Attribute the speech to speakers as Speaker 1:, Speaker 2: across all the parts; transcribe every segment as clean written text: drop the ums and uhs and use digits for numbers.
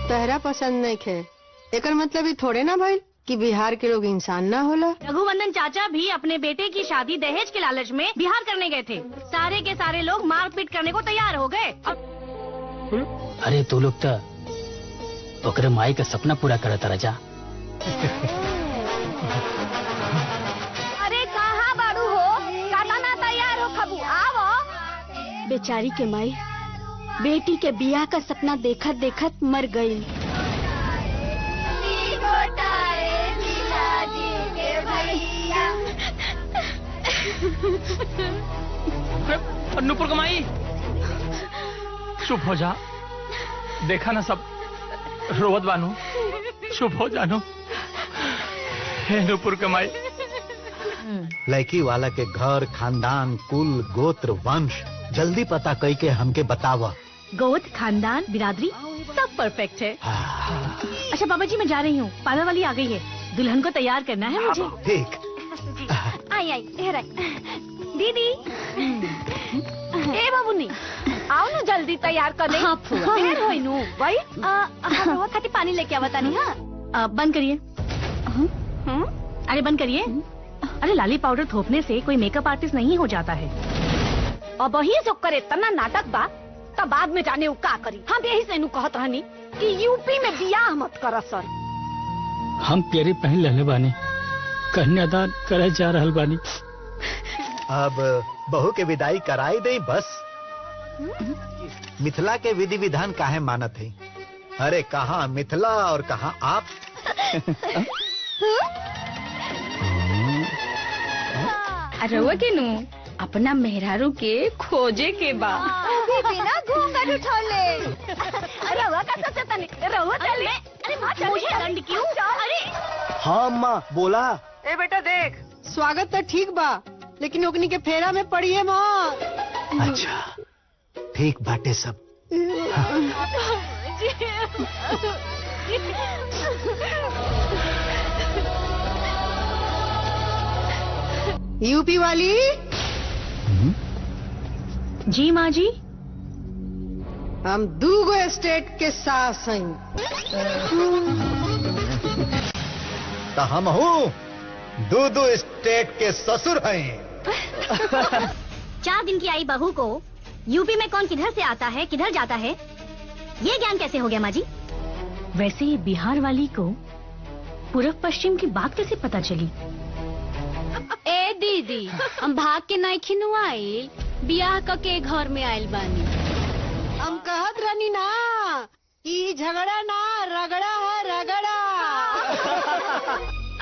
Speaker 1: तहरा पसंद नहीं खे, एकर मतलब ही थोड़े ना भाई कि बिहार के लोग इंसान ना होला।
Speaker 2: रघुवंदन चाचा भी अपने बेटे की शादी दहेज के लालच में बिहार करने गए थे। सारे के सारे लोग मारपीट करने को तैयार हो गए।
Speaker 3: अरे तू लोग तो ओकरे माई का सपना पूरा करता राजा।
Speaker 2: अरे कहाँ बाड़ू हो, काटा ना तैयार हो खबू आवो।
Speaker 4: बेचारी के माई बेटी के बियाह का सपना देखत देखत मर गई।
Speaker 5: नुपुर कमाई चुप हो जा, देखा ना सब रोवत बानू, चुप हो जानो। हे नुपुर कमाई,
Speaker 6: लड़की वाला के घर खानदान कुल गोत्र वंश जल्दी पता कई के हमके बतावा।
Speaker 2: गोत्र खानदान बिरादरी सब परफेक्ट है। अच्छा बाबा जी मैं जा रही हूँ, पार्लर वाली आ गई है, दुल्हन को तैयार करना है मुझे।
Speaker 6: ठीक।
Speaker 2: आई आई इधर आई। दीदी ए बाबूनी आओ ना जल्दी तैयार कर दे। हाँ फुआ देर होई नु भाई हम खाती पानी लेके आवता नहीं। हाँ बंद करिए। अरे बंद करिए। अरे लाली पाउडर थोपने से कोई मेकअप आर्टिस्ट नहीं हो जाता है। अब वही जो करे तना नाटक बा तब बाद में जाने का करी। हम यही से नु कहत रहनी कि यूपी में बियाह मत कर सर।
Speaker 3: हम तेरे पहन लेने बानी, कन्यादान करे जा रहल बानी।
Speaker 6: अब बहू के विदाई कराई दे बस। मिथिला के विधि विधान काहे मानत है? अरे कहाँ मिथिला और कहाँ आप।
Speaker 4: रउआ के नु अपना मेहरारू के खोजे के बा।
Speaker 2: बिना घूंघट उठौले। रउआ का सोचता नहीं, रउआ चले। अरे माँ मुझे दंड क्यों? अरे
Speaker 6: हाँ माँ बोला।
Speaker 1: ए बेटा देख, स्वागत तो ठीक बा लेकिन ओकनी के फेरा में पड़ी है माँ।
Speaker 6: अच्छा ठीक बाटे सब।
Speaker 1: यूपी वाली।
Speaker 2: जी माँ जी।
Speaker 1: हम दूगो स्टेट के सास हैं।
Speaker 6: तो हम हूँ दो स्टेट के ससुर हैं।
Speaker 2: 4 दिन की आई बहू को यूपी में कौन किधर से आता है किधर जाता है ये ज्ञान कैसे हो गया माँ जी? वैसे ये बिहार वाली को पूर्व पश्चिम की बात कैसे पता चली?
Speaker 4: ए दीदी हम भाग के नहीं खिनवाइल, बियाह के घर में आयल बानी।
Speaker 1: हम कहत रहनी ना कि झगड़ा ना रगड़ा है रगड़ा।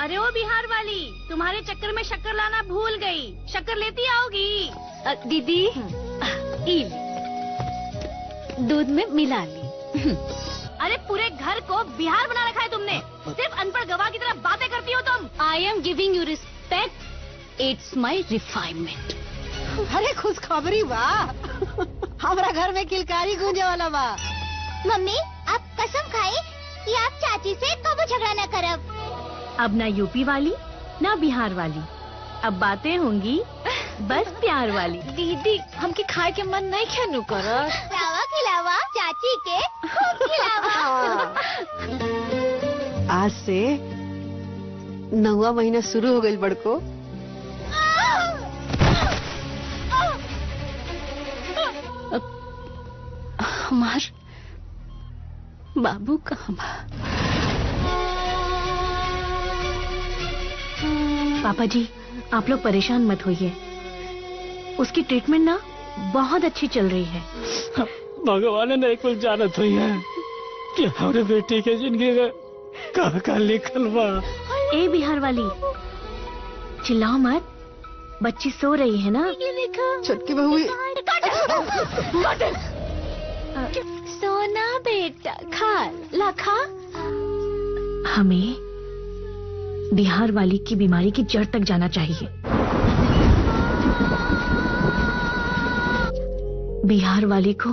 Speaker 2: अरे वो बिहार वाली तुम्हारे चक्कर में शक्कर लाना भूल गई, शक्कर लेती आओगी।
Speaker 4: दीदी इल दूध में मिला ली।
Speaker 2: अरे पूरे घर को बिहार बना रखा है तुमने, सिर्फ अनपढ़ गवाह की तरह बातें करती हो तुम।
Speaker 4: I am giving you respect, it's my refinement.
Speaker 1: अरे खुशखबरी बा, हमारा घर में किलकारी गूंजे वाला बा।
Speaker 7: मम्मी आप कसम खाए कि आप चाची से कब झगड़ा न करब।
Speaker 2: अब ना यूपी वाली ना बिहार वाली, अब बातें होंगी बस प्यार वाली।
Speaker 4: दीदी हमके खाए के मन नहीं खेनू कर।
Speaker 7: लावा खिलावा चाची के खूब खिलावा।
Speaker 1: आज से 9वां महीना शुरू हो गई बड़को।
Speaker 4: हमार बाबू कहाँ बा?
Speaker 2: पापा जी आप लोग परेशान मत होइए, उसकी ट्रीटमेंट ना बहुत अच्छी चल रही है।
Speaker 3: भगवान ने कुल जानत हुई है कि हमारे बेटे के जिंदगी में कहाँ का लिखल बा।
Speaker 2: ए बिहार वाली चिल्लाओ मत, बच्ची सो रही है ना।
Speaker 1: छोटकी बहू
Speaker 4: सोना बेटा खा ला खा।
Speaker 2: हमें बिहार वाली की बीमारी की जड़ तक जाना चाहिए। बिहार वाली को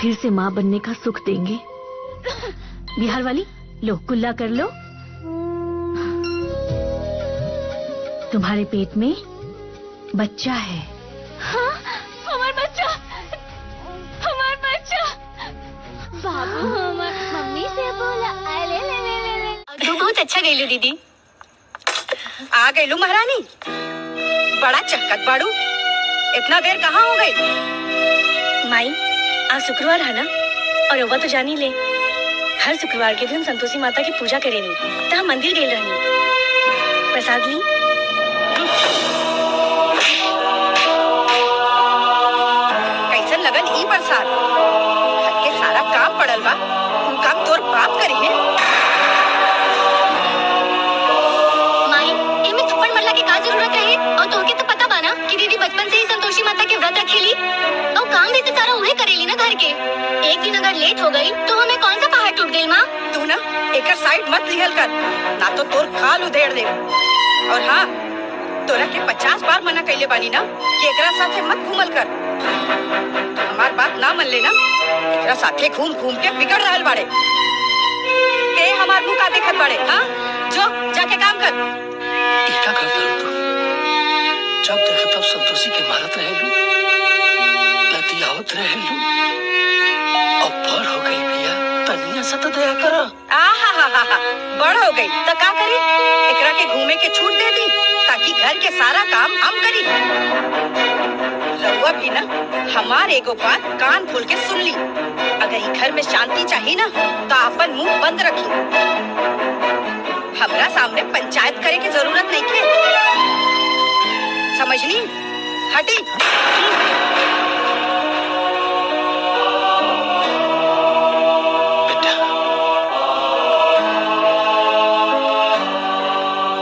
Speaker 2: फिर से माँ बनने का सुख देंगे। बिहार वाली लो कुल्ला कर लो। तुम्हारे पेट में बच्चा है।
Speaker 4: हाँ, हमारा बच्चा
Speaker 2: बहुत अच्छा गईलू दीदी।
Speaker 8: आ गईलू महारानी, बड़ा चक्कत बाड़ू, इतना देर कहाँ हो गई?
Speaker 2: माई आज शुक्रवार है ना, और रउआ तो जानी ले हर शुक्रवार के दिन संतोषी माता की पूजा करेनी, तो हम मंदिर गए रहनी। प्रसाद ली।
Speaker 8: कैसन लगन ई प्रसाद? घर के सारा काम पड़ल बा, तू काम तोर बाप करी है।
Speaker 2: माई एमे थप्पड़ मरला के का जरूरत है? और तोहके तो पता बा ना कि दीदी बचपन से ही संतोषी माता के व्रत रखेली, और काम भी तो सारा उहे करेली ना घर के। एक दिन अगर लेट हो गई तो हमें कौन सा पहाड़ टूट गई माँ?
Speaker 8: तू ना एकर साइड मत लिहल कर, ना तो तोर खाल उधेड़ दे। और हाँ, तोरा के 50 बार मना कैले बानी ना कि एकरा साथे मत घूमल कर। तो हमार बात ना मन लेना, एकरा साथे घूम घूम के बिगड़ रहल बाड़े। ते हमार मुंह का देखत बाड़े? हाँ, जो जाके काम कर।
Speaker 9: क्या करता हूँ तू? जब देखा तब संतोषी के मारत रहेलू, लतियावत रहेलू। अब बड़ हो गई भैया, तनिया सा तो दया करा।
Speaker 8: बड़ हो गई तो का करी? एकरा के घूमे के छूट दे दी ताकि घर के सारा काम हम करी। रउआ भी ना हमार एगो बात कान खोल के सुन ली, अगर ई घर में शांति चाहिए ना तो अपन मुंह बंद रखी। हमरा सामने पंचायत करे की जरूरत नहीं है, समझ ली? हटी।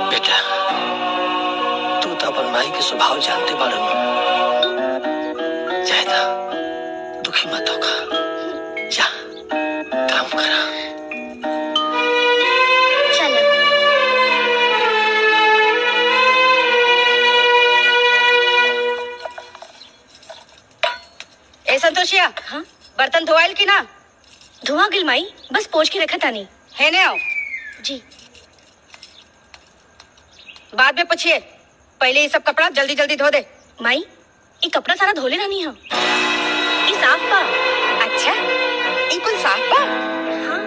Speaker 9: बेटा तू तो अपन माई के स्वभाव जानते बाड़न, ज्यादा दुखी मत होगा, जा काम करा।
Speaker 2: चलो।
Speaker 8: ए संतोषिया,
Speaker 2: हाँ
Speaker 8: बर्तन धोआइल की ना?
Speaker 2: धुआं गिल माई, बस पोंछ के रखा तानी।
Speaker 8: है ने आओ
Speaker 2: जी।
Speaker 8: बाद में पूछिए, पहले ये सब कपड़ा जल्दी जल्दी धो दे।
Speaker 2: माई ये कपड़ा सारा धोले रहनी है, ये साफ बा।
Speaker 8: अच्छा, ये कुल साफ बा?
Speaker 2: हाँ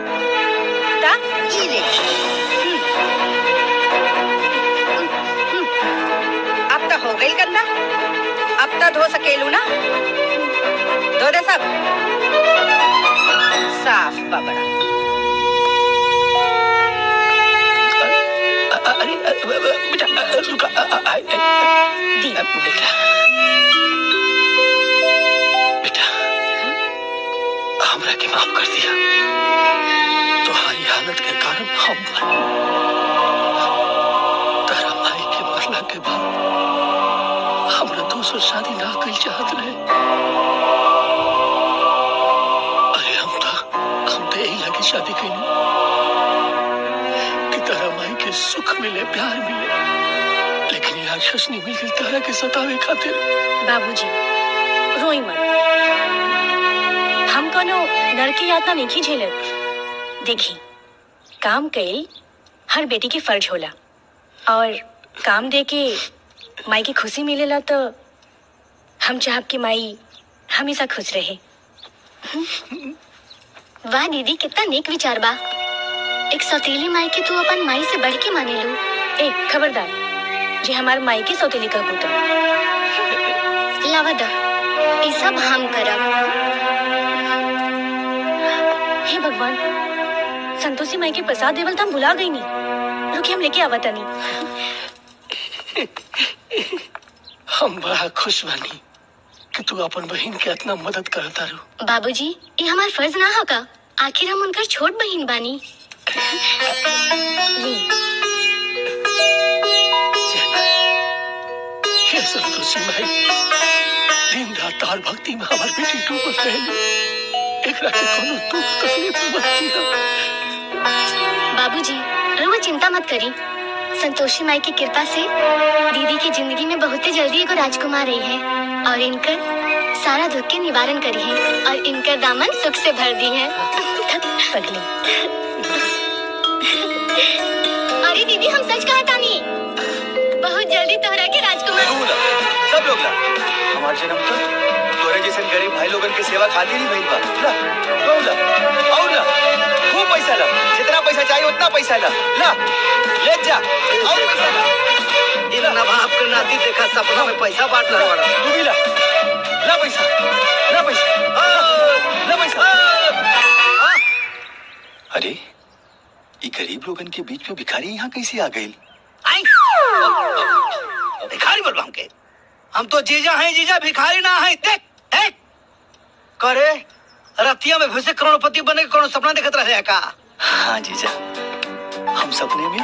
Speaker 8: ता ई ले। अब तो हो गई गंदा, अब तो धो सकेलू ना? धो दे सब, साफ बा बड़ा।
Speaker 9: अरे बेटा रुका, बेटा हमरा के माफ कर दिया, तुम्हारी हालत के कारण हम तारा माई के मरला के बाद हमरा दूसर शादी ना कल चाहत रहे। अरे हम तो यही लगे शादी कईनी कि तारा माई के सुख मिले, प्यार मिले, लेकिन ये राक्षस नहीं मिल गई तारा के सतावे खातिर।
Speaker 2: बाबूजी रोई मत, हम कोनो नर की यातना नहीं झेलत। देखी काम कईल हर बेटी के फर्ज होला, और काम दे के माई की खुशी मिलेला तो हम चाहब कि माई हमेशा खुश रहे। वाह दीदी, कितना नेक विचार बा। एक सौतेली माई के तू अपन माई से बढ़ के माने लू। ए खबरदार, जे हमार माई की सौतेली का पुता लावा दा, ये सब हम करब। हे भगवान, संतोषी माई के प्रसाद देवल तो हम भुला गई नहीं। रुकी हम लेके आवत नहीं।
Speaker 9: हम बड़ा खुश बानी कि तू अपन बहन के इतना मदद करता रू।
Speaker 2: बाबूजी ये हमार फर्ज ना है का, आखिर हम उनकर छोट बहन बानी।
Speaker 9: हे संतोषी माई, दिन रात तार भक्ति में हमार बेटी डूबत रहेली, एकरा के कोनो दुख तकलीफ मत दिया।
Speaker 2: बाबूजी रउआ चिंता मत करी, संतोषी माई की कृपा से दीदी की जिंदगी में बहुत जल्दी एगो राजकुमार आई है, और इनकर सारा दुख के निवारण करी है, और इनकर दामन सुख से भर दी है। पगली। अरे दीदी हम सच कहा तानी, बहुत जल्दी तोहरा के राजकुमार।
Speaker 10: सब लोग ला, हमार जन्म तो तोरे जैसे गरीब भाई लोगन के सेवा खातिर ही भइल बा। ला, ला, और ला, खूब पैसा ला, जितना पैसा चाहिए उतना पैसा ला ला ले जा और पैसा ला।
Speaker 11: इन नवाब के नाती देखा सपना में पैसा बांट रहा बड़ा।
Speaker 10: तू भी ला ला पैसा ला पैसा ला पैसा। अरे ये गरीब लोगन के बीच में भिखारी यहाँ कैसे आ गई?
Speaker 11: भिखारी बोल हमके, हम तो जीजा हैं, जीजा भिखारी ना है। देख देख करे रतिया में फिर से करोड़पति बने कौन सपना देखत रहे का?
Speaker 10: हाँ जीजा, हम सपने में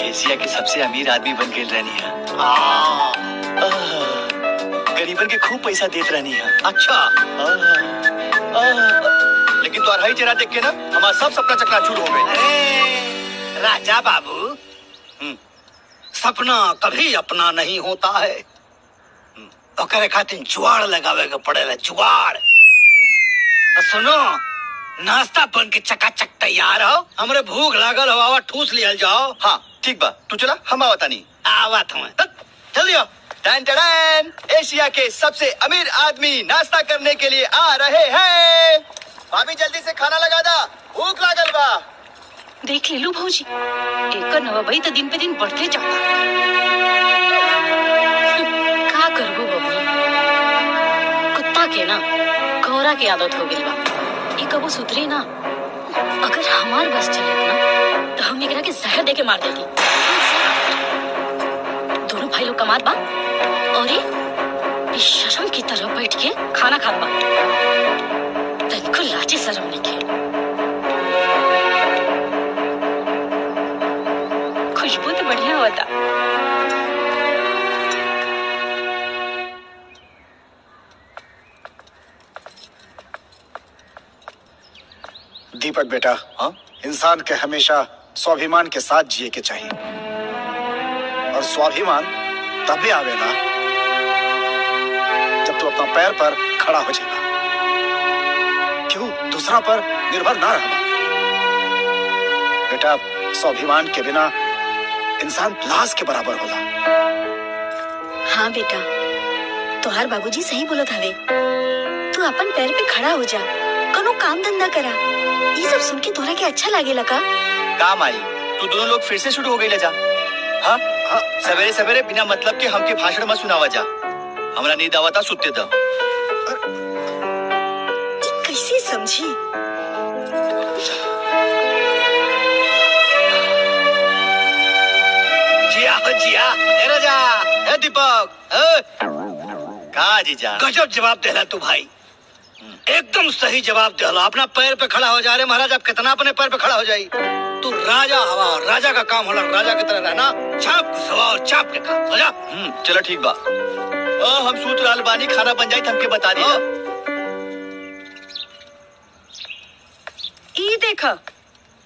Speaker 10: एशिया के सबसे अमीर आदमी बन गए रहनी है। गरीबन के खूब पैसा देत रहनी है।
Speaker 11: अच्छा
Speaker 10: लेकिन तो अढ़ाई चेहरा देख के ना हमारा सब सपना चकनाचूर हो गए।
Speaker 11: अरे राजा बाबू, सपना कभी अपना नहीं होता है। ओकरे खातिर जुआड़ लगावे के पड़ेला, जुआड़। सुनो, नाश्ता बन के चकाचक तैयार हो, हमरे भूख लागल हो, आवा ठूस लियल जाओ।
Speaker 10: हाँ ठीक बा, तू चला, हम आवता नहीं।
Speaker 11: आवत हूँ, जल्दी आओ।
Speaker 10: टन टन, एशिया के सबसे अमीर आदमी नाश्ता करने के लिए आ रहे हैं। भाभी जल्दी से खाना लगा दा, भूख लागल बा।
Speaker 8: देख ले लो भौजी, एक नवाबई तो दिन पे दिन बढ़ते जाता। का करबो बबुआ, कुत्ता के ना घोड़ा की आदत हो गई बा। ये कबो सुधरे ना। अगर हमार बस चले ना तो हम एकरा के जहर दे के मार देती। दोनों भाई लोग कमात बा और ये शर्म की तरह बैठ के खाना खात बा। तनको लाजे शर्म नहीं के। खुशबू तो बढ़िया होता।
Speaker 12: दीपक बेटा, हाँ? इंसान के हमेशा स्वाभिमान के साथ जिए के चाहिए, और स्वाभिमान तभी आवेगा जब तू अपना पैर पर खड़ा हो जाएगा। क्यों दूसरा पर निर्भर ना रहा। बेटा, स्वाभिमान के बिना इंसान लाश के बराबर होला।
Speaker 8: हाँ बेटा, तोहार बाबूजी सही बोलत हवे। तू अपन पैर पे खड़ा हो जा, कोनो काम धंधा करा। ये सब सुन के तोरा के अच्छा लागेला का?
Speaker 10: काम आई, तू दोनों लोग फिर से शुरू हो गई ले जा। हाँ हाँ, सवेरे सवेरे बिना मतलब के हमके भाषण मत सुनावा जा। हमरा नींद आवता, सुते दो।
Speaker 8: कैसे समझी?
Speaker 11: जिया जिया, ए राजा, ए दीपक,
Speaker 10: का जीजा?
Speaker 11: गजब जवाब देला तू भाई, एकदम सही जवाब देला। अपना पैर पे खड़ा हो जा रहे महाराज, अब कितना अपने पैर पे खड़ा हो जाई। तू राजा हवा, राजा का काम होला राजा की तरह रहना। चाप सवा और चाप के खा, हो जा।
Speaker 10: चलो ठीक बा। हम सूत लाल बानी, खाना बन जाए हमके बता दिया।
Speaker 8: ई देखा,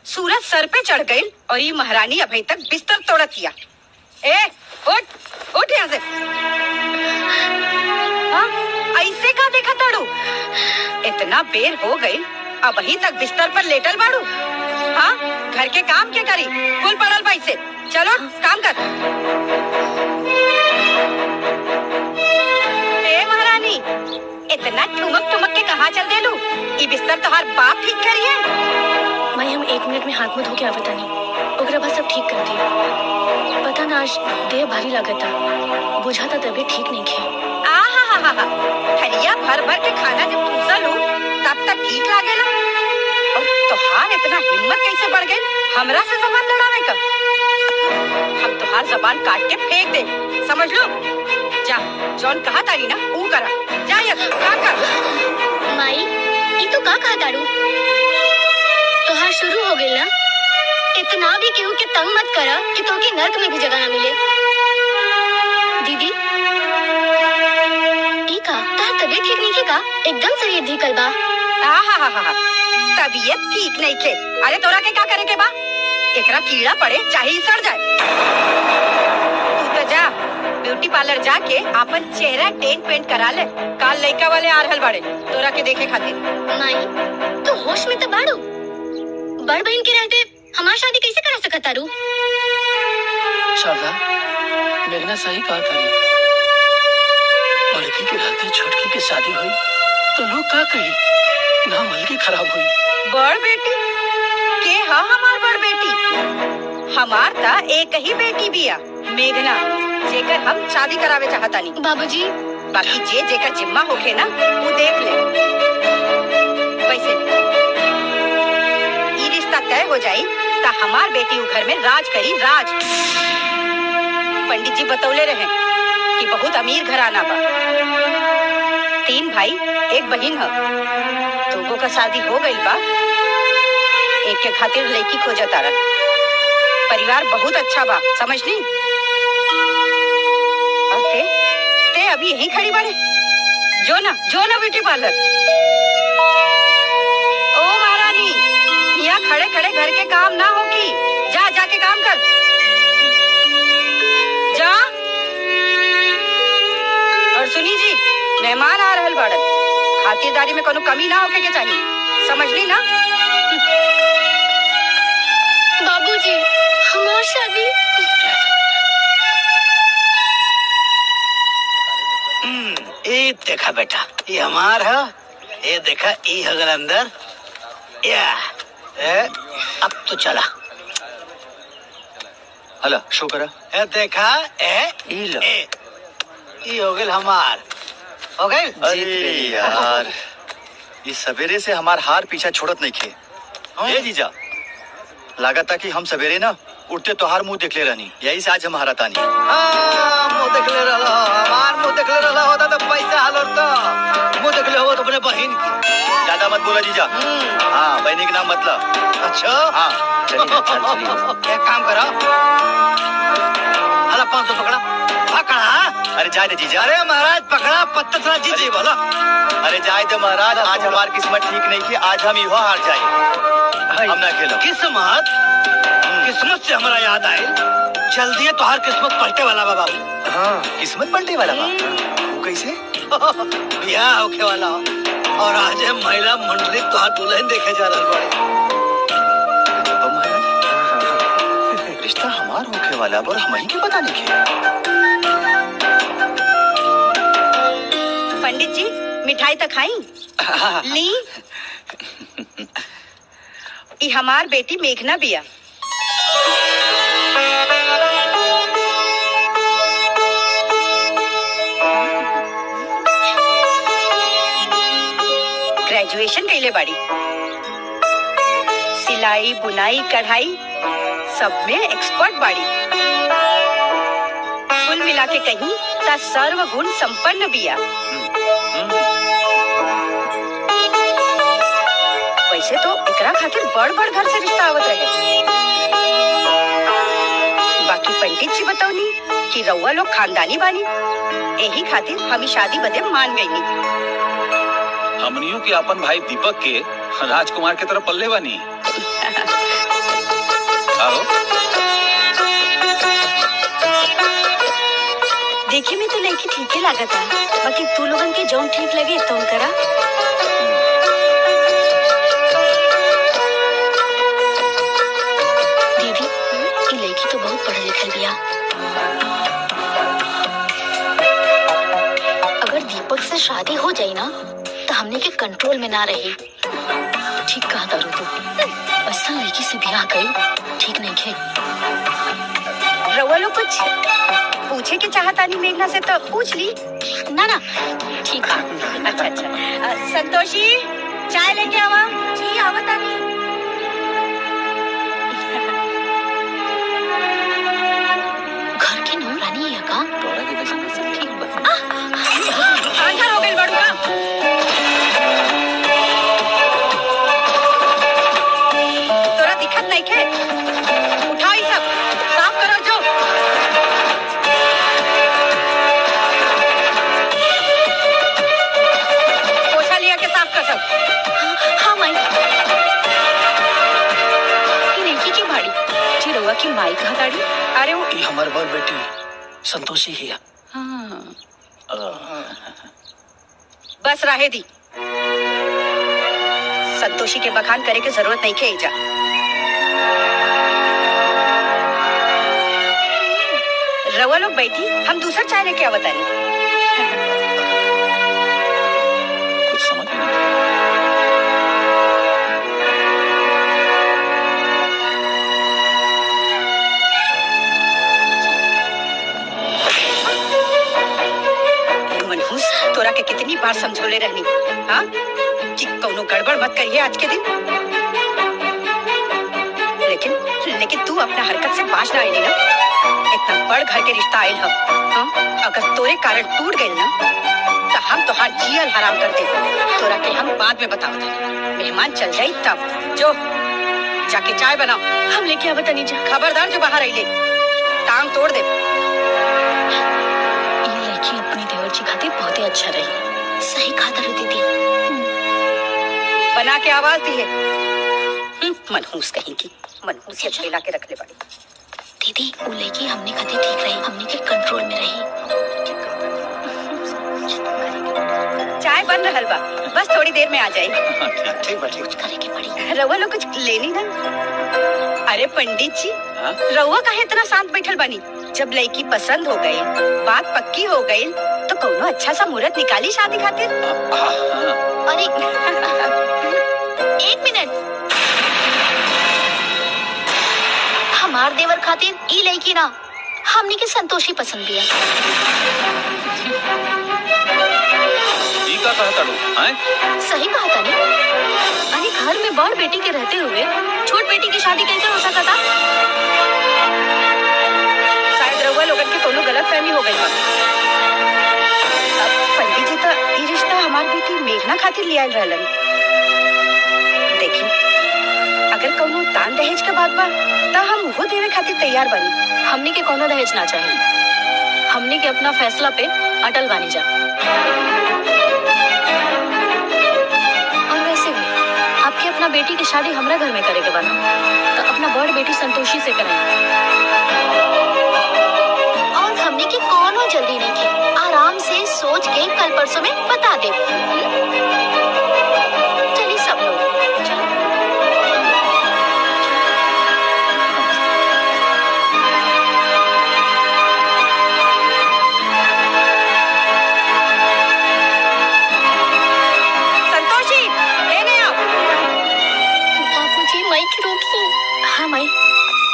Speaker 8: सूरज सर पे चढ़ गई और ये महारानी अभी तक बिस्तर तोड़तिया। ए उठ उठ यहाँ से। हाँ, ऐसे का देखा ताड़ू? इतना बेर हो गई, अब अभी तक बिस्तर पर लेटल बाड़ू। हाँ, घर के काम के करी, फुल पड़ल भाई से। चलो काम कर। ए महारानी, इतना ठुमक ठुमक के कहाँ चल देलू? ये बिस्तर तुम्हार बाप ठीक करिए।
Speaker 13: मैं हम 1 मिनट में हाथ मुंह धो के आवता नहीं, ओकरा बाद सब ठीक कर दी। पता ना आज देह भारी लागता, बुझाता तबीयत ठीक नहीं खे।
Speaker 8: थरिया भर भर के खाना जब ठूसा लू तब तक ठीक लागेला। और तोहार इतना हिम्मत कैसे बढ़ गई हमरा से जबान लड़ावे का? हम तोहार जबान काट के फेंक दे, समझ लो। जा, जौन कहा तारी ना वो करा। जा या का कर।
Speaker 13: माई, ये तो का कहा तारू? तोहार शुरू हो गई ना। इतना भी केहू के तंग मत करा कि तोके नर्क में भी जगह ना मिले। दीदी, तबीयत ठीक नहीं का? एकदम शरीर ढीकल बा।
Speaker 8: तबीयत ठीक नहीं के? अरे तोरा के क्या करे के बा? एकरा कीड़ा पड़े चाहे ही सड़ जाए। तू तो जा ब्यूटी पार्लर जाके अपन चेहरा टेंट पेंट करा ले। काल लड़का वाले आ रहल बड़े तोरा के देखे खातिर।
Speaker 13: माई, तू होश में तो बाड़ू। बड़ बहन के रहते हमार शादी कैसे करा सकत तारू?
Speaker 9: शारदा, मेघना सही कहा तारी। लड़की के रहते छोटकी की शादी हुई तो लोग क्या कही? नाम हल्की खराब हुई।
Speaker 8: बड़ बेटी के हा हमार बड़ बेटी? हमार ता एक ही बेटी बिया, मेघना, जेकर हम शादी करावे चाहतानी।
Speaker 13: बाबूजी,
Speaker 8: बाकी जे जेकर जिम्मा होखे ना, वो देख ले। वैसे ये रिश्ता तय हो जाई ता हमार बेटी उ घर में राज करी, राज। पंडित जी बतौले रहे कि बहुत अमीर घराना बा, 3 भाई 1 बहिन है, दोगो का शादी हो गई बा, एक के खातिर लड़की खोजता रह। परिवार बहुत अच्छा बा, समझ ली? और ते अभी यहीं खड़ी बाड़े, जो ना ब्यूटी पार्लर। ओ महारानी, यहाँ खड़े खड़े घर के काम ना हो की, जा जाके काम कर, जा। और सुनी जी, मेहमान आ रहल बाड़न, खातिरदारी में कोनो कमी ना होके के चाहिए, समझ ली ना?
Speaker 13: बाबूजी, हमार शादी।
Speaker 11: ये देखा बेटा, ये हमार है, ये देखा ये अगर अंदर, या अब तो चला।
Speaker 10: हला शो करा।
Speaker 11: ये देखा ये हो गए हमार, हो गए।
Speaker 10: अरे यार, ये सवेरे से हमार हार पीछा छोड़त नहीं खे। ए जीजा, लागत कि हम सवेरे ना उठते तोहार मुंह देख ले रहनी, यही से आज हम हारा तानी।
Speaker 11: मुंह देख ले रहा, हमार मुंह देख ले रहा होता तो पैसा हाल होता, मुंह देख ले हो तो अपने बहन की।
Speaker 10: ज्यादा मत बोला जीजा। हाँ, बहनी के नाम मतलब।
Speaker 11: अच्छा
Speaker 10: हाँ, चलिए।
Speaker 11: एक काम करो, हला 500 पकड़ा, पकड़ा।
Speaker 10: अरे जाए दे जीजा।
Speaker 11: अरे महाराज पकड़ा, पत्ता थोड़ा जी बोला।
Speaker 10: अरे जाए दे महाराज, आज हमारी किस्मत ठीक नहीं की, आज हम इहो हार जाए, हम ना खेलो।
Speaker 11: किस्मत से हमारा याद आए, जल्दी है तोहार किस्मत पलटे वाला बा बाबू।
Speaker 10: हाँ, किस्मत पलटे वाला बा। वो कैसे?
Speaker 11: ब्याह होके वाला हो, और आज है महिला मंडली तोहार दुल्हन देखे जा रहा बड़े।
Speaker 10: रिश्ता हमार होके वाला और हम ही के पता नहीं खे।
Speaker 8: पंडित जी, मिठाई तो खाई ली। ई हमार बेटी मेघना बिया। ग्रेजुएशन कैले बाड़ी, सिलाई बुनाई कढ़ाई सब में एक्सपर्ट बाड़ी। कुल मिला के कहीं ता सर्व गुण संपन्न बिया। वैसे तो एकरा खातिर बड़ घर से रिश्ता आवत रहे, बाकी पंडित जी बतौनी कि रउआ लोग खानदानी बानी, यही खातिर हम शादी बदे मान गईनी।
Speaker 14: हमनियों के अपन भाई दीपक के राजकुमार के तरफ पल्ले बानी। आओ।
Speaker 13: देखे में तो लड़की ठीक ही लागत है, बाकी तू लोगन के जौन ठीक लगे तो करा। दीदी, ये लड़की तो बहुत पढ़े लिखल बिया। अगर दीपक से शादी हो जाए ना तो हमने के कंट्रोल में ना रही। ठीक कहा दारू तू, ऐसा लड़की से ब्याह करी ठीक नहीं खे।
Speaker 8: रउआ लोग कुछ पूछे के चाहतानी मेघना से तो पूछ ली।
Speaker 13: ना ठीक है।
Speaker 8: अच्छा। संतोषी, चाय लेके आवा। जी आवतानी।
Speaker 13: घर के नौरानी है का? सब ठीक बा।
Speaker 8: अंदर हो गई बड़ुआ। तोरा दिक्कत नहीं के? उठाओ ये सब, साफ करो जो। पोछा लिया के साफ कर सब।
Speaker 13: हाँ माई। ये लड़की की भाड़ी, जी रउआ की माई कहा दाड़ी?
Speaker 8: अरे वो
Speaker 11: ये हमार बड़ बेटी संतोषी ही है।
Speaker 8: बस रहे दी, संतोषी के बखान करे के जरूरत नहीं के। जा रवा लोग बैठी, हम दूसरा चाय लेके आवतानी।
Speaker 14: कुछ समझ में नहीं।
Speaker 8: बार समझौले रहनी हाँ कि कोनो गड़बड़ मत करिए आज के दिन। लेकिन तू अपना हरकत से बाज ना आईली ना। इतना बड़ घर के रिश्ता आयल हो हाँ? अगर तोरे कारण टूट गई ना तो हम तोहार जियल हराम कर दे। तोरा के हम बाद में बतावत हैं। मेहमान चल जाई तब जो जाके चाय बनाओ।
Speaker 13: हम लेके आवत नहीं जा।
Speaker 8: खबरदार जो बाहर आईले टांग तोड़ दे।
Speaker 13: ये लड़की अपनी देवर जी खातिर बहुत ही अच्छा रही। सही कहा था दीदी।
Speaker 8: बना के आवाज दी है मनहूस कहीं की। मनहूस से छेला के रख ले पड़ी।
Speaker 13: दीदी वो लड़की हमने खातिर ठीक रही। हमने के कंट्रोल में रही।
Speaker 8: चाय बन रहल बा बस थोड़ी देर में आ जाएगी।
Speaker 11: ठीक बा ठीक।
Speaker 13: कुछ करे के पड़ी।
Speaker 8: रउआ लोग कुछ लेनी ना। अरे पंडित जी रउआ काहे इतना शांत बैठल बनी। जब लड़की पसंद हो गई बात पक्की हो गई तो कौनो अच्छा सा मुहूर्त निकाली शादी खातिर।
Speaker 13: अरे एक मिनट। हमार देवर खातिर ई लड़की ना हमने के संतोषी पसंद भी है।
Speaker 14: का कहा ताड़ू हैं?
Speaker 13: सही कहा था नहीं। अरे घर में बड़ बेटी के रहते हुए छोट बेटी की शादी कैसे हो सकता था।
Speaker 8: शायद रउआ लोगन के कोनो गलतफहमी हो गई बा। पंडित जी तो ये रिश्ता हमार बेटी मेघना खातिर ले आयल रहलन। देखी अगर कोनो दान दहेज के बात बा तो हम वो देवे खातिर तैयार बनी।
Speaker 13: हमने के कोनो दहेज ना चाहिए। हमने के अपना फैसला पे अटल बानी जा। और वैसे भी आपके अपना बेटी की शादी हमरा घर में करे के बना तो अपना बड़ बेटी संतोषी से करें। और हमने की कोनो जल्दी नहीं की। आराम से सोच के कल परसों में बता दे। चलिए सब लोग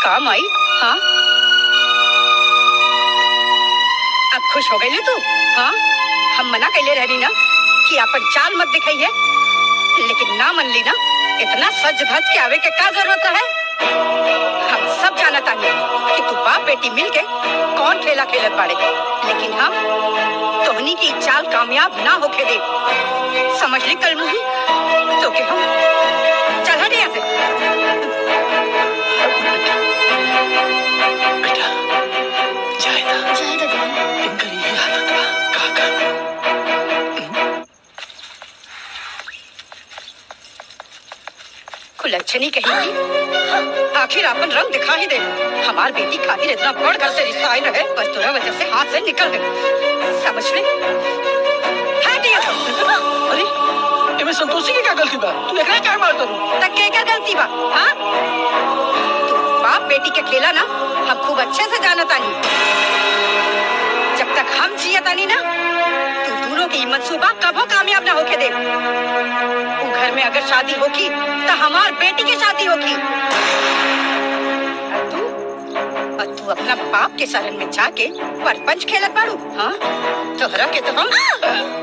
Speaker 8: काम आई हाँ। अब खुश हो गई तू हाँ। हम मना कैले रहनी ना कि अपन चाल मत दिखाई है लेकिन ना मन ली ना। इतना सज धज के आवे के क्या जरूरत है। हम सब जानता है कि तू बाप बेटी मिलके कौन खेला खेलत बाड़े लेकिन हम तोहनी की चाल कामयाब ना होके दे। समझ ली कल मुही तो के हम चल हटे यहाँ से। कुलच्छनी कहीं आखिर अपन रंग दिखा ही दे। हमार बेटी खातिर इतना बड़ घर से रिश्ता आई रहे बस तोरा वजह से हाथ से निकल गई। समझ ले।
Speaker 9: अरे इमे संतोषी की क्या गलती बा। तू एकरा क्या मारता रू।
Speaker 8: तक के क्या गलती बा हाँ। तू बाप बेटी के खेला ना हम खूब अच्छे से जानता नहीं। जब तक हम जियता नहीं ना तू दोनों की मंसूबा कबो कामयाब ना होके दे। वो घर में अगर शादी होगी तो हमार बेटी की शादी होगी। और तू अपना बाप के शरण में जाके परपंच खेलत बाड़ू हाँ। तोहरा के तो हम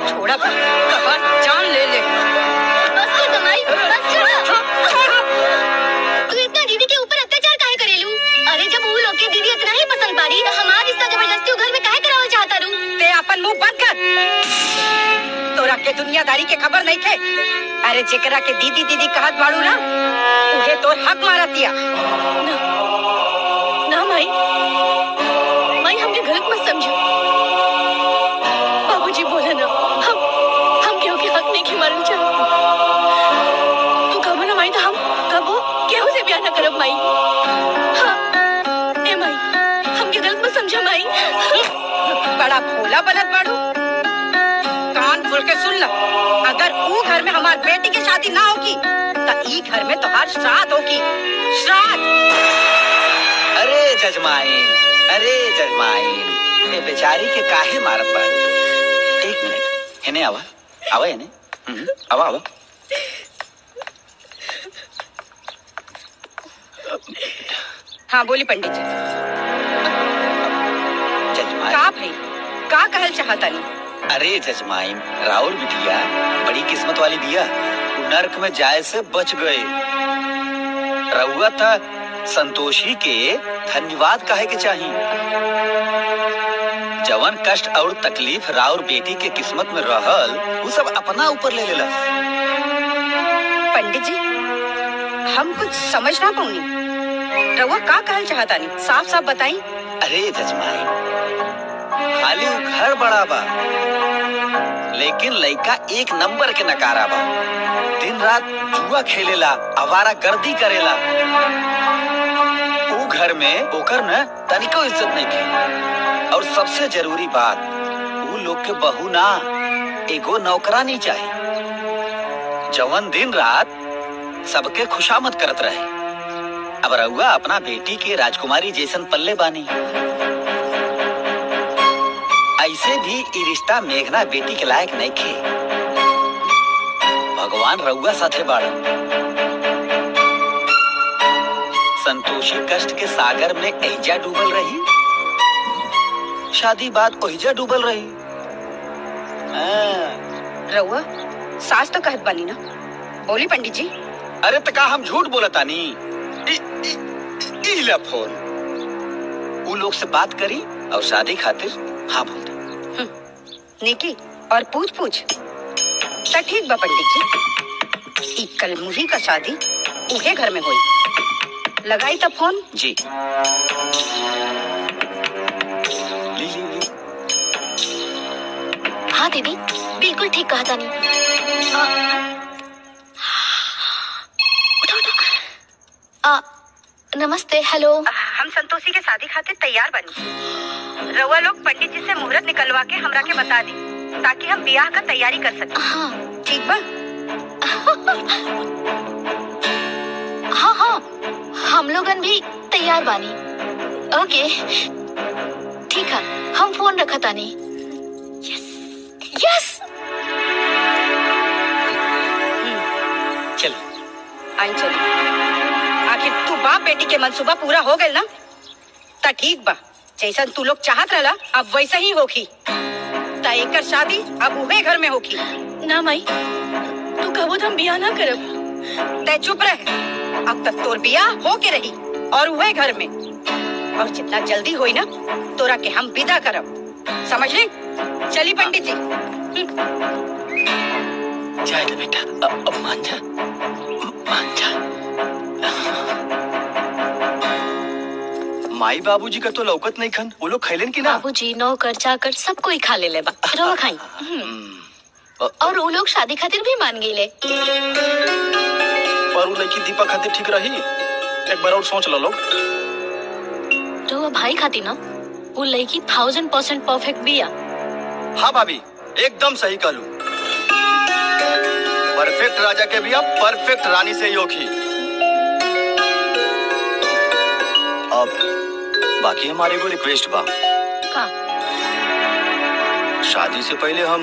Speaker 8: छोड़ा कहाँ जान ले ले।
Speaker 13: बस कर कमाई बस कर। तू इतना दीदी के ऊपर अत्याचार काहे करेलू। अरे जब वो लोग के दीदी इतना ही पसंद बाड़ी तो हमारा रिश्ता जबरदस्ती घर में काहे करावल चाहता रू।
Speaker 8: ते अपन मुंह बंद कर। तोरा के दुनियादारी के खबर नहीं थे। अरे जेकरा के दीदी दीदी कहत बाड़ू ना उहे तोर हक मारतिया।
Speaker 13: ना माई हमके गलत मत समझो। बाबूजी बोले ना हम केहू के हक नहीं की मारल चाह। तू कहो ना माई तो हम कबो केहू से ब्याह ना करब माई। हाँ ए माई हमके गलत मत समझो माई।
Speaker 8: बड़ा भोला बनत बाड़ू। कान खोल के सुन ला। अगर वो घर में हमार बेटी की शादी ना होगी तो ई घर में तोहार श्राद्ध होगी। श्राद्ध।
Speaker 15: अरे जजमाइन ये बेचारी के काहे मारत बाड़ू। एक मिनट इन्हें आवा इन्हें आवा।
Speaker 8: हाँ बोली पंडित जी। का भाई का कहल चाहता नहीं।
Speaker 15: अरे जजमाइन, राउर बिटिया बड़ी किस्मत वाली बिया, नर्क में जाए से बच गए। रउआ था संतोषी के धन्यवाद काहे के चाहिए। जवन कष्ट और तकलीफ राउर बेटी के किस्मत में रहल, वो सब अपना ऊपर ले लेला।
Speaker 8: पंडित जी, हम कुछ समझ ना पाऊनी। रउआ का कहल चाहता नहीं, साफ साफ बताई।
Speaker 15: अरे जजमाइन, खाली वो घर बड़ा बा, लेकिन लड़का एक नंबर के नकारा बा। दिन रात जुआ खेलेला, आवारा गर्दी करेला। वो घर में ओकर न तनिको इज्जत नहीं की। और सबसे जरूरी बात, वो लोग के बहू ना, एगो नौकरानी चाहिए जवन दिन रात सबके खुशामद करत रहे। अब रउआ अपना बेटी के राजकुमारी जैसन पल्ले बानी। ऐसे भी ई रिश्ता मेघना बेटी के लायक नहीं खे। भगवान रउआ साथे बाड़न। संतोषी कष्ट के सागर में ऐजा डूबल रही, शादी बाद ओहिजा डूबल रही।
Speaker 8: रउआ सास तो कहत बानी ना, बोली पंडित जी।
Speaker 15: अरे तका हम झूठ बोलतानी। इला फोन उ लोग से बात करी और शादी खातिर हाँ बोल दे।
Speaker 8: निकी और पूछ पूछ तो ठीक बा पंडित जी। कल मुही का शादी उहे घर में हुई। लगाई तब फोन
Speaker 15: जी।
Speaker 13: हाँ दीदी, बिल्कुल ठीक कहा था नहीं। नमस्ते। हेलो,
Speaker 8: हम संतोषी के शादी खातिर तैयार बनी। रउआ लोग पंडित जी से मुहूर्त निकलवा के हमरा के बता दी, ताकि हम ब्याह का तैयारी कर सकें।
Speaker 13: हाँ
Speaker 8: ठीक बा?
Speaker 13: हाँ हाँ, हम लोगन भी तैयार बानी। ओके ठीक है, हम फोन रखा तानी। यस
Speaker 15: चल
Speaker 8: आई चलो। आखिर तू बाप बेटी के मंसूबा पूरा हो गए ना, ता ठीक बा। जैसा तू लोग चाहत रहला, अब वैसा ही होगी। ता एकर शादी अब उहे घर में होगी।
Speaker 13: ना माई, तू कबो तो हम बियाह ना करब।
Speaker 8: तै चुप रह। अब तक तोर बियाह हो के रही और उहे घर में। और जितना जल्दी होई ना, तोरा के हम विदा करब। समझ ले? चली पंडित जी।
Speaker 15: जाए ना बेटा, अब मान जा, मान जा।
Speaker 10: माई बाबूजी का तो लौकत नहीं खन, वो लोग खैलन की ना?
Speaker 13: बाबूजी, नौकर चाकर सब कोई खा ले ले बा। रो खाई। और वो लोग शादी खातिर भी मान गए ले।
Speaker 14: पर वो लड़की दीपक खातिर ठीक रही, एक बार और सोच लो लोग।
Speaker 13: तो भाई खाती ना, वो लड़की 1000% परफेक्ट बिया।
Speaker 10: हाँ भाभी, एकदम सही कहलू। परफेक्ट राजा के बिया परफेक्ट रानी से ही होगी। अब बाकी हमारे को रिक्वेस्ट बा।
Speaker 13: का?
Speaker 10: शादी से पहले हम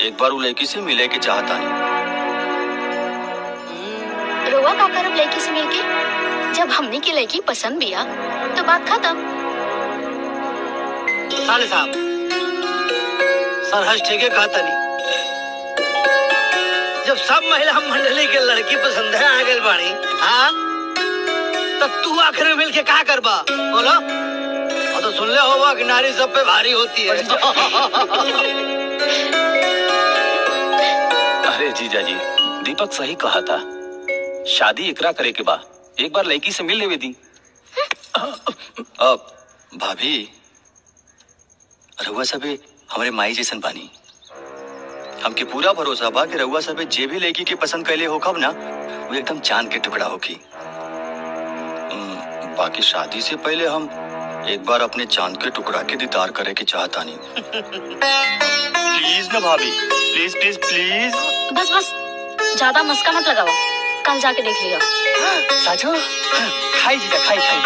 Speaker 10: एक बार वो लड़की से मिले के चाहता नहीं।
Speaker 13: रोवा का करब लड़की से मिलके? जब हमने की लड़की पसंद बिया तो बात खत्म।
Speaker 11: साले साहब, सरहज ठीक है कहता नहीं। जब सब महिला मंडली के लड़की पसंद है आ गए बाड़ी, हाँ, तब तू आखिर में मिल के क्या करबा? बोलो। और तो सुन ले होगा कि नारी सब पे भारी होती है।
Speaker 14: अरे जीजा जी, दीपक सही कहा था। शादी एकरा करे के बा, एक बार लड़की से मिल लेवे दी।
Speaker 10: अब भाभी, रउआ सबे हमारे माई जैसन बानी। हमके पूरा भरोसा बा कि रउआ सबे जे भी लड़की के पसंद कैले होखब ना, वो एकदम चांद के टुकड़ा होगी। बाकी शादी से पहले हम एक बार अपने चांद के टुकड़ा के दीदार करे के चाहता नहीं। प्लीज ना भाभी, प्लीज प्लीज प्लीज।
Speaker 13: बस बस, ज्यादा मस्का मत लगाओ, कल जाके देख लियो।
Speaker 10: साजो, खाई जीजा, खाई खाई।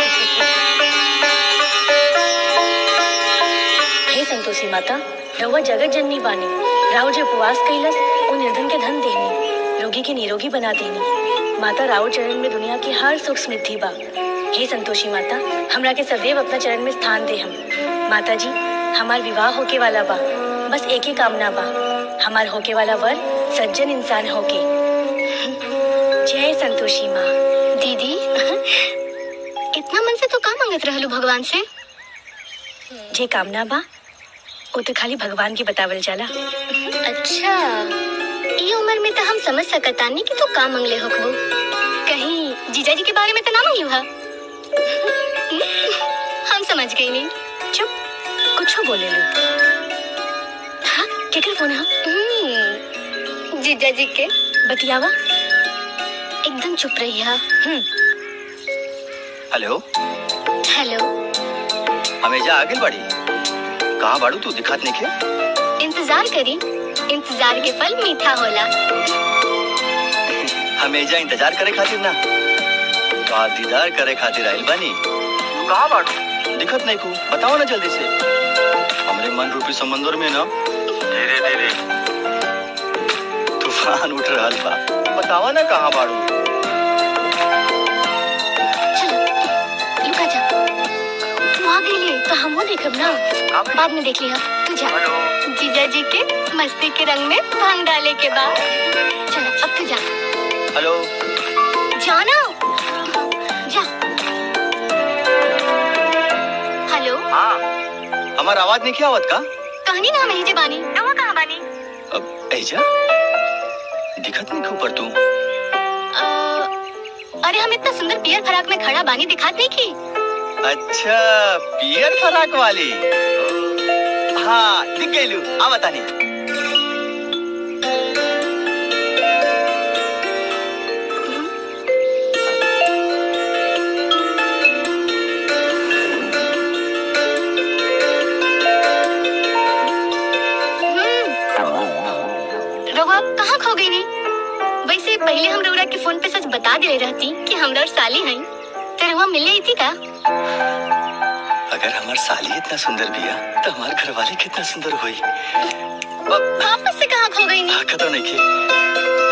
Speaker 13: हे संतोषी माता, रउआ जगत जननी बानी। राउर जो उपवास कैलस, वो निर्धन के धन देनी, रोगी के निरोगी बना देनी। माता राउर चरण में दुनिया की हर सुख समृद्धि बा। हे संतोषी माता, हमरा के सदैव अपना चरण में स्थान दे हम। माता जी, हमार विवाह होके वाला बा। बस एक ही कामना बा, हमार होके वाला वर सज्जन इंसान होके। जय संतोषी माँ।
Speaker 7: दीदी इतना मन से तो का मांगत रहलू भगवान से?
Speaker 13: जे कामना बा वो तो खाली भगवान की बतावल जाला।
Speaker 7: अच्छा, ये उम्र में तो हम समझ सकतानी कि तू का मांगले होखबू। कहीं जीजा जी के बारे में तो ना मांगलू हा? हम समझ गई नहीं।
Speaker 13: चुप, कुछ बोले लो। हाँ, केकर फोन है?
Speaker 7: जीजा जी के।
Speaker 13: बतियावा।
Speaker 7: एकदम चुप रही है।
Speaker 10: हेलो
Speaker 7: हेलो,
Speaker 10: हमेशा आगे बढ़ी। कहाँ बाड़ू तू दिखात नहीं के?
Speaker 7: इंतजार करी, इंतजार के फल मीठा होला।
Speaker 10: हमेशा इंतजार करे खातिर ना, तो दीदार करे खातिर आइल बानी। तू कहाँ बाड़ू? दिखत नहीं को, बताओ ना जल्दी से। हमरे मन रूपी समंदर में ना धीरे धीरे तूफान उठ रहा बा। बतावा ना कहाँ बाड़ू?
Speaker 7: लुका जा, तू आ गई ले तो हम वो देखब ना, बाद में देख लिया। तू जा, जीजा जी के मस्ती के रंग में भांग डाले के बाद। चल अब तू जा।
Speaker 10: हेलो,
Speaker 7: जाना जा। हेलो,
Speaker 10: हाँ, हमारा आवाज नहीं क्या आवत का?
Speaker 7: कहानी नाम है जे बानी, रवा कहाँ बानी?
Speaker 10: अब ऐजा दिखत नहीं को पर तू?
Speaker 7: अरे हम इतना सुंदर पियर फराक में खड़ा बानी, दिखात नहीं की?
Speaker 10: अच्छा, पियर फराक वाली। हाँ, दिख गई लू, आ बतानी।
Speaker 7: रवा कहाँ खो गई नी? वैसे पहले हम रउरा के फोन पे सच बता दे रहती कि हमरा और साली हैं, तो रवा मिले थी का?
Speaker 10: अगर हमार साली इतना सुंदर बिया तो हमार घरवाली कितना सुंदर हुई।
Speaker 7: वापस से कहाँ खो गई नी?
Speaker 10: तो नहीं की।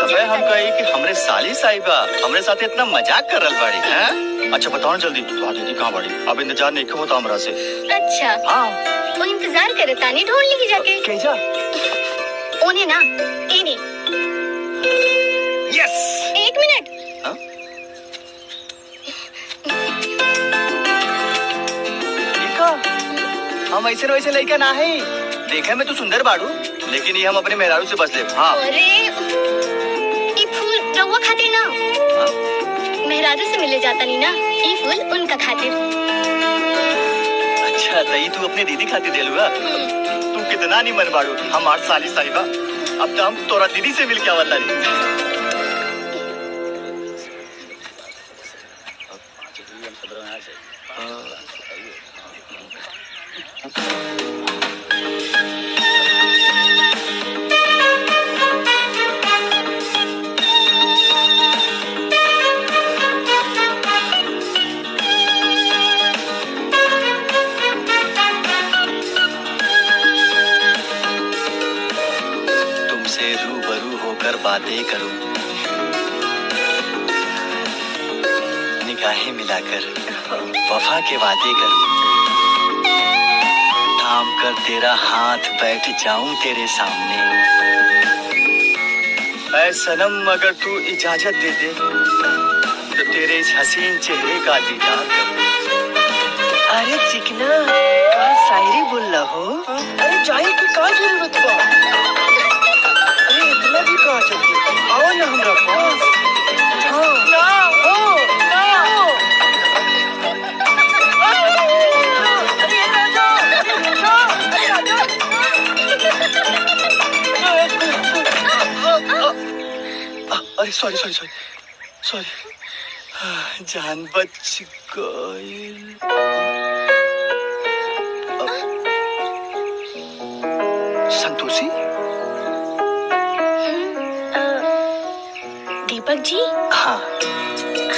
Speaker 10: तबे हम कही कि हमरे साली साहिबा हमरे साथ इतना मजाक कर रहा बाड़ी हैं? अच्छा बताओ ना जल्दी, तो दीदी कहाँ बाड़ी? अब इंतजार नहीं होता हमरा से।
Speaker 7: अच्छा,
Speaker 10: हाँ,
Speaker 7: वो इंतजार करे तानी ढूंढ ली जाके।
Speaker 10: कैसा?
Speaker 7: उन्हें ना, इन्हीं।
Speaker 10: यस।
Speaker 7: एक मिनट।
Speaker 10: हाँ? हम ऐसे वैसे लड़का ना है, देखे में तू सुंदर बाड़ू, लेकिन ये हम अपने मेहरारू से बच ले। हाँ।
Speaker 7: अरे ये फूल रउआ खातिर ना, मेहरारू से मिले जाता नहीं ना, ये फूल उनका खातिर।
Speaker 10: अच्छा, तो ये तू अपनी दीदी खातिर दे लूगा? तू कितना नहीं मन बाड़ू हमार साली साहिबा। अब तो हम तोरा दीदी से मिल के आवत तारी। तुमसे रूबरू होकर बातें करूं, निगाहें मिलाकर वफा के वादे करूं, थाम कर तेरा हाथ बैठ जाऊं तेरे सामने। ऐ सनम अगर तू इजाजत दे दे तो तेरे इस हसीन चेहरे का दीदार करूं।
Speaker 16: अरे चिकना, का शायरी बोल रहा हो? अरे जाए की का जरूरत बा? अरे इतना भी का चाहिए? आओ ना हमरा पास। हाँ। ना हो, ना हो। अरे राजा,
Speaker 10: अरे सॉरी सॉरी सॉरी सॉरी, जान बच गई। संतोषी?
Speaker 13: दीपक जी?
Speaker 10: हाँ।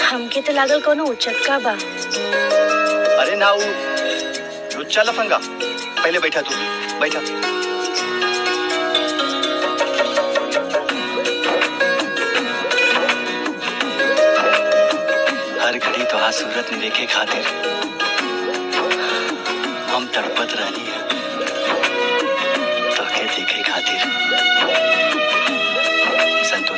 Speaker 13: हमके तो लागल कोनो उचक्का बा।
Speaker 10: अरे ना, वो लुच्चा लफंगा। पहले बैठा तू, बैठा। हर घड़ी तो सूरत में देखे खातिर हम तड़पत रहनी है, तो के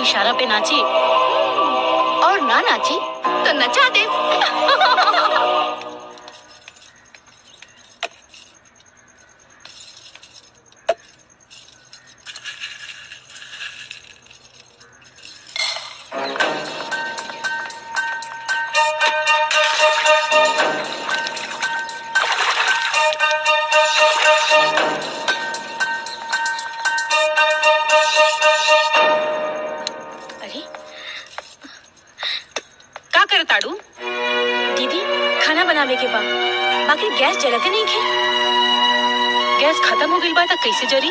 Speaker 13: इशारा पे नाची और ना नाची तो नचा दे। ताड़ू दीदी खाना बनावे के बा, बाकी गैस जलते नहीं खे। गैस खत्म हो गई बा त कैसे जरी?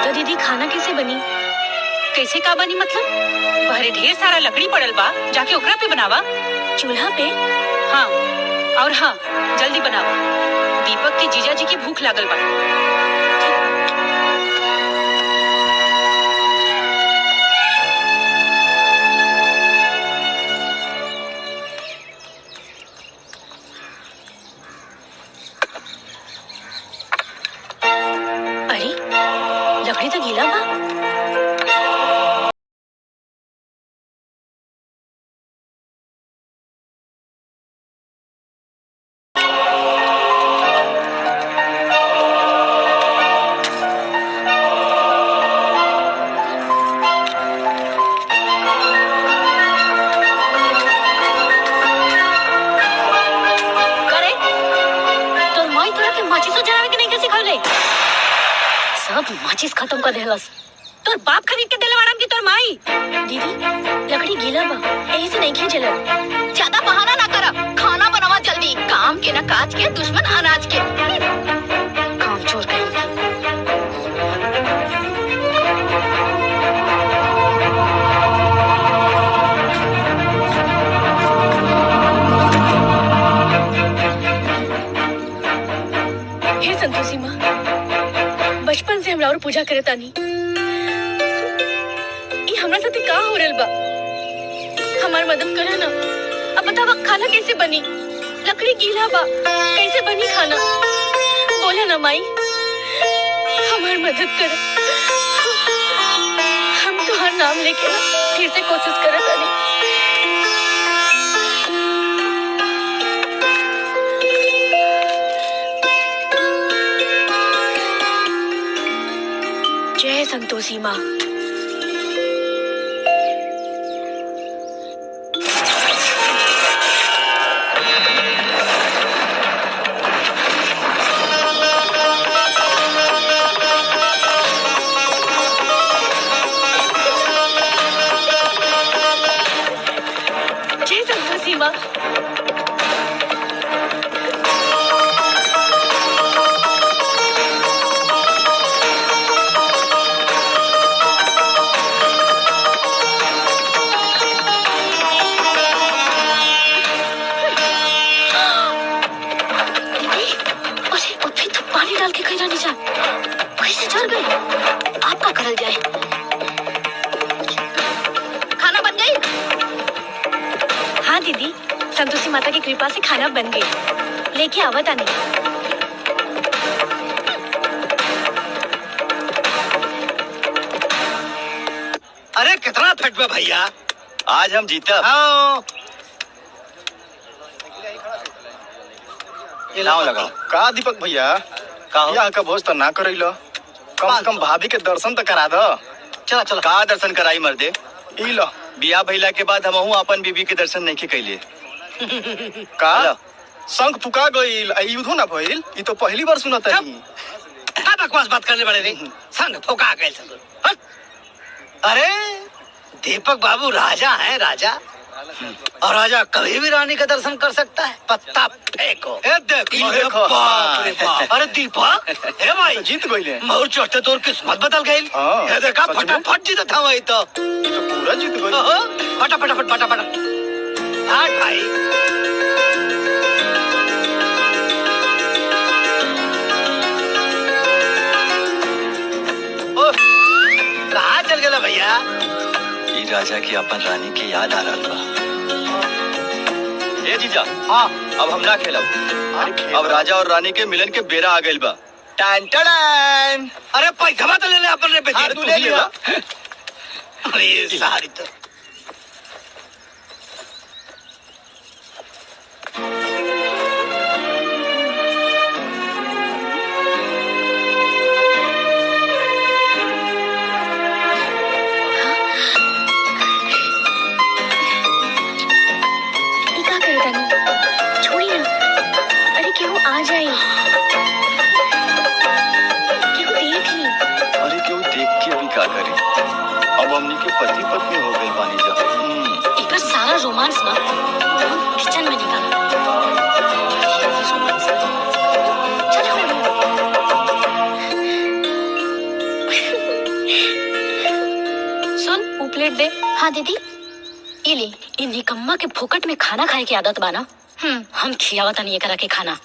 Speaker 13: तो दीदी खाना कैसे बनी?
Speaker 17: कैसे का बनी मतलब? बहरे ढेर सारा लकड़ी पड़ल बा, जाके ओकरा पे बनावा।
Speaker 13: चूल्हा पे?
Speaker 17: हाँ, और हाँ जल्दी बनाओ, दीपक के जीजा जी की भूख लागल बा।
Speaker 13: अरे लकड़ी तो गीला बा। सब माचिस खत्म कर देहलस।
Speaker 17: तोर बाप खरीद के देले वारन की तोर माई।
Speaker 13: दीदी लकड़ी गीला बा, यही से नहीं खींचल।
Speaker 7: ज्यादा बहाना ना करा, खाना बनावा जल्दी। काम के ना काज के, दुश्मन अनाज के।
Speaker 13: काम चोर कहीं हे संतोषी माँ, बचपन से हमरा और पूजा करे तानी। ये हमरा साथे का हो रहल बा? हमार मदद करा ना। अब बतावा खाना कैसे बनी? लकड़ी गीला बा, कैसे बनी खाना? बोला ना माई, हमार मदद कर। हम तो हर नाम लेके ना फिर से कोशिश करे तानी। जय संतोषी माँ। जय संतोषी माँ। डाल के कहीं जानी जा, कैसे चढ़ गई? आपका करल जाए।
Speaker 7: खाना बन गई?
Speaker 13: हाँ दीदी, संतोषी माता की कृपा से खाना बन गई। लेके आवत आनी।
Speaker 11: अरे कितना फट में भैया,
Speaker 10: आज हम जीता।
Speaker 11: हाँ।
Speaker 12: लाओ लगाओ। का दीपक भैया, यहाँ का भोज तो ना करैलो, कम से कम भाभी के दर्शन तो करा दो।
Speaker 10: चला चला। का दर्शन कराई मर्दे?
Speaker 12: ई लो,
Speaker 10: बिया भइला के बाद हमहू अपन बीबी के दर्शन नहीं के कैलिए।
Speaker 12: का संग फुका गईल, युद्धो ना भइल? ई तो पहली बार सुनत है।
Speaker 11: क्या बकवास बात करने बड़े रे? संग फुका गईल। अरे दीपक बाबू राजा है, राजा। और राजा कभी भी रानी का दर्शन कर सकता है। पत्ता फेंको। देखो। अरे दीपक, हे भाई
Speaker 12: जीत गई।
Speaker 11: मोर चढ़ते तोर किस्मत बदल गई। ये देखा फटाफट जीत था वही तो
Speaker 12: पूरा जीत गई।
Speaker 11: फटाफट फटाफट हट भाई। कहाँ चल गया भैया?
Speaker 10: ई राजा की अपन रानी के याद आ रहा बा। ए जीजा,
Speaker 11: हाँ
Speaker 10: अब हम ना खेलब। अब राजा और रानी के मिलन के बेरा आ गइल बा।
Speaker 11: टन टन। अरे पैसा तो ले ले अपन रे बेटी।
Speaker 12: तू ले लिया।
Speaker 11: अरे सारी तो
Speaker 13: आ जाए क्यों देख ली।
Speaker 10: अरे क्यों देख के भी क्या करे, अब हमनी के पति पत्नी हो गए पानी जा।
Speaker 13: एक बार सारा रोमांस ना हम किचन में निकाला। सुन वो प्लेट दे। हाँ दीदी ये ले। इन निकम्मा के फोकट में खाना खाए की आदत बाना। हम खियावता नहीं करा के खाना।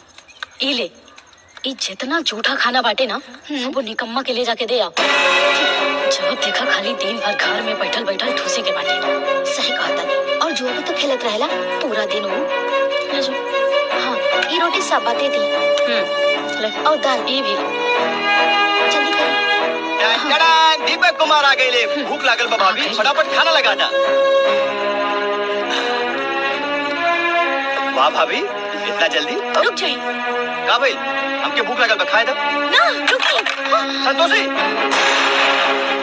Speaker 13: ये ले ये जितना झूठा खाना बाटे ना सब वो निकम्मा के ले जाके दे आओ। जब देखा खाली दिन भर घर में बैठल बैठल ठूसे के बाटे। सही कहा था। और जो भी तो खेलत रहेला पूरा दिन वो। हाँ ये रोटी सब बातें दी। ले और दाल ये भी जल्दी कर।
Speaker 10: दीपक कुमार आ गए। भूख लागल बा भाभी, फटाफट खाना लगा दा। वाह भाभी इतना जल्दी।
Speaker 13: रुक जाइए।
Speaker 10: का भाई हमके भूख लगल बा, खाए दो
Speaker 13: ना। रुकिए
Speaker 10: संतोषी,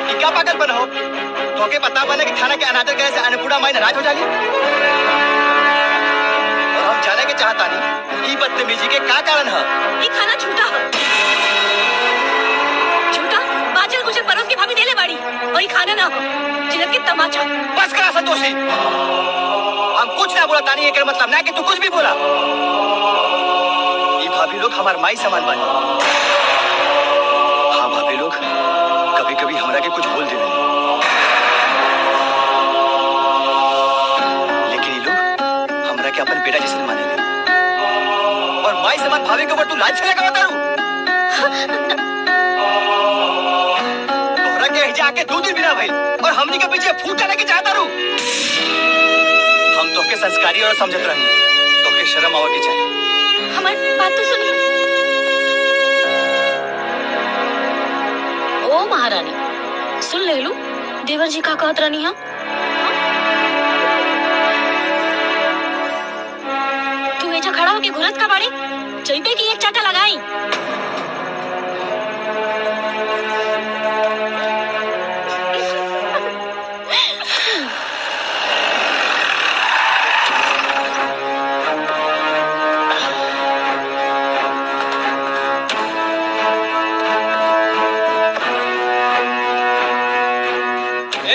Speaker 10: ये क्या पागल बन हो? तोके पता बने कि खाना के अनादर करे से अन्नपूर्णा माई नाराज हो जाली। और हम जाने के चाहता नहीं ई बदतमीजी के क्या कारण है।
Speaker 13: ये खाना झूठा है। झूठा बाजल कुछ परोस के भाभी देले बाड़ी और ये खाना ना हो जिनत के तमाचा।
Speaker 10: बस करा संतोषी, हम कुछ ना बोला तानी एक मतलब ना कि तू कुछ भी बोला। ये भाभी लोग हमार माई समान बानी। हाँ भाभी लोग कभी कभी हमरा के कुछ बोल देवे, लेकिन ये लोग हमरा के अपन बेटा जैसे माने। और माई समान भाभी के ऊपर तू लाज से लगा बतारू। तोहरा के हिजा आके 2 दिन बिना भइल और हमनी के पीछे फूट डाले के चाहता रू। हम तो के संस्कारी और समझत रहनी, तो के शर्म आवे के चाहिए।
Speaker 13: हमारी बात तो सुनिए। ओ महारानी सुन ले लू देवर जी का कहत रहनी है। तू ऐसा खड़ा होके घुरत का बाड़ी चलते की एक चाटा लगाई।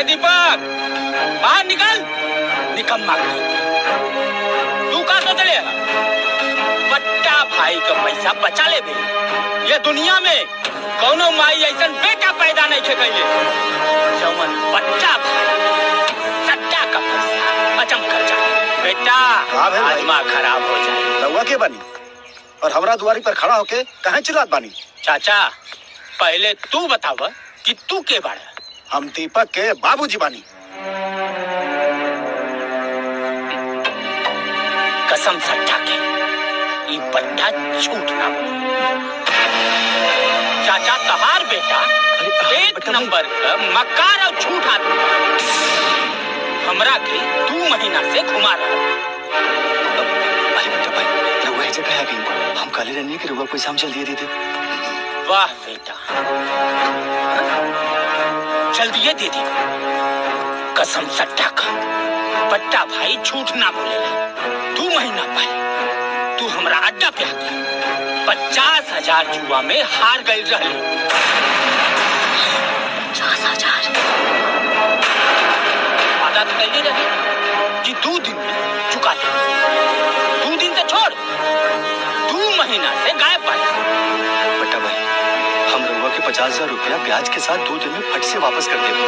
Speaker 5: दीपक बाहर निकल। निकम्मा तू का सोच ले बट्टा भाई का पैसा बचा ले बे। ये दुनिया में कौनो माई ऐसा बेटा पैदा नहीं थे कैले जवन बट्टा भाई सट्टा का पैसा हजम कर जाए। बेटा आत्मा खराब हो जाए।
Speaker 12: लौआ के बनी और हमरा दुआरी पर खड़ा होके कहाँ चिल्लात बानी।
Speaker 5: चाचा पहले तू बताव कि तू के बाड़ा।
Speaker 12: हम दीपक के बाबूजी बानी।
Speaker 5: कसम सट्टा के ये बट्टा झूठ ना बोले। चाचा तहार बेटा 1 नंबर का मक्कार और झूठ आदमी हमरा के 2 महीना से घुमा रहा।
Speaker 10: अरे बेटा भाई रउआ ऐसे कहा कि हम काले रहने के रउआ पैसा हम जल्दी दे दे।
Speaker 5: वाह बेटा जल्दी ये दे दे। कसम सट्टा का बट्टा भाई झूठ ना बोलेला। 2 महीना पहले तू हमरा अड्डा पे आके 50,000 जुआ में हार गई रहली।
Speaker 13: 50,000
Speaker 5: वादा तो कैली रही कि 2 दिन में चुका दे। 2 दिन तो छोड़ 2 महीना से गायब पाया।
Speaker 10: बट्टा भाई हम रउआ के 50,000 रुपया ब्याज के साथ 2 दिन में फट से वापस कर देंगे।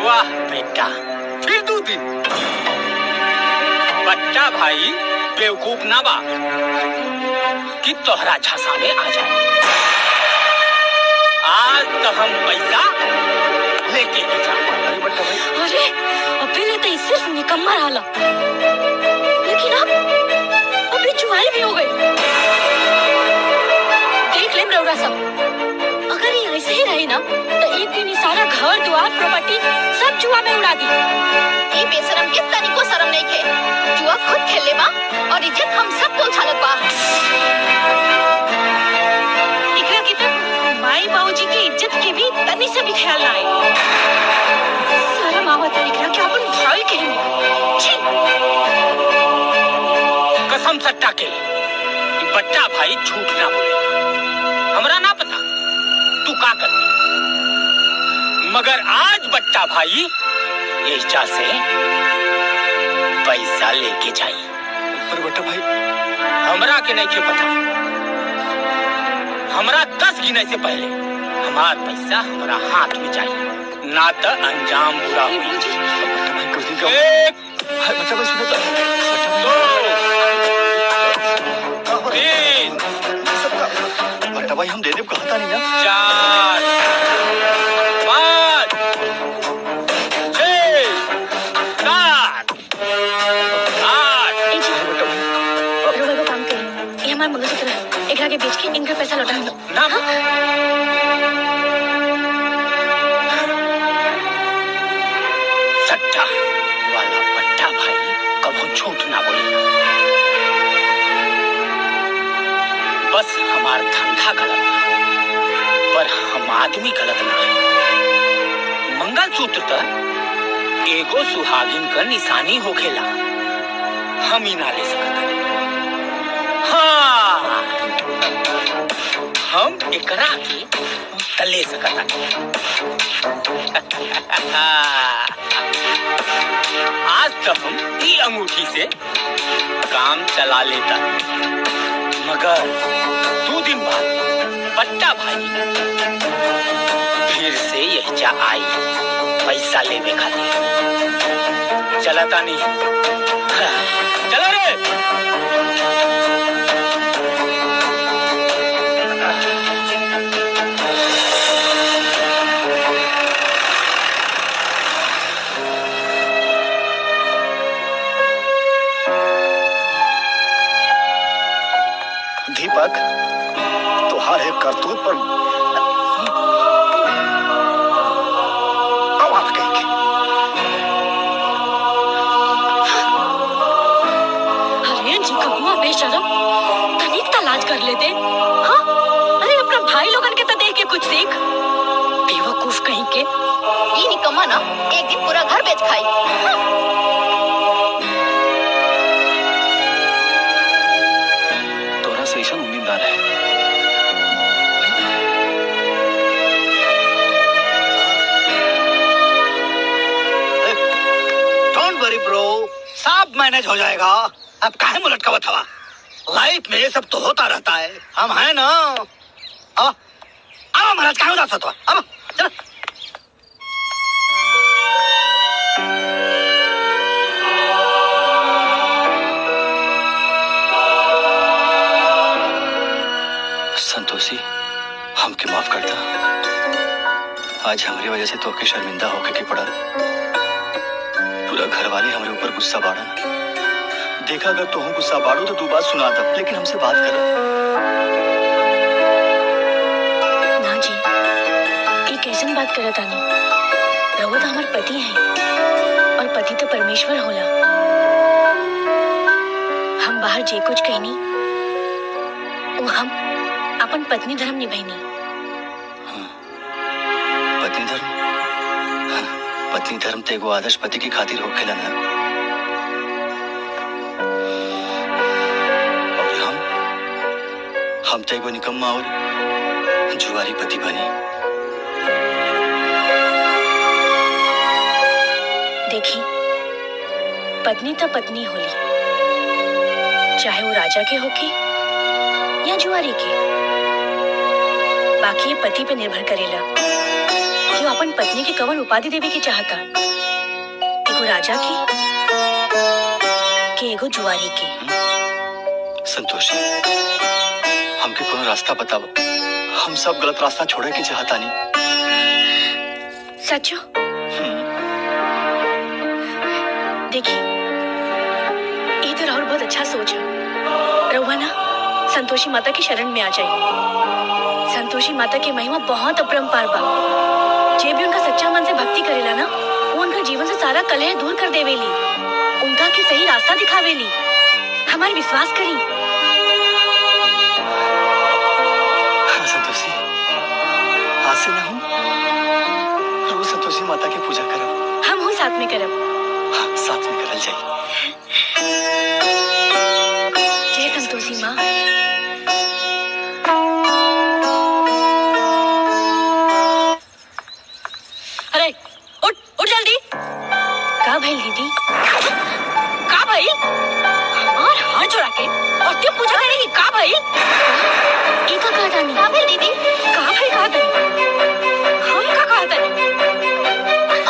Speaker 5: वाह बेटा फिर 2 दिन। बट्टा भाई बेवकूफ ना बा कि तोहरा झांसा में आ जाए। आज तो हम पैसा लेके ही जाऊंगा।
Speaker 10: अरे बट्टा भाई
Speaker 13: अरे अभी तो सिर्फ निकम्मा रहा लेकिन अब अभी जुआई भी हो गई। देख ले रउरा सब अगर ये ऐसे ही रहे ना तो एक दिन सारा घर द्वार प्रॉपर्टी सब जुआ में उड़ा दी।
Speaker 7: ये बेशरम के तनिको शरम नहीं खे। जुआ खुद खेले बा और इज्जत हम सबको उछालत बा।
Speaker 13: इकरा की तो माई बाबूजी की इज्जत के भी तनी से भी ख्याल ना आए। शरम आवत है इकरा के अपन भाई के छी।
Speaker 5: कसम सट्टा के बट्टा भाई झूठ ना बोलेगा। हमरा ना पता तू का करती, मगर आज बट्टा भाई ये इच्छा से पैसा लेके जाई।
Speaker 10: पर बट्टा भाई
Speaker 5: हमरा के नहीं के पता। हमरा 10 गिने से पहले हमार पैसा हमारा हाथ में जाई, ना तो अंजाम बुरा हुई।
Speaker 10: बट्टा भाई कुछ दिन का बट्टा भाई सुनो बट्टा भाई हम दे दे कहता नहीं ना।
Speaker 5: 4 5 6 7 8
Speaker 13: रोबा को काम करे। ये हमारे मंगलसूत्र है। एकरा के बेच के इनका पैसा लौटा दो
Speaker 5: ना। सट्टा वाला बट्टा भाई कभी झूठ ना बोलेगा। बस हमार धंधा गलत है, पर हम आदमी गलत ना है। मंगलसूत्र तो एगो सुहागिन का निशानी होखेला, हम ही ना ले सकते। हाँ, हम एकरा के तले सकता। आज तो हम ई अंगूठी से काम चला लेता, मगर 2 दिन बाद बट्टा भाई फिर से यह जा आई पैसा लेने खातिर। चलता नहीं, चलो रे।
Speaker 12: दीपक तुहार है करतूत पर आवाज कहीं की।
Speaker 13: हरियन जी कबुआ बेशरम तनिक ता लाज कर लेते। हाँ अरे अपना भाई लोगन के तो देख के कुछ सीख। बेवकूफ कहीं के।
Speaker 7: ये निकम्मा ना एक दिन पूरा घर बेच खाई।
Speaker 10: ऐसा उम्मीदवार है।
Speaker 11: डोंट वरी ब्रो, सब मैनेज हो जाएगा। अब काहे मुलट का बतावा, लाइफ में ये सब तो होता रहता है। हम हैं ना। अब महाराज काहे उदास होता? अब चलो।
Speaker 10: संतोषी हमके माफ करता। आज हमारी वजह से तोके शर्मिंदा होके के पड़ा। पूरा घर वाले हमारे ऊपर गुस्सा बाड़न। देखा अगर तू गुस्सा बाड़ो तो तू बात सुना दे, लेकिन हमसे बात कर।
Speaker 13: ना जी, ये कैसन बात करत आनी? रहुआ तो हमार पति है और पति तो परमेश्वर होला। हम बाहर जे कुछ कहनी वो हम अपन पत्नी धर्म निभाईनी।
Speaker 10: पत्नी धर्म? पत्नी धर्म तो एगो आदर्श पति की खातिर होखेला ना। और हम तो एगो निकम्मा और जुआरी पति बनी।
Speaker 13: देखी, पत्नी तो पत्नी होली, चाहे वो राजा के होके या जुआरी के। बाकी ये पति पे निर्भर करेला कि वो अपन पत्नी के कवन उपाधि देवे के चाहता। एगो राजा की कि एगो जुआरी के।
Speaker 10: संतोषी, हमके कोनो रास्ता बताओ। हम सब गलत रास्ता छोड़े के चाहता नहीं।
Speaker 13: सचो? देखिए, ये तो राहुल बहुत अच्छा सोच है। रहुआ ना संतोषी माता की शरण में आ जाए। संतोषी माता की महिमा बहुत अपरंपार बा। जे भी उनका सच्चा मन से भक्ति करेला ना, वो उनका जीवन से सारा कलह दूर कर देवेली, उनका के सही रास्ता दिखावेली। हमारे विश्वास करी।
Speaker 10: हाँ संतोषी, आज से ना हूँ रोज संतोषी माता की पूजा करब।
Speaker 13: हम हूँ साथ में करब।
Speaker 10: हाँ, साथ में करल जाए।
Speaker 13: जय संतोषी माँ। अरे उठ उठ जल्दी। का भइल दीदी? का भइल? हमार हाथ जोड़ा के और तू पूजा करेगी? का भइल? ई का कहा तानी? का भइल दीदी? का भइल कहा तानी? हम का कहा तानी?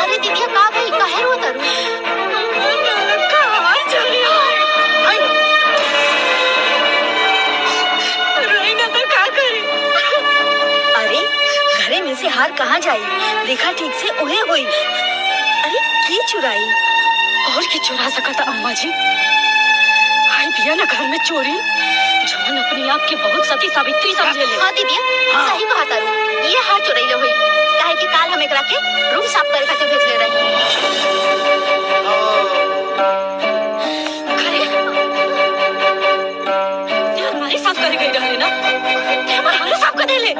Speaker 7: अरे दीदी का भइल? काहे रो तारू?
Speaker 13: का हाथ जोड़ी आई रोई ना तो का करे? अरे घरे में से हार कहाँ जाई? देखा ठीक से उहे हुई। अरे की चुराई? और की चुरा सका था अम्मा जी? हाय बिया ना घर में चोरी, जवन अपने आप के बहुत सती सावित्री समझे ले।
Speaker 7: हाँ दीदी सही कहा तारू, ये हार चुराई ले हुई। काहे कि काल हम एकरा के रूम साफ करे खातिर भेजले रही।
Speaker 13: घरे ये हमारे साफ करे गई रहले ना, ये हमारे साफ कर देले।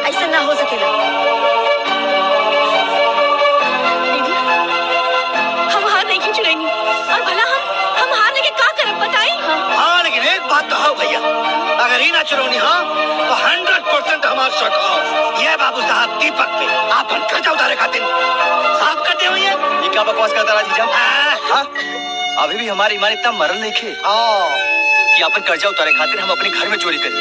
Speaker 13: ऐसा ना हो सकेला दीदी, हम हार नहीं खींच रही और भला हम हारने के क्या करब बताई?
Speaker 11: हाँ लेकिन एक बात तो है भैया, अगर ही ना चुरौनी हाँ तो 100% हमारा शक हो। ये बाबू साहब दीपक पे आपन कर्जा उतारे खातिर साफ कर दे भैया।
Speaker 10: ये क्या बकवास करता रहा जीजा? हाँ? अभी भी हमारी ईमान इतना मरल नहीं खे कि अपन कर्जा उतारे खातिर हम अपने घर में चोरी करें।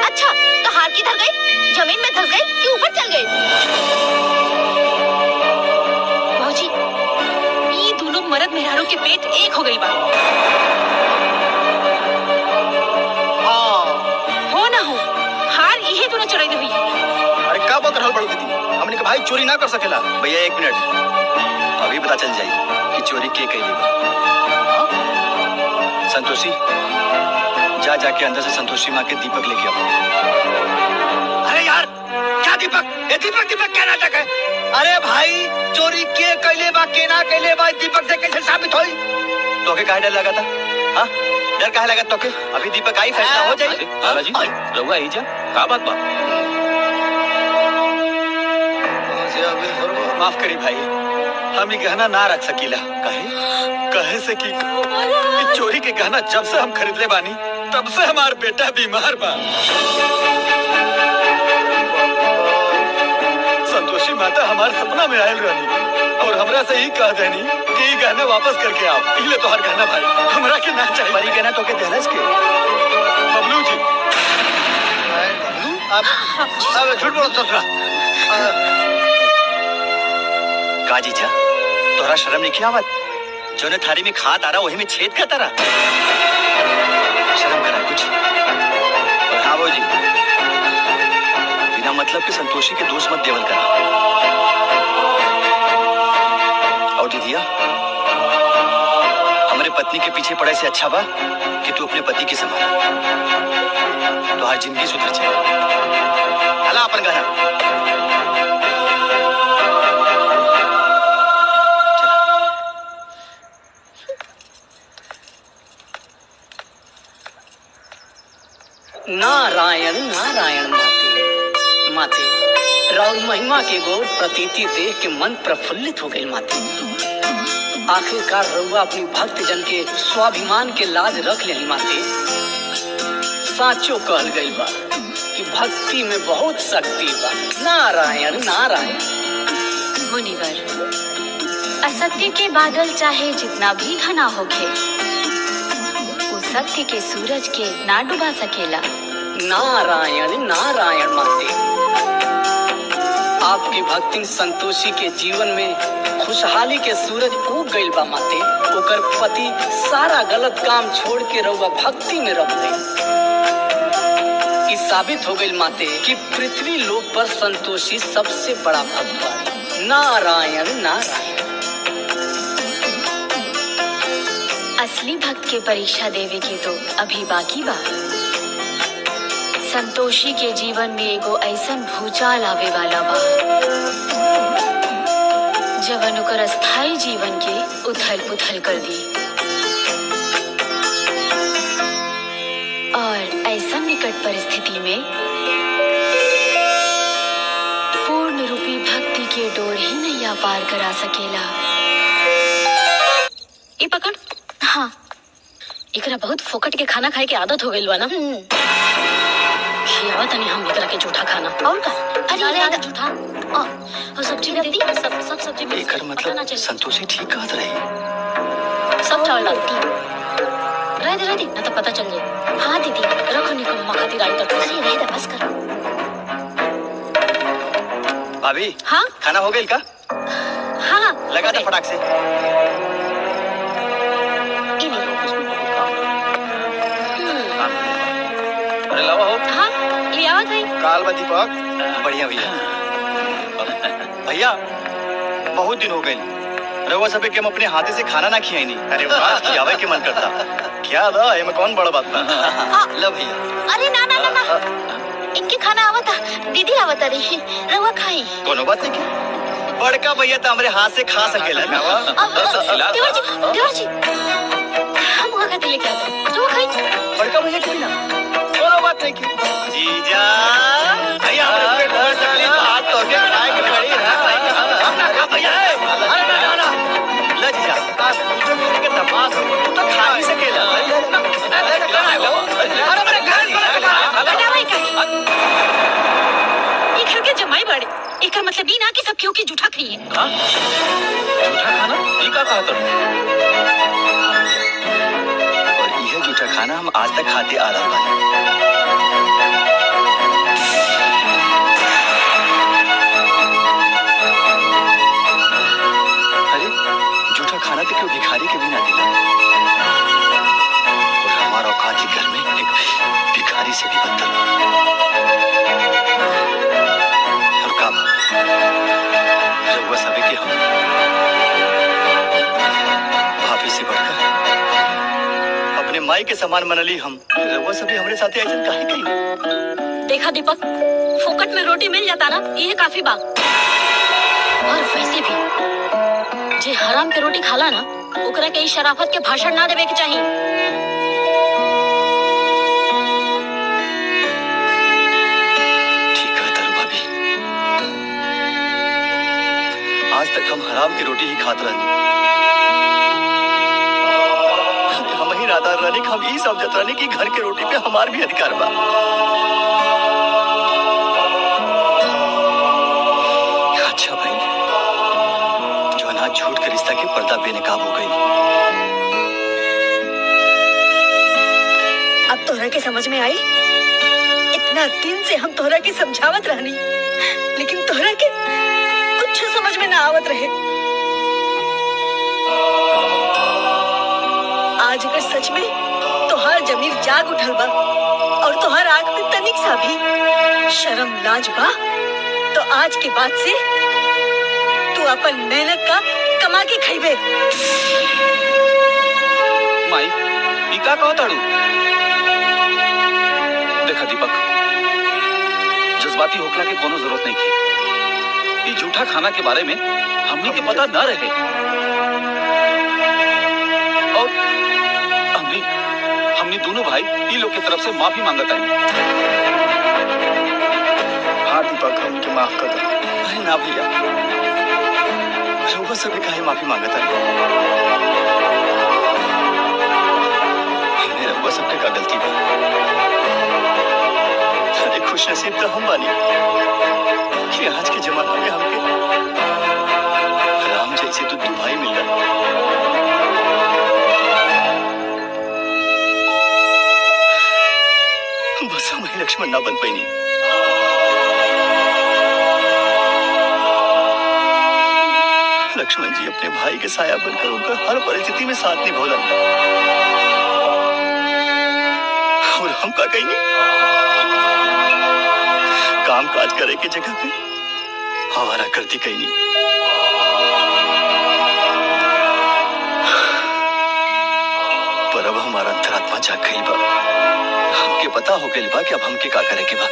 Speaker 7: अच्छा तो हार किधर गई? जमीन में धस गई कि ऊपर चल गई?
Speaker 13: मौजी, ये दोनों मर्द मेहरारू के पेट एक हो गई बा। हो ना हो, हार यही दोनों चुराई हुई है।
Speaker 10: अरे क्या बात रहल बड़ू दीदी, हमने कहा भाई चोरी ना कर सकेला। भैया एक मिनट, अभी पता चल जाए कि चोरी के कई बा। संतोषी जा जाके अंदर से संतोषी माँ के दीपक लेके आओ।
Speaker 11: अरे यार क्या दीपक? ये दीपक दीपक क्या नाटक है? अरे भाई चोरी के कैले बा के ना कैले बा दीपक से कैसे साबित होई?
Speaker 10: तोके काहे डर लगा था? हाँ डर काहे लगा तोके? अभी दीपक आई फैसला हो जाए।
Speaker 14: लाला जी रहुआ आई जा, का बात बा?
Speaker 10: माफ करी भाई, हम ये गहना ना रख सकीला। कहे से कि चोरी के गहना जब से हम खरीद ले बानी तब से हमार बेटा बीमार बा। संतोषी माता हमार सपना में आयल रहनी और हमरा से ही कह देनी कि ये गहना वापस करके आओ। पहले तो हर गहना भाई हमरा के ना चाहिए। पर ये गहना तो के दहलज के बबलू जी।
Speaker 11: अब झूठ बोलो ससुरा।
Speaker 10: का जीजा तोरा शर्म नहीं किया आवत? जो ने थारी में खात आ रहा वही में छेद करता रहा। शर्म करा कुछ। और हाँ वो जी, बिना मतलब के संतोषी के दोस्त मत देवल करा। और दीदिया, हमारे पत्नी के पीछे पड़े से अच्छा बा कि तू अपने पति की संभाल, तो हर जिंदगी सुधर जाए। हला अपन गाना
Speaker 18: नारायण नारायण माते। माते राउर महिमा के गौर प्रतीति देख के मन प्रफुल्लित हो गई माते। आखिरकार रउआ अपनी भक्त जन के स्वाभिमान के लाज रख लेनी माते। साचो कहल गई बा कि भक्ति में बहुत शक्ति बा। नारायण नारायण।
Speaker 7: मुनिवर, असत्य के बादल चाहे जितना भी घना होखे, वो सत्य के सूरज के ना डुबा सकेला।
Speaker 18: नारायण नारायण माते। आपकी भक्ति संतोषी के जीवन में खुशहाली के सूरज उग गइल बा माते। ओकर पति सारा गलत काम छोड़ के रउआ भक्ति में रह गई। ई साबित हो गइल माते कि पृथ्वी लोक पर संतोषी सबसे बड़ा भक्त बा। नारायण नारायण।
Speaker 7: असली भक्त के परीक्षा देवे के तो अभी बाकी बा।
Speaker 13: संतोषी के जीवन में एगो ऐसन भूचाल आवे वाला बा जवन ओकर स्थायी जीवन के उथल पुथल कर दी। और ऐसन निकट परिस्थिति में पूर्ण रूपी भक्ति के डोर ही नैया पार करा सकेला। ये पकड़। हाँ, एकरा बहुत फोकट के खाना खाए के आदत हो गई बा ना। खियावा तनी हम एकरा के जूठा खाना। और का? अरे जूठा और सब्जी में दी, सब सब्जी में।
Speaker 10: एकर मतलब संतोषी ठीक कहत रही।
Speaker 13: सब चावल डालती रह दे ना तो पता चल जाए। हाँ दीदी, रखो निकम्मा खातिर आई तक। अरे रह दे, बस कर।
Speaker 10: भाभी,
Speaker 13: हाँ
Speaker 10: खाना हो गई का?
Speaker 13: हाँ
Speaker 10: लगा दे फटाक से।
Speaker 14: अरे लावा हो।
Speaker 13: हाँ ले आवा था।
Speaker 10: काल बा दीपक। बढ़िया भैया। भैया बहुत दिन हो गए रउआ सबे के हम अपने हाथे से खाना ना खियाई नहीं। अरे वाह, खियावे के मन करता। क्या दा एमे कौन बड़ा बात ना। ला भैया।
Speaker 13: अरे ना ना ना ना, इनके खाना आवा था, दीदी आवा था रही, रवा खाई।
Speaker 10: कोनो बात नहीं की। बड़का भैया तो हमारे हाथ से खा सकेला ना।
Speaker 13: देवर जी हम वहाँ खाते लेके आते, तो खाई।
Speaker 10: बड़का भैया क्यों ना? कोनो बात नहीं की। जीजा भैया हमारे घर तकलीफ हाथ तो के खाए के पड़ी है। भैया जीजा तो मेरे के दमाद हो तो खा नहीं सकेला।
Speaker 17: ये घर के जमाई बड़े, एक मतलब ई ना कि सब क्यों की जूठा खाइए।
Speaker 14: हाँ? जूठा खाना? ये का कहा तुम?
Speaker 10: और यह जूठा खाना हम आज तक खाते आ रहा है। खाना तो क्यों भिखारी के भी ना दिला। और हमारा औकात के घर में एक भिखारी से भी बदतर। और का रउआ सबे के हम भाभी से बढ़कर अपने माई के समान मनली हम। रउआ सबे हमरे साथे ऐसा काहे कही?
Speaker 13: देखा दीपक, फोकट में रोटी मिल जाता ना, ये काफी बा। और वैसे भी जे हराम के रोटी खाला ना, ओकरा के शराफत के भाषण ना देवे के चाहिए।
Speaker 10: ठीक है तरु भाभी, आज तक हम हराम की रोटी ही खाते रहनी। हम ही नादार रहनी, हम ही समझत रहनी कि घर के रोटी पे हमार भी अधिकार बा। अच्छा भाई, झूठ के रिश्ता की पर्दा बेनकाब हो गई।
Speaker 13: अब तोहरा के समझ में आई? इतना दिन से हम तोहरा के समझावत रहनी, लेकिन तोहरा के कुछ समझ में ना आवत रहे। आज अगर सच में तोहार जमीर जाग उठल बा और तोहार आंख में तनिक सा भी शर्म लाज बा, तो आज के बाद से तू अपन मेहनत का कमा के खाइबे।
Speaker 14: माई, ई का कहत ताड़ू? देखा दीपक, जज्बाती होकला के कोनो जरूरत नहीं थी। ये झूठा खाना के बारे में हमनी के पता न रहे। और हमनी दोनों भाई ई लोग की तरफ से माफी मांगता है।
Speaker 12: हाँ दीपक, हमके माफ कर दो।
Speaker 10: अरे ना भैया, रउआ सबे काहे माफी मांगता है? रउआ सबके का गलती बा। अरे खुश नसीब तो हम बानी कि आज के जमाने में हमके राम जैसे तो दो भाई मिल गए। बस हम ही लक्ष्मण ना बन पाई। लक्ष्मण जी अपने भाई के साया बनकर उनका हर परिस्थिति में साथ निभाया। और हम का कहेंगे, काम काज करे की जगह पे हमारा करती कहीं नहीं। पर अब हमारा अंतरात्मा जाग गई बा। हमके पता हो गई बा कि अब हमके का करे के बा।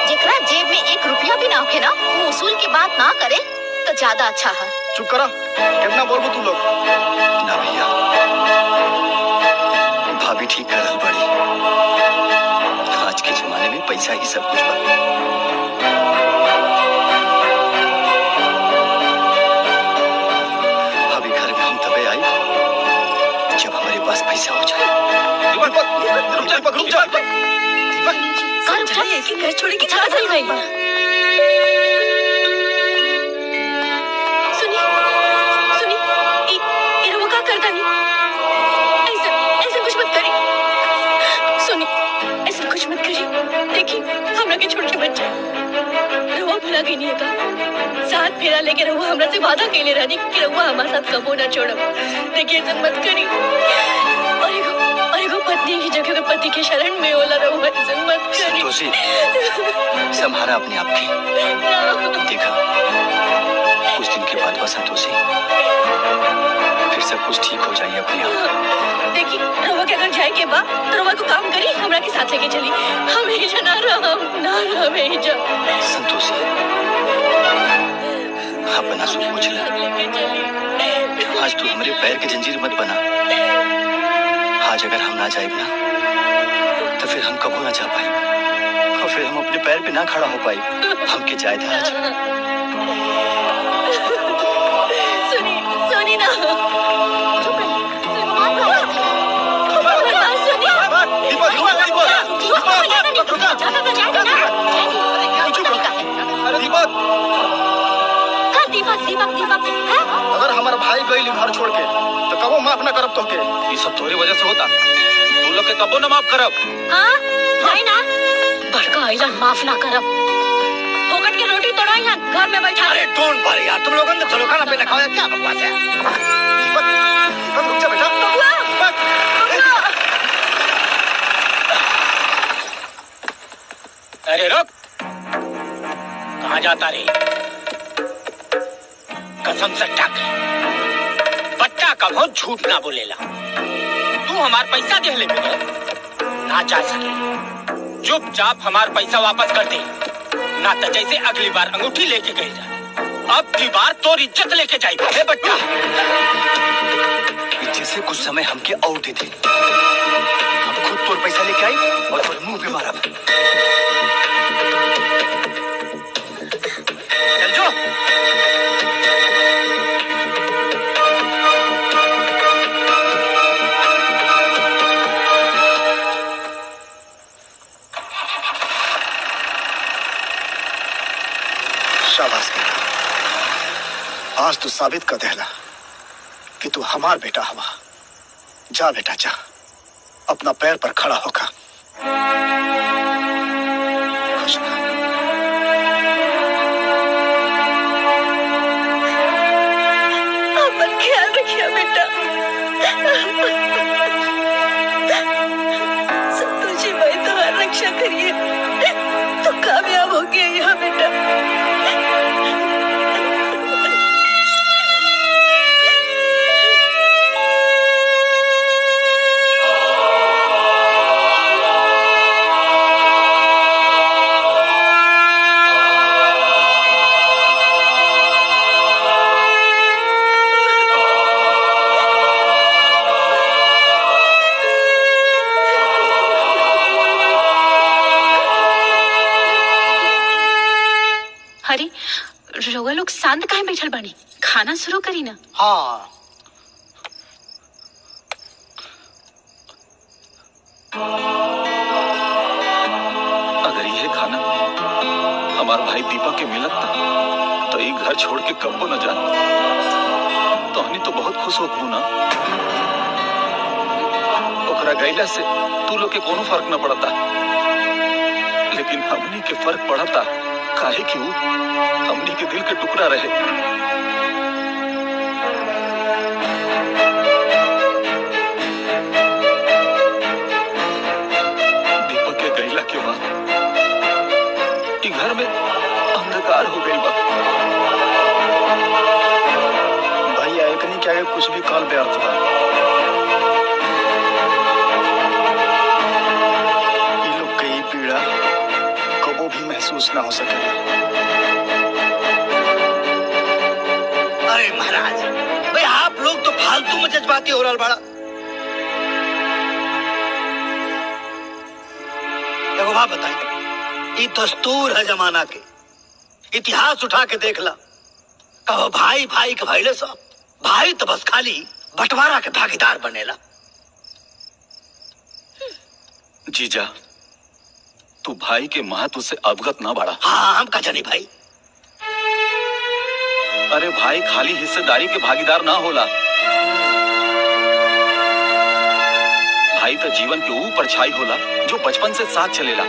Speaker 7: जेकरा जेब में 1 रुपया भी ना होखे ना, वो उसूल की बात ना करे तो ज्यादा अच्छा है।
Speaker 12: चुप करा, कितना बोलबो तू लोग।
Speaker 10: ना भैया, भाभी ठीक कर रही बड़ी। आज के जमाने में पैसा ही सब कुछ बा। भाभी घर में हम तबे आई जब हमारे पास पैसा हो जाए।
Speaker 12: दीपक रुक जा।
Speaker 13: घर छोड़ी की चला चल गई। सुनी सुनी, ये रवा का करता नहीं। ऐसा कुछ मत करी। सुनी, ऐसा कुछ मत करी। देखी हमरा के छोटे बच्चे रवा भुला गई नहीं है का। साथ फेरा लेके रवा हमरा से वादा कैले रहनी कि रवा हमारे साथ कबो ना छोड़ब। देखिए ऐसा मत करी। और एगो पत्नी की जगह पे पति के शरण में होला रवा, ऐसा मत करी।
Speaker 10: संतोषी, संभाला अपने आप की। देखा, कुछ दिन के बाद बस संतोषी, फिर सब कुछ ठीक हो जाए अपने आप।
Speaker 13: देखी रवा के अगर जाए के बा तो रवा को काम करी, हमरा के साथ लेके चली। हम ही ना रहे जा।
Speaker 10: संतोषी, अपना सुख पूछ ला। आज तू हमारे पैर की जंजीर मत बना। आज अगर हम ना जाए ना तो फिर हम कबो ना जा पाए, और फिर हम अपने पैर पे ना खड़ा हो पाए। हमके जाए था आज।
Speaker 13: सुनी ना,
Speaker 12: अगर हमारा भाई गई घर छोड़ के तो कबो माफ ना करब तोके।
Speaker 14: ये सब तोरी वजह से होता। तू लोग के कबो ना माफ करब।
Speaker 13: हाँ जाए ना, बड़का आइलन माफ ना करब। फोकट के रोटी तोड़ा यहाँ घर में बैठा।
Speaker 11: अरे डोंट वरी यार, तुम लोगों ने चलो खाना पीना खाओ, क्या बकवास है।
Speaker 12: दीपक रुक जा बेटा।
Speaker 5: अरे रुक, कहाँ जाता रे? कसम से टक, बट्टा कभो झूठ ना बोलेला। तू हमार पैसा दे ले बिना ना जा सके। चुपचाप हमार पैसा वापस कर दे, ना तो जैसे अगली बार अंगूठी लेके गई जा, अब की बार तोर इज्जत लेके जाएगा। हे बट्टा,
Speaker 10: जैसे कुछ समय हमके और दे दे, हम खुद तोर पैसा लेके आई और तोर मुंह पे मारा।
Speaker 5: चल जो।
Speaker 12: शाबाश बेटा, आज तू साबित कर देला कि तू हमार बेटा हवा। जा बेटा जा, अपना पैर पर खड़ा होगा। खुश रह।
Speaker 13: अपन ख्याल रखिए बेटा। संतोषी भाई तुम्हारी रक्षा करिए, तो कामयाब हो गया यहाँ बेटा। हरी रोगा लोग शांत काहे बैठल बानी, खाना शुरू करी ना।
Speaker 11: हाँ
Speaker 14: अगर ये खाना हमार भाई दीपक के मिलत था तो ये घर छोड़ के कब्बो न जात। तो हनी तो बहुत खुश होत ना। ओकरा गैला से तू लोग के कोनो फर्क न पड़ता, लेकिन हमनी के फर्क पड़ता। काहे कि वो हमनी के दिल के टुकड़ा रहे। दीपक के गैला के बाद ई घर में अंधकार हो गई बा।
Speaker 12: भैया एक नहीं क्या कुछ भी काल व्यर्थ बा। कबो भी महसूस ना हो सके।
Speaker 11: अरे महाराज भाई आप लोग तो फालतू में जज्बाती हो रहा बड़ा। देखो बात बताइए, ये दस्तूर है जमाना के, इतिहास उठा के देख ला। कहो भाई भाई के भैले सब भाई तो बस खाली बंटवारा के भागीदार बनेला।
Speaker 14: जीजा तू भाई के महत्व से अवगत ना बढ़ा।
Speaker 11: हाँ हम का जानी भाई।
Speaker 14: अरे भाई खाली हिस्सेदारी के भागीदार ना होला, भाई तो जीवन के ऊपर छाई होला जो बचपन से साथ चलेला।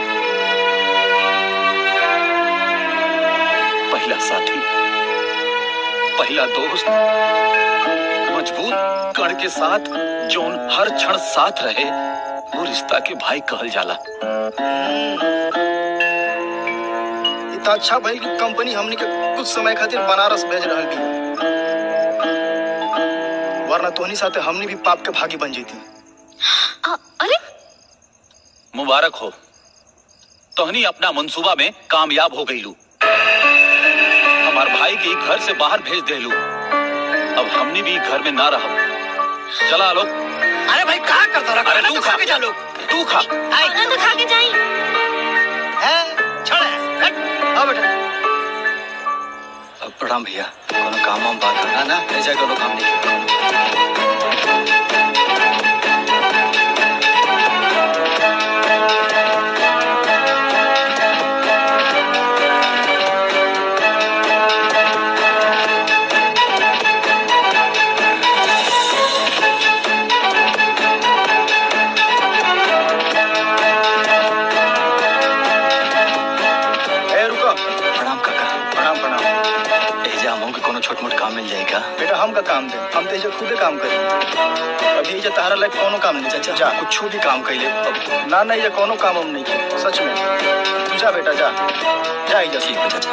Speaker 14: पहला साथी, पहला दोस्त, मजबूत कण के साथ जोन हर क्षण साथ रहे वो रिश्ता के भाई कहल जाला।
Speaker 12: इतना अच्छा भइल कि कंपनी हमनी के कुछ समय खातिर बनारस भेज रहल भी, वरना तोहनी साथे हमनी भी पाप के भागी बन जेती।
Speaker 13: अरे
Speaker 14: मुबारक हो, तोहनी अपना मंसूबा में कामयाब हो गईलू। हमार भाई के घर से बाहर भेज देलू, अब हमनी भी घर में ना रहो। चला लो।
Speaker 11: अरे भाई कहाँ करता रहा?
Speaker 14: अरे तू खा के जा लो, तू खा।
Speaker 13: तो खा के जाई।
Speaker 11: छोड़ आओ बेटा।
Speaker 10: प्रणाम भैया, कोनो काम हम बात करना ना, ऐसा कोनो काम नहीं। छोट मोट काम मिल जाएगा
Speaker 12: बेटा। हम का काम दे, हम तो खुदे काम करें। अभी ये तहारा लायक कोनो काम नहीं। चाचा जा कुछ भी काम कर ले। ना ना ये कोनो काम हम नहीं किया सच में। तू जा बेटा, जा जा जा।
Speaker 10: ठीक है चाचा।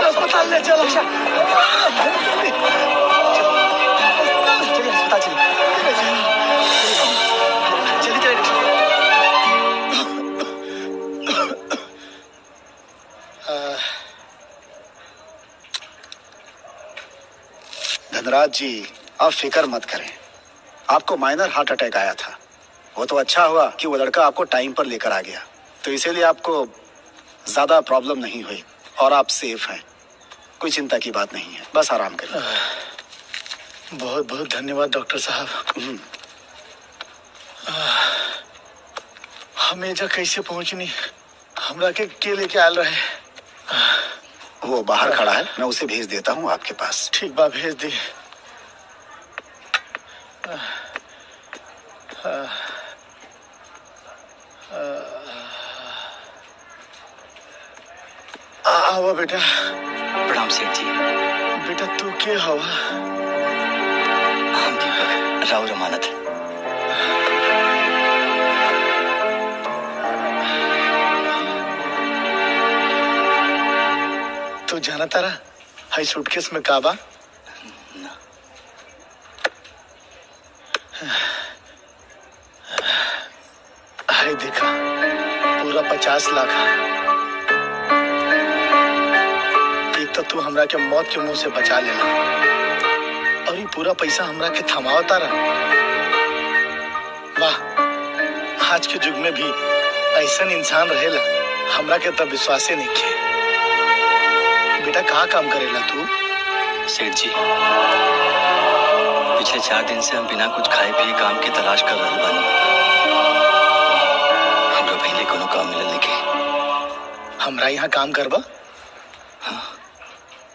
Speaker 12: अस्पताल ले चलो। धनराज जी आप फिक्र मत करें, आपको माइनर हार्ट अटैक आया था। वो तो अच्छा हुआ कि वो लड़का आपको टाइम पर लेकर आ गया, तो इसीलिए आपको ज्यादा प्रॉब्लम नहीं हुई और आप सेफ हैं। कोई चिंता की बात नहीं है, बस आराम करें। बहुत बहुत धन्यवाद डॉक्टर साहब। हमें कैसे पहुंचनी, हमरा के लेके आल रहे? वो बाहर खड़ा है, मैं उसे भेज देता हूँ आपके पास। ठीक बा, भेज दी। आवा बेटा।
Speaker 10: प्रणाम सेठ जी।
Speaker 12: बेटा तू के हवा?
Speaker 10: हम दीपक, राव जमानत।
Speaker 12: तू जाना तारा हाई सूटकेस में काबा? हाय देखा, पूरा 50 लाख। एक तो तू हमरा के मौत के मुंह से बचा लेना, और ये पूरा पैसा हमरा के थमाओ तारा। वाह, आज के युग में भी ऐसा इंसान रहेला, हमरा के तब विश्वास नहीं किया। बेटा कहाँ काम करेला तू?
Speaker 10: सेठ जी, पिछले 4 दिन से हम बिना कुछ खाए पिए काम की तलाश कर रहे बानी। हमरा पहले कोनो काम मिलल नहीं के।
Speaker 12: हमरा यहाँ काम करबा?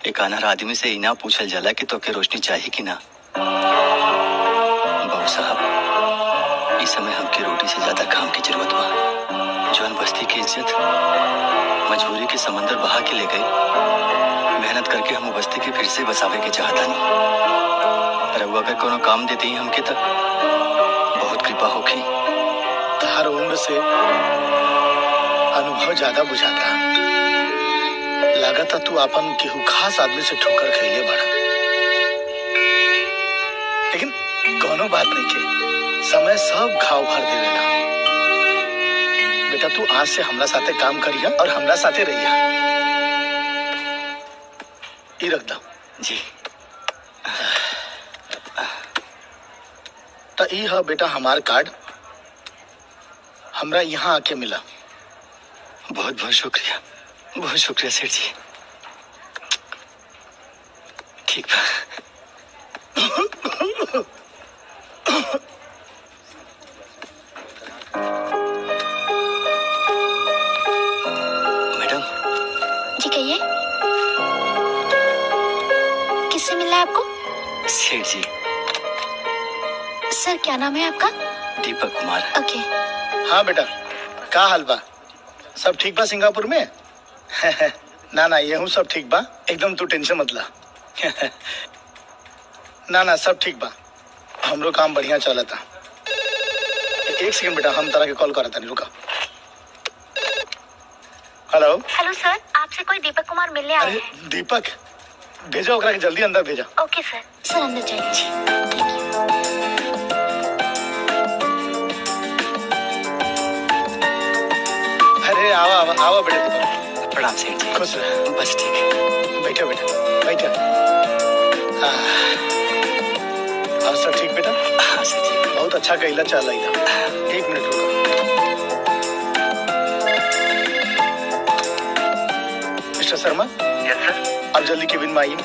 Speaker 10: एक अनहर आदमी से इना पूछल जाला कि तो के रोशनी चाहिए कि ना। बाबू साहब, इस समय हमके रोटी से ज्यादा काम की जरूरत बा। जौन बस्ती की इज्जत मजबूरी के समंदर बहा के ले गई, मेहनत करके हम बस्ती के फिर से बसावे के चाहता नहीं। रघु अगर कोनो काम देते ही हमके तक बहुत कृपा होगी।
Speaker 12: हर उम्र से अनुभव ज्यादा बुझाता। लागत तू अपन केहू खास आदमी से ठोकर खैले बड़ा, लेकिन कोनो बात नहीं के, समय सब घाव भर देवेला। बेटा तू आज से हमरा साथे काम करिया और हमरा साथे रहिया। ई रख दो
Speaker 10: जी।
Speaker 12: तो ई है बेटा हमार कार्ड, हमरा यहाँ आके मिला।
Speaker 10: बहुत बहुत शुक्रिया, बहुत शुक्रिया सेठ जी। ठीक बा। मैडम
Speaker 7: जी कहिए, किससे मिलना है आपको?
Speaker 10: सेठ जी।
Speaker 7: सर क्या नाम है आपका?
Speaker 10: दीपक कुमार।
Speaker 7: ओके।
Speaker 12: हाँ बेटा, का हाल बा? सब ठीक बा सिंगापुर में? ना ना ये हूँ सब ठीक बा, एकदम तू टेंशन मत ला। ना ना सब ठीक बा, हमरो काम बढ़िया चला था। एक सेकंड बेटा, हम तरह के कॉल करा था, नहीं रुका। हेलो
Speaker 7: हेलो सर, आपसे कोई दीपक कुमार मिलने आए हैं।
Speaker 12: दीपक, भेजो ओकरा के जल्दी अंदर भेजा।
Speaker 7: Okay sir. सर अंदर जाइए।
Speaker 12: अरे आवा आवा आवा बेटा दीपक।
Speaker 10: प्रणाम सेठ जी।
Speaker 12: खुश रह।
Speaker 10: बस ठीक है।
Speaker 12: बैठो बेटा बैठो। और सब ठीक बेटा?
Speaker 10: हाँ सेठ जी।
Speaker 12: बहुत अच्छा कहला चल रही था। एक मिनट रुको। मिस्टर शर्मा।
Speaker 10: Yes sir.
Speaker 12: आप जल्दी केबिन में आइए।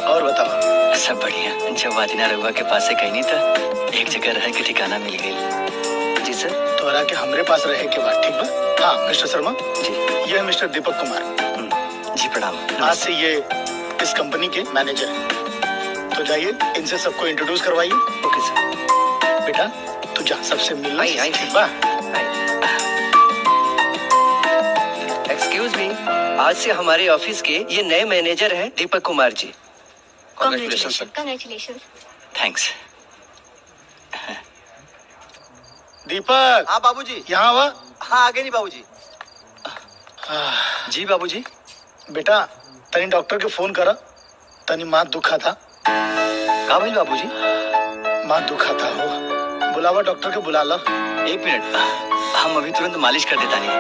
Speaker 12: और बताओ।
Speaker 10: सब बढ़िया। जब वादिना रघुआ के पास से कहीं नहीं था, एक जगह रह के ठिकाना मिल गई। जी सर।
Speaker 12: तोरा के हमरे पास रहे के बाद ठीक बा? हाँ मिस्टर शर्मा
Speaker 10: जी।
Speaker 12: ये है मिस्टर दीपक कुमार।
Speaker 10: जी प्रणाम।
Speaker 12: आज से ये इस कंपनी के मैनेजर हैं। तो जाइए इनसे सबको इंट्रोड्यूस करवाइए।
Speaker 10: Okay sir.
Speaker 12: बेटा तू जा, सबसे मिलना ठीक बा?
Speaker 16: एक्सक्यूज मी, आज से हमारे ऑफिस के ये नए मैनेजर हैं Deepak Kumar ji.
Speaker 12: Congratulation sir.
Speaker 7: Congratulation.
Speaker 10: Thanks.
Speaker 12: Deepak.
Speaker 10: हाँ बाबूजी।
Speaker 12: यहाँ आवा।
Speaker 10: हाँ आगे नहीं बाबूजी। जी बाबूजी।
Speaker 12: बेटा तनी डॉक्टर के फोन करा, तनी माँ दुखा था।
Speaker 10: का भइल बाबूजी?
Speaker 12: माँ दुखा था हो, बुलावा डॉक्टर के बुला ला।
Speaker 10: एक मिनट, हम अभी तुरंत मालिश कर देता नहीं।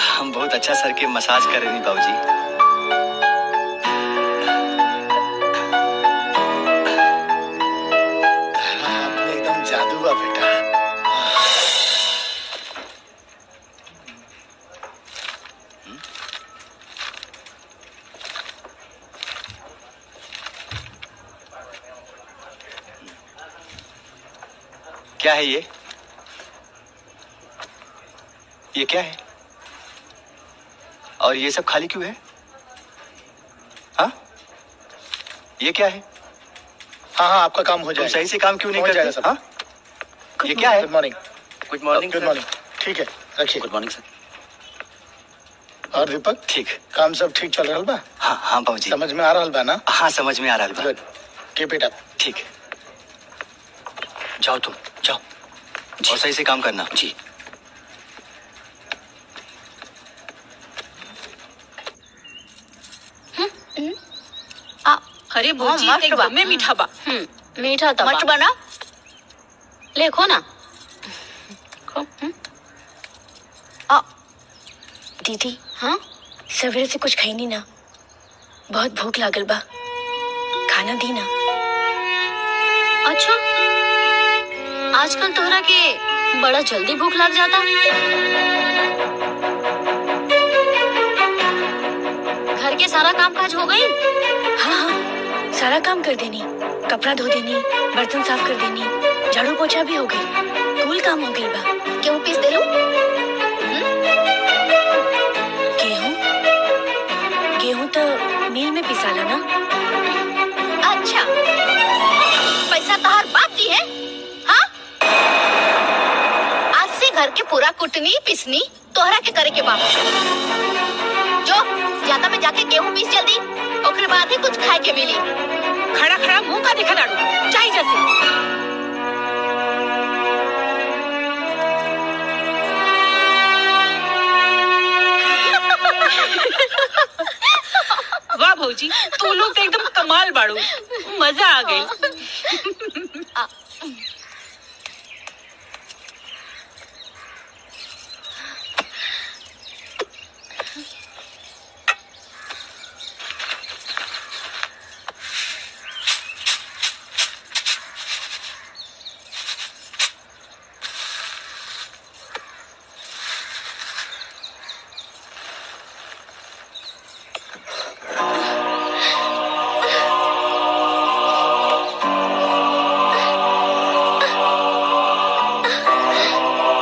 Speaker 10: हम बहुत अच्छा सर के मसाज कर रहे हैं बाबूजी।
Speaker 12: एकदम जादू बा बेटा।
Speaker 10: क्या है ये? ये क्या है? और ये सब खाली क्यों है? हाँ? ये क्या है?
Speaker 12: हाँ हाँ आपका काम हो जाएगा।
Speaker 10: सही से काम क्यों नहीं
Speaker 12: हो जाएगा
Speaker 10: करते?
Speaker 12: सब।
Speaker 10: हाँ? ये क्या है?
Speaker 12: Good morning.
Speaker 10: Good morning.
Speaker 12: Good morning. ठीक है रखिए।
Speaker 10: Good morning sir.
Speaker 12: और दीपक
Speaker 10: ठीक,
Speaker 12: काम सब ठीक चल रहा बा?
Speaker 10: हाँ हाँ बाबूजी।
Speaker 12: समझ में आ रहा बा ना?
Speaker 10: हाँ समझ में आ रहा बा।
Speaker 12: Good, keep it up.
Speaker 10: ठीक, जाओ तुम जाओ और सही से काम करना। जी।
Speaker 17: अरे भौजी एकदम में मीठा बा।
Speaker 13: मीठा था मच बना लेखो ना।
Speaker 7: दीदी हाँ सवेरे से कुछ खाई नहीं ना, बहुत भूख लागल बा, खाना दी ना।
Speaker 13: अच्छा आजकल तोहरा के बड़ा जल्दी भूख लग जाता। घर के सारा काम काज हो गई?
Speaker 7: हाँ हाँ सारा काम कर देनी, कपड़ा धो देनी, बर्तन साफ कर देनी, झाड़ू पोछा भी हो गई,
Speaker 13: कुल काम हो गई बा।
Speaker 7: गेहूं पीस दे लूं?
Speaker 13: गेहूं गेहूं तो मिल में पिसाला ना।
Speaker 7: अच्छा, पैसा तहार बाप की है? हाँ, आज से घर के पूरा कुटनी पिसनी तोहरा के करे के बाप। जो ज्यादा में जाके गेहूं पीस जल्दी, ओकरे बाद ही कुछ खाए के मिली।
Speaker 17: खड़ा खड़ा मुंह का देखा लाडू चाहिए जैसे। वाह भौजी, तू लोग तो एकदम कमाल बाड़ू, मजा आ गई।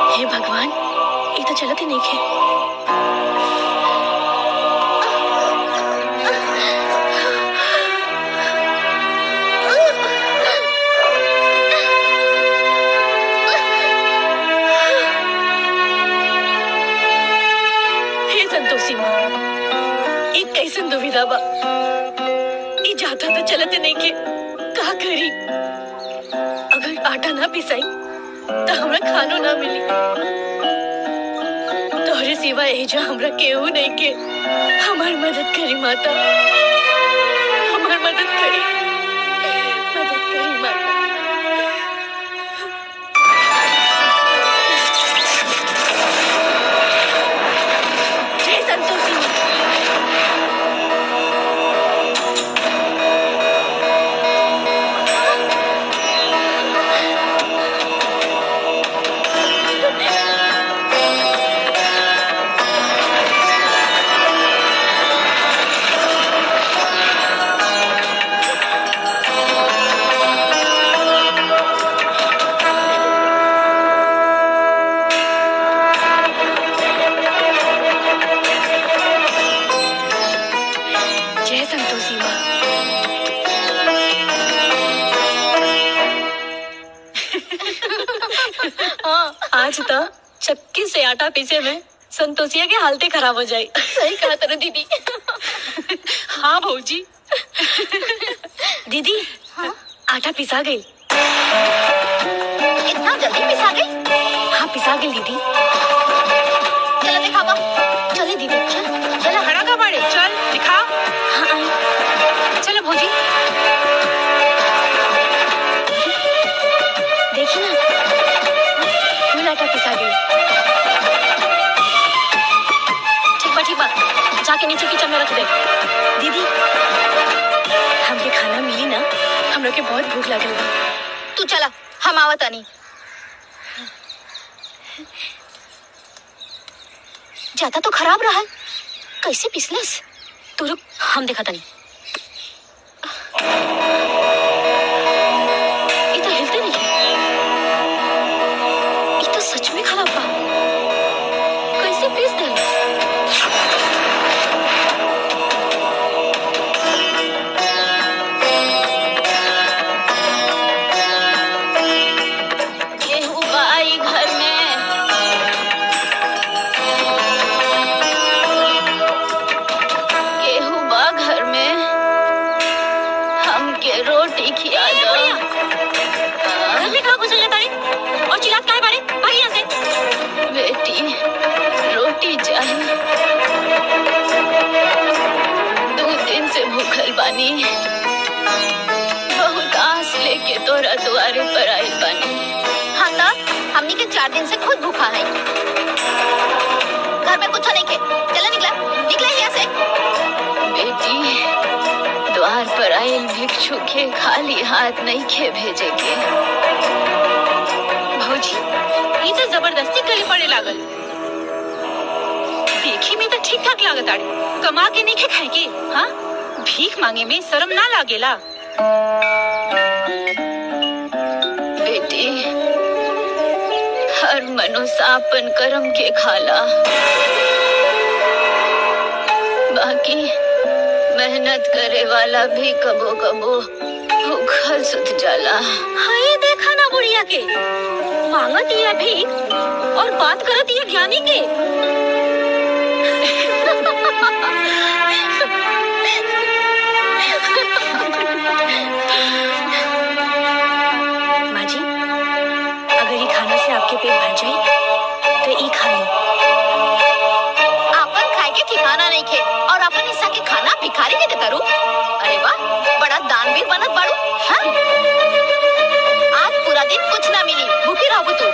Speaker 13: हे भगवान, ये तो चलत ही नहीं खे। हे संतोषी माँ, ये कैसन दुविधा बा। ये जाता तो चलत ही नहीं खे, का करी? अगर आटा ना पिसाई तो हमरा खानो ना मिली। तोहरे सिवा एजा हमरा केहू नहीं के। हमार मदद करी माता, हमार मदद करी, मदद करी माता। जय संतोषी माँ। जय संतोषी माँ। हाँ, आज तो चक्की से आटा पीसे में संतोषिया के हालतें खराब हो जाए। सही कहा तेरे दीदी।
Speaker 17: हाँ भौजी।
Speaker 13: दीदी, हाँ? आटा पिसा गई।
Speaker 7: इतना जल्दी पिसा गई?
Speaker 13: हाँ, पिसा गई दीदी।
Speaker 7: चलो दिखावा। चले दीदी, चल चला।
Speaker 17: खड़ा का बाड़े, चल दिखा।
Speaker 13: हाँ आई।
Speaker 17: चलो भौजी।
Speaker 13: देखी ना, फुल आटा पिसा गई। ठीक बा, जाके नीचे किचन में रख दे। दीदी, हमके खाना मिली ना, हम लोग के बहुत भूख लगल बा।
Speaker 7: तू चला, हम आवतानी। ज्यादा तो खराब रहा, कैसे पिसलस?
Speaker 13: तू रुक, हम देखा तनी। ये तो हिलते नहीं है। ये तो सच में खराब बा। कैसे पीस देलस?
Speaker 4: गेहूं बाई घर में, गेहूं बा घर में, हमके रोटी खिया दो।
Speaker 13: घर में कहाँ घुसल जाता है? और चिल्लात काहे बाड़े? भाग यहाँ से।
Speaker 4: बेटी, रोटी चाहिए। 2 दिन से भूखल बानी, बहुत आस लेके तोरा द्वारे पर आइल बानी।
Speaker 7: हाँ तो हमनी के 4 दिन से खुद भूखा है। घर में कुछ नहीं के। चलो निकला यहाँ से।
Speaker 4: बेटी, द्वार पर आइल भिक्षु के खाली हाथ नहीं खे भेजे के।
Speaker 17: भौजी, ये तो जबरदस्ती कली पड़े लागल। देखी में तो ठीक ठाक लागत आड़े, कमा के नहीं खाए के। हाँ, भीख मांगे में शर्म ना लागेला।
Speaker 4: बेटी,
Speaker 13: हर मनुष्य आपन कर्म के खाला, बाकी मेहनत करे वाला भी कबो कबो भूखल सुत जाला।
Speaker 17: हाय देखा ना बुढ़िया के, मांगत ये भीख और बात करत ये ज्ञानी के।
Speaker 13: माँ जी, अगर ये खाना से आपके पेट भर जाए तो ये खा लो।
Speaker 7: आपन खाए के ठिकाना नहीं खे और अपन हिस्सा के खाना भिखारी के दे करू। अरे वाह, बड़ा दानवीर बनत बाड़ू। हाँ? आज पूरा दिन कुछ ना मिली, भूखी रहो तू।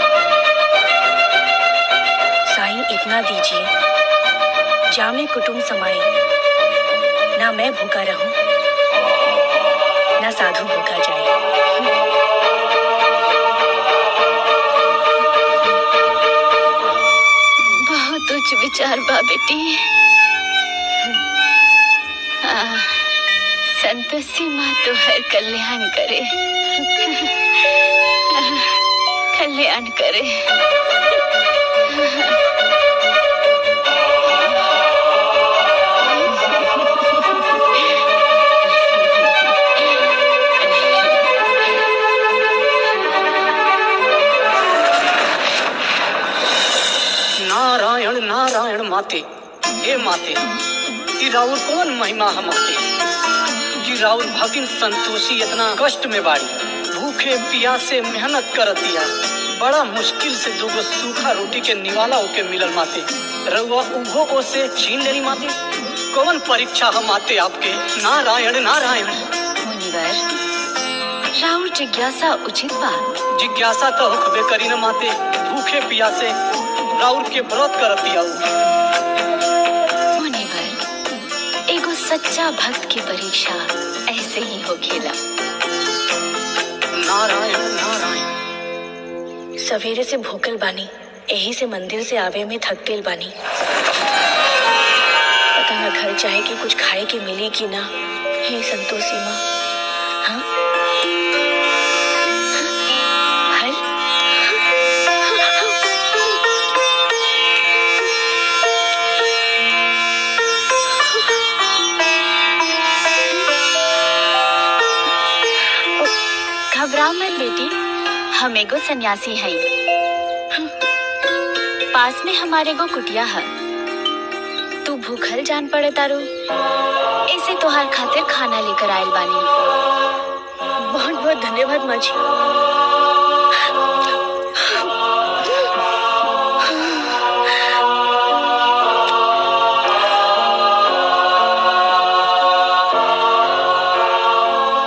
Speaker 13: साईं इतना दीजिए, जामे कुटुंब समाए, ना मैं भूखा रहूं, ना साधु भूखा जाए। बहुत उच्च विचार बा बेटी। संतोषी माँ तो हर कल्याण करे, कल्याण करे।
Speaker 18: नारायण नारायण माते, हे माते, कि राउर कौन महिमा है माते, कि राउर भगिन संतोषी इतना कष्ट में बाड़ी, भूखे प्यासे मेहनत करतिया, बड़ा मुश्किल से दूगो सूखा रोटी के निवाला होके मिलल माते, रउआ उहो ओ से छीन लेनी माते। कौन परीक्षा है माते आपके? नारायण नारायण।
Speaker 13: मुनिवर, राउर जिज्ञासा उचित बा।
Speaker 18: जिज्ञासा तो होखबे करी न माते, भूखे प्यासे राउर के व्रत करतिया।
Speaker 13: मुनिवर, एगो सच्चा भक्त की परीक्षा ऐसे ही हो खेला।
Speaker 18: नारायण नारायण।
Speaker 13: सवेरे से भूखल बानी, यही से मंदिर से आवे में थक गेल बानी। पता न घर जाए कि कुछ खाए के मिले कि ना। हे संतोषी माँ, हाँ? घबराओ मत बेटी, हम एगो सन्यासी हैं। पास में हमारे गो कुटिया है। तू भूखल जान पड़े तारू, ऐसे तोहार खातिर खाना लेकर आयल बानी। बहुत बहुत धन्यवाद माँ जी।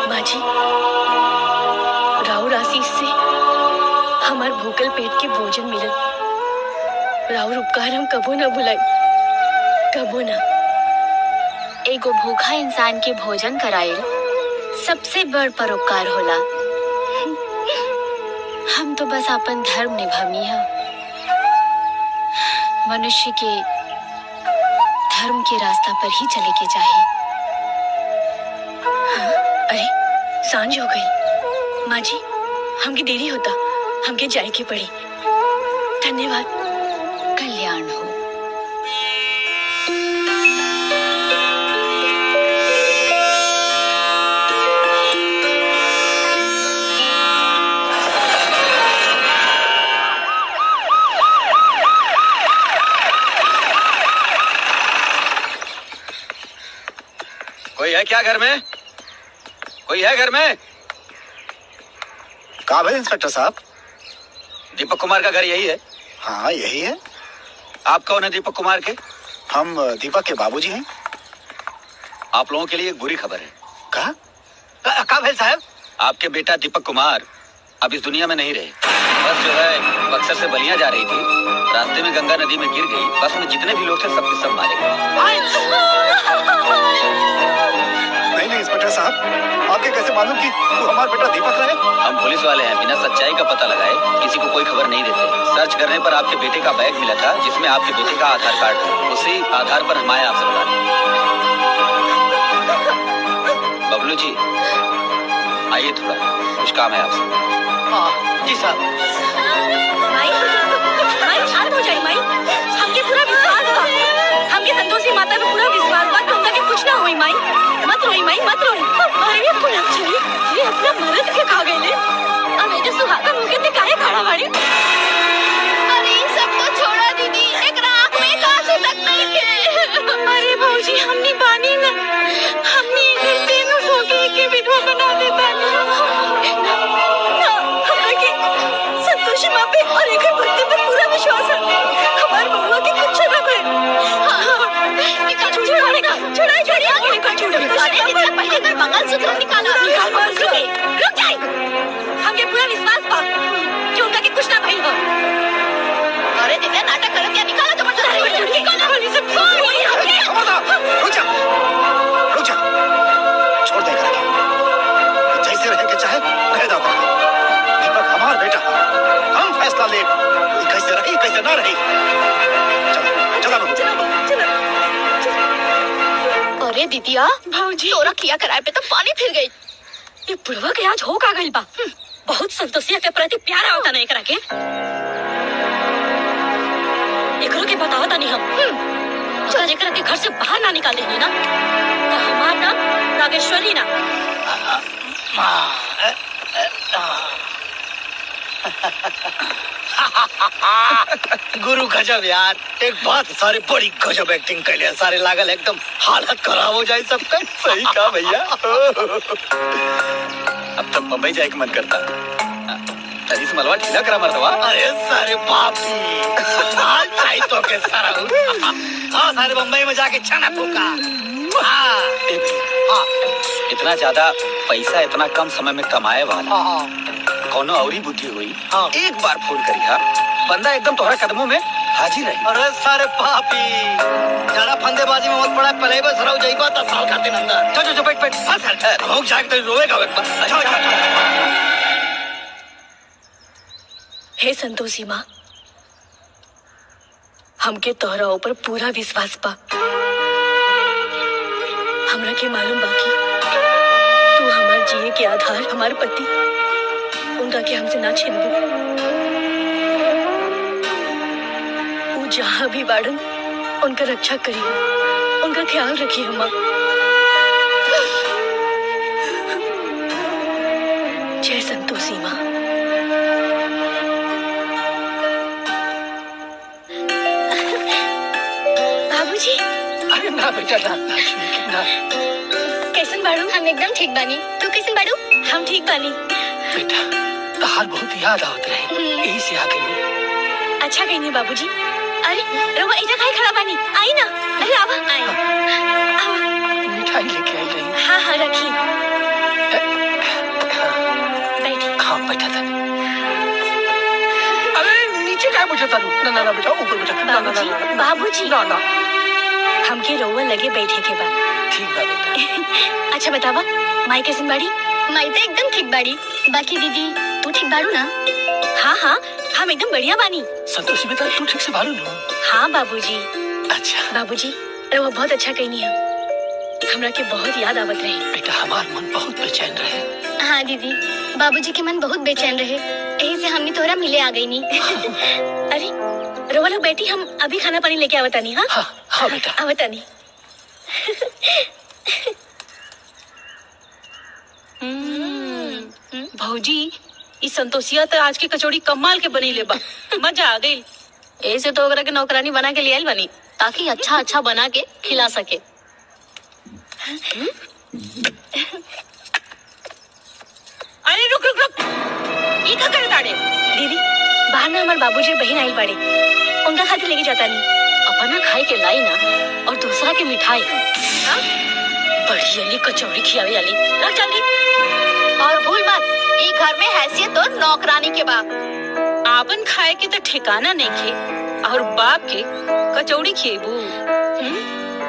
Speaker 13: माँ जी, राउर आशीष से हमार भूखल पेट के भोजन मिलल। राउर उपकार हम कबो ना भुलाई, कबो ना। एगो भूखा इंसान के भोजन कराइल सबसे बड़ परोपकार होला। हम तो बस अपन धर्म निभावनी है। मनुष्य के धर्म के रास्ता पर ही चले के चाहिए। हाँ, अरे सांझ हो गई। माँ जी, हमकी देरी होता, हमके जाए के पड़ी। धन्यवाद। कल्याण हो।
Speaker 14: कोई है क्या घर में? कोई है घर में?
Speaker 12: कहाँ भाई इंस्पेक्टर साहब?
Speaker 14: दीपक कुमार का घर यही है?
Speaker 12: हाँ यही है।
Speaker 14: आप कौन है दीपक कुमार के?
Speaker 12: हम दीपक के बाबूजी हैं।
Speaker 14: आप लोगों के लिए एक बुरी खबर है।
Speaker 12: कहा भाई साहब?
Speaker 14: आपके बेटा दीपक कुमार अब इस दुनिया में नहीं रहे। बस जो है बक्सर से बलिया जा रही थी, रास्ते में गंगा नदी में गिर गई। बस में जितने भी लोग थे सबके सब मारे गए।
Speaker 12: नहीं इंस्पेक्टर साहब, आपके कैसे मालूम कि वो हमारा बेटा दीपक रहे?
Speaker 14: हम पुलिस वाले हैं, बिना सच्चाई का पता लगाए किसी को कोई खबर नहीं देते। सर्च करने पर आपके बेटे का बैग मिला था, जिसमें आपके बेटे का आधार कार्ड था। उसी आधार पर हम आए आपसे बताने। बबलू जी आइए, थोड़ा कुछ काम है आपसे।
Speaker 12: हाँ जी साहब।
Speaker 13: के सुहागा मुके ते काहे खड़ा बाड़ी?
Speaker 7: अरे सब तो छोड़ा दीदी, एक आँख में का सुतक नहीं के।
Speaker 13: अरे भौजी हमनी बानी ना, हमनी इधर से नु ठोके के विधवा बना देता ना। हमरा के संतोषी माँ पे और एक भक्ति पर पूरा विश्वास है। हमार बउआ के कुछ ना भइल।
Speaker 7: पहले कर मंगलसूत्र निकाला।
Speaker 13: रुक जाए, हमके पूरा विश्वास बा कि उनका के कुछ ना भइल हो।
Speaker 7: अरे दिव्या नाटक करत या निकाला तो मतलब
Speaker 12: रुक जा, छोड़ दे जैसे रह के चाहे पैदा कर। दीपक हमार बेटा, हम फैसला ले कैसे रही कैसे ना रही। चला
Speaker 7: अरे दीदिया
Speaker 13: भौजी
Speaker 7: तोरा किया कराए पे तो पानी फिर गई।
Speaker 13: ये बुढ़वा के आज हो का गइल बा। बहुत संतोषिया के प्रति प्यार आवता नहीं एकरा के। एकरो के बताओ तनी हम। अगर एकरा के घर से बाहर ना निकाल देनी ना तो हमार नाम नागेश्वरी ना।
Speaker 11: गुरु गजब यार, एक बात सारे बड़ी गजब एक्टिंग कर लिया। सारे लागल एकदम हालत खराब हो जाए सबका।
Speaker 10: सही कहा भैया। अब तक मुंबई जाए के मन करता। तरी से मलवा ढीला करा मरदवा।
Speaker 11: अरे सारे पापी हाल चाहे तो के सारा। हाँ सारे बम्बई में जाके छाना फूका।
Speaker 10: इतना ज्यादा पैसा इतना कम समय में कमाए वाला कोनो औरी बुद्धि हुई। एक बार फोन करिया बंदा एकदम तोहरा कदमों में हाजिर है।
Speaker 11: अरे सारे पापी ज्यादा फंदेबाजी में मत पड़ा। पहले बस रहो जाइबा 10 साल खाते नंदा। जो बैठ हम जाके तो रोएगा एक बार।
Speaker 13: हे संतोषी माँ, हमके तोहरा ऊपर पूरा विश्वास बा। हमरा के मालूम बा कि तू हमार जिए के आधार, हमार पति, उनका के हमसे ना छीनबू। वो जहाँ भी बाड़न उनका रक्षा करिए, उनका ख्याल रखिए। माँ जय संतोषी माँ। बाबूजी।
Speaker 9: अरे ना बेटा ना।
Speaker 13: कैसन बाड़ू? हम एकदम ठीक बानी। तू कैसन बाड़ू? हम ठीक बानी।
Speaker 9: बेटा तहार बहुत याद आवत रहे, यही से आ गई।
Speaker 13: अच्छा कहीं बाबूजी। अरे रवा इधर काहे खड़ा बानी? आई ना। अरे आवा आई।
Speaker 9: मिठाई लेके आई रही।
Speaker 13: हाँ हाँ रखी। बैठी।
Speaker 9: हाँ बैठा था। अरे नीचे क्या बैठा था? ना बेटा ऊपर बैठा।
Speaker 13: बाबूजी
Speaker 9: ना
Speaker 13: हमके रउआ लगे बैठे के बाद।
Speaker 9: ठीक बा बेटा।
Speaker 13: अच्छा बतावा माई कैसन बाड़ी?
Speaker 7: माई तो एकदम ठीक बाड़ी। बाकी दीदी तू ठीक बाड़ू ना?
Speaker 13: हाँ हाँ हम एकदम बढ़िया बानी।
Speaker 9: संतोषी बेटा तू ठीक से बारू ना?
Speaker 13: हाँ बाबूजी।
Speaker 9: अच्छा
Speaker 13: बाबूजी रउआ बहुत अच्छा कहनी है। हमरा के बहुत याद आवत रहे।
Speaker 9: बेटा हमार मन बहुत बेचैन रहे।
Speaker 7: हाँ दीदी बाबूजी के मन बहुत बेचैन रहे, यही से हमने तोरा मिले आ गई नी।
Speaker 13: अरे रउआ लोग बैठी, हम अभी खाना पानी लेके आवतानी। हाँ
Speaker 9: हाँ बेटा
Speaker 13: आवतानी। भौजी इस संतोषिया तो आज की कचौड़ी कमाल के बनी ले बा। मजा आ गई। ऐसे तो ओकरा के नौकरानी बना के ले आइल बनी ताकि अच्छा अच्छा बना के खिला सके। अरे रुक रुक रुक, ये क्या करे ताड़े? दीदी बाहर ना हमारे बाबूजी बहन आई बड़े, उनका खातिर लेके जाता नहीं। अपना खाए के लाई ना और दूसरा के मिठाई। बड़ी अली कचौड़ी खियावे अली। रख जल्दी।
Speaker 7: और भूल मत, ई घर में हैसियत तो नौकरानी के बा।
Speaker 17: आपन खाए के तो ठिकाना नहीं खे और बाप के कचौड़ी खिएबू।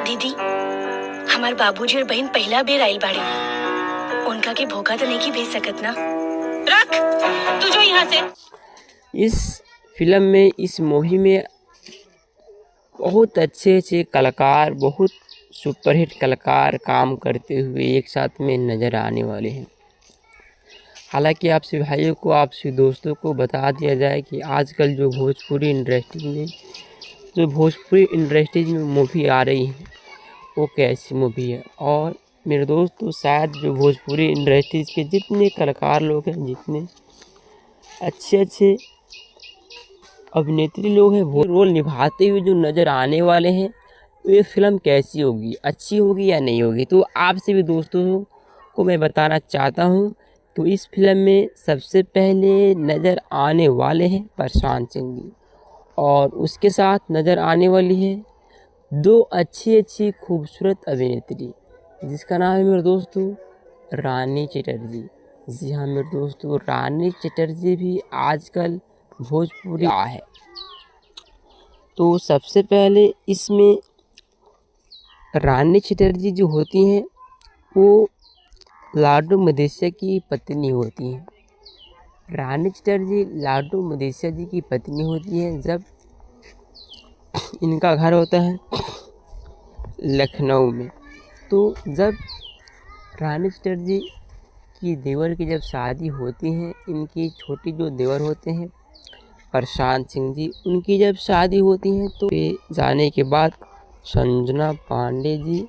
Speaker 13: दीदी हमार बाबूजी और बहन पहला बेर आइल बाड़े, उनका के भूखा तो नहीं की भेज सकत ना।
Speaker 17: रख तू जो यहाँ से।
Speaker 19: इस फिल्म में, इस मूवी में बहुत अच्छे अच्छे कलाकार, बहुत सुपरहिट कलाकार काम करते हुए एक साथ में नज़र आने वाले हैं। हालांकि आपसे भाइयों को, आपसे दोस्तों को बता दिया जाए कि आजकल जो भोजपुरी इंडस्ट्री में मूवी आ रही है वो कैसी मूवी है। और मेरे दोस्तों शायद जो भोजपुरी इंडस्ट्रीज़ के जितने कलाकार लोग हैं, जितने अच्छे अच्छे अभिनेत्री लोग हैं वो रोल निभाते हुए जो नज़र आने वाले हैं, ये फिल्म कैसी होगी, अच्छी होगी या नहीं होगी। तो आपसे भी दोस्तों को मैं बताना चाहता हूँ तो इस फिल्म में सबसे पहले नज़र आने वाले हैं प्रशांत सिंह जी, और उसके साथ नज़र आने वाली है दो अच्छी अच्छी खूबसूरत अभिनेत्री, जिसका नाम है मेरे दोस्तों रानी चटर्जी। जी हाँ मेरे दोस्तों, रानी चटर्जी भी आजकल भोजपुरी है। तो सबसे पहले इसमें रानी चटर्जी जो होती हैं वो लाडो मदेशिया की पत्नी होती हैं। रानी चटर्जी लाडो मदेशिया जी की पत्नी होती हैं जब इनका घर होता है लखनऊ में। तो जब रानी चटर्जी की देवर की जब शादी होती है, इनकी छोटी जो देवर होते हैं प्रशांत सिंह जी, उनकी जब शादी होती है तो ये जाने के बाद संजना पांडे जी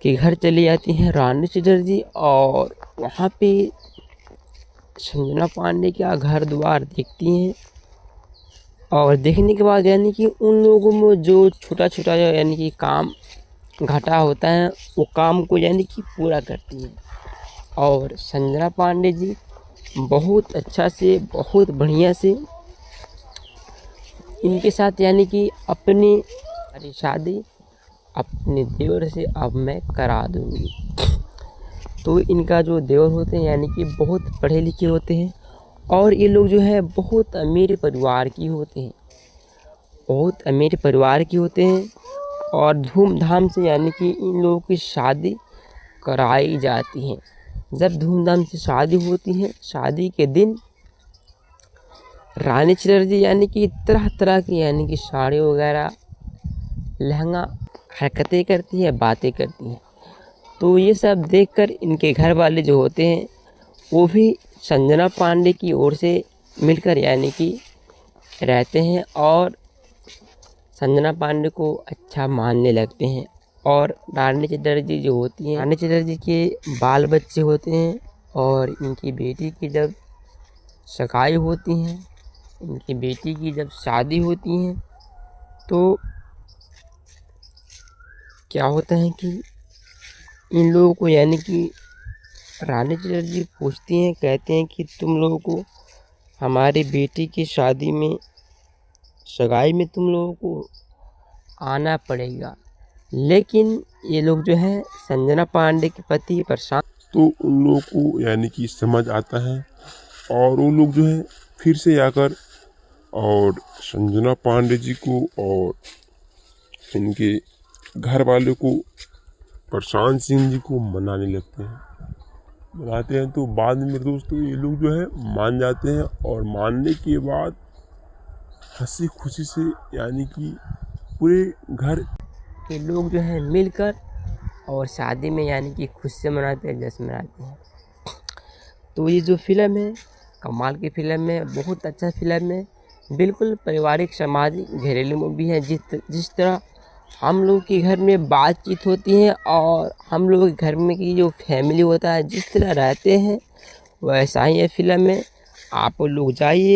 Speaker 19: के घर चली जाती हैं रानी चटर्जी, और वहाँ पे संजना पांडे का घर द्वार देखती हैं, और देखने के बाद यानी कि उन लोगों में जो छोटा छोटा यानी कि काम घटा होता है वो काम को यानी कि पूरा करती है। और संजना पांडे जी बहुत अच्छा से बहुत बढ़िया से इनके साथ यानी कि अपनी शादी अपने देवर से अब मैं करा दूँगी। तो इनका जो देवर होते हैं यानी कि बहुत पढ़े लिखे होते हैं, और ये लोग जो है बहुत अमीर परिवार की होते हैं, बहुत अमीर परिवार की होते हैं, और धूमधाम से यानी कि इन लोगों की शादी कराई जाती है। जब धूमधाम से शादी होती है, शादी के दिन रानी चटर्जी यानी कि तरह तरह की यानी कि साड़ी वगैरह लहंगा हरकतें करती है, बातें करती हैं। तो ये सब देखकर इनके घर वाले जो होते हैं वो भी संजना पांडे की ओर से मिलकर यानी कि रहते हैं, और संजना पांडे को अच्छा मानने लगते हैं। और रानी चटर्जी जो होती हैं, रानी चटर्जी के बाल बच्चे होते हैं, और इनकी बेटी की जब सगाई होती हैं, इनकी बेटी की जब शादी होती है, तो क्या होता है कि इन लोगों को यानी कि रानी चटर्जी पूछती हैं, कहते हैं कि तुम लोगों को हमारी बेटी की शादी में सगाई में तुम लोगों को आना पड़ेगा। लेकिन ये लोग जो है संजना पांडे के पति प्रशांत,
Speaker 20: तो उन लोगों को यानी कि समझ आता है, और वो लोग जो है फिर से आकर और संजना पांडे जी को और इनके घर वाले को प्रशांत सिंह जी को मनाने लगते हैं। तो बाद में मेरे दोस्तों ये लोग जो है मान जाते हैं, और मानने के बाद हंसी खुशी से यानी कि पूरे घर
Speaker 19: के लोग जो है मिलकर और शादी में यानी कि खुशी से मनाते हैं, जश्न मनाते हैं। तो ये जो फिल्म है कमाल की फिल्म है, बहुत अच्छा फिल्म है, बिल्कुल पारिवारिक सामाजिक घरेलू मूवी है। जिस तरह हम लोग के घर में बातचीत होती है और हम लोग के घर में की जो फैमिली होता है जिस तरह रहते हैं, वैसा ही ये फिल्म है। आप लोग जाइए,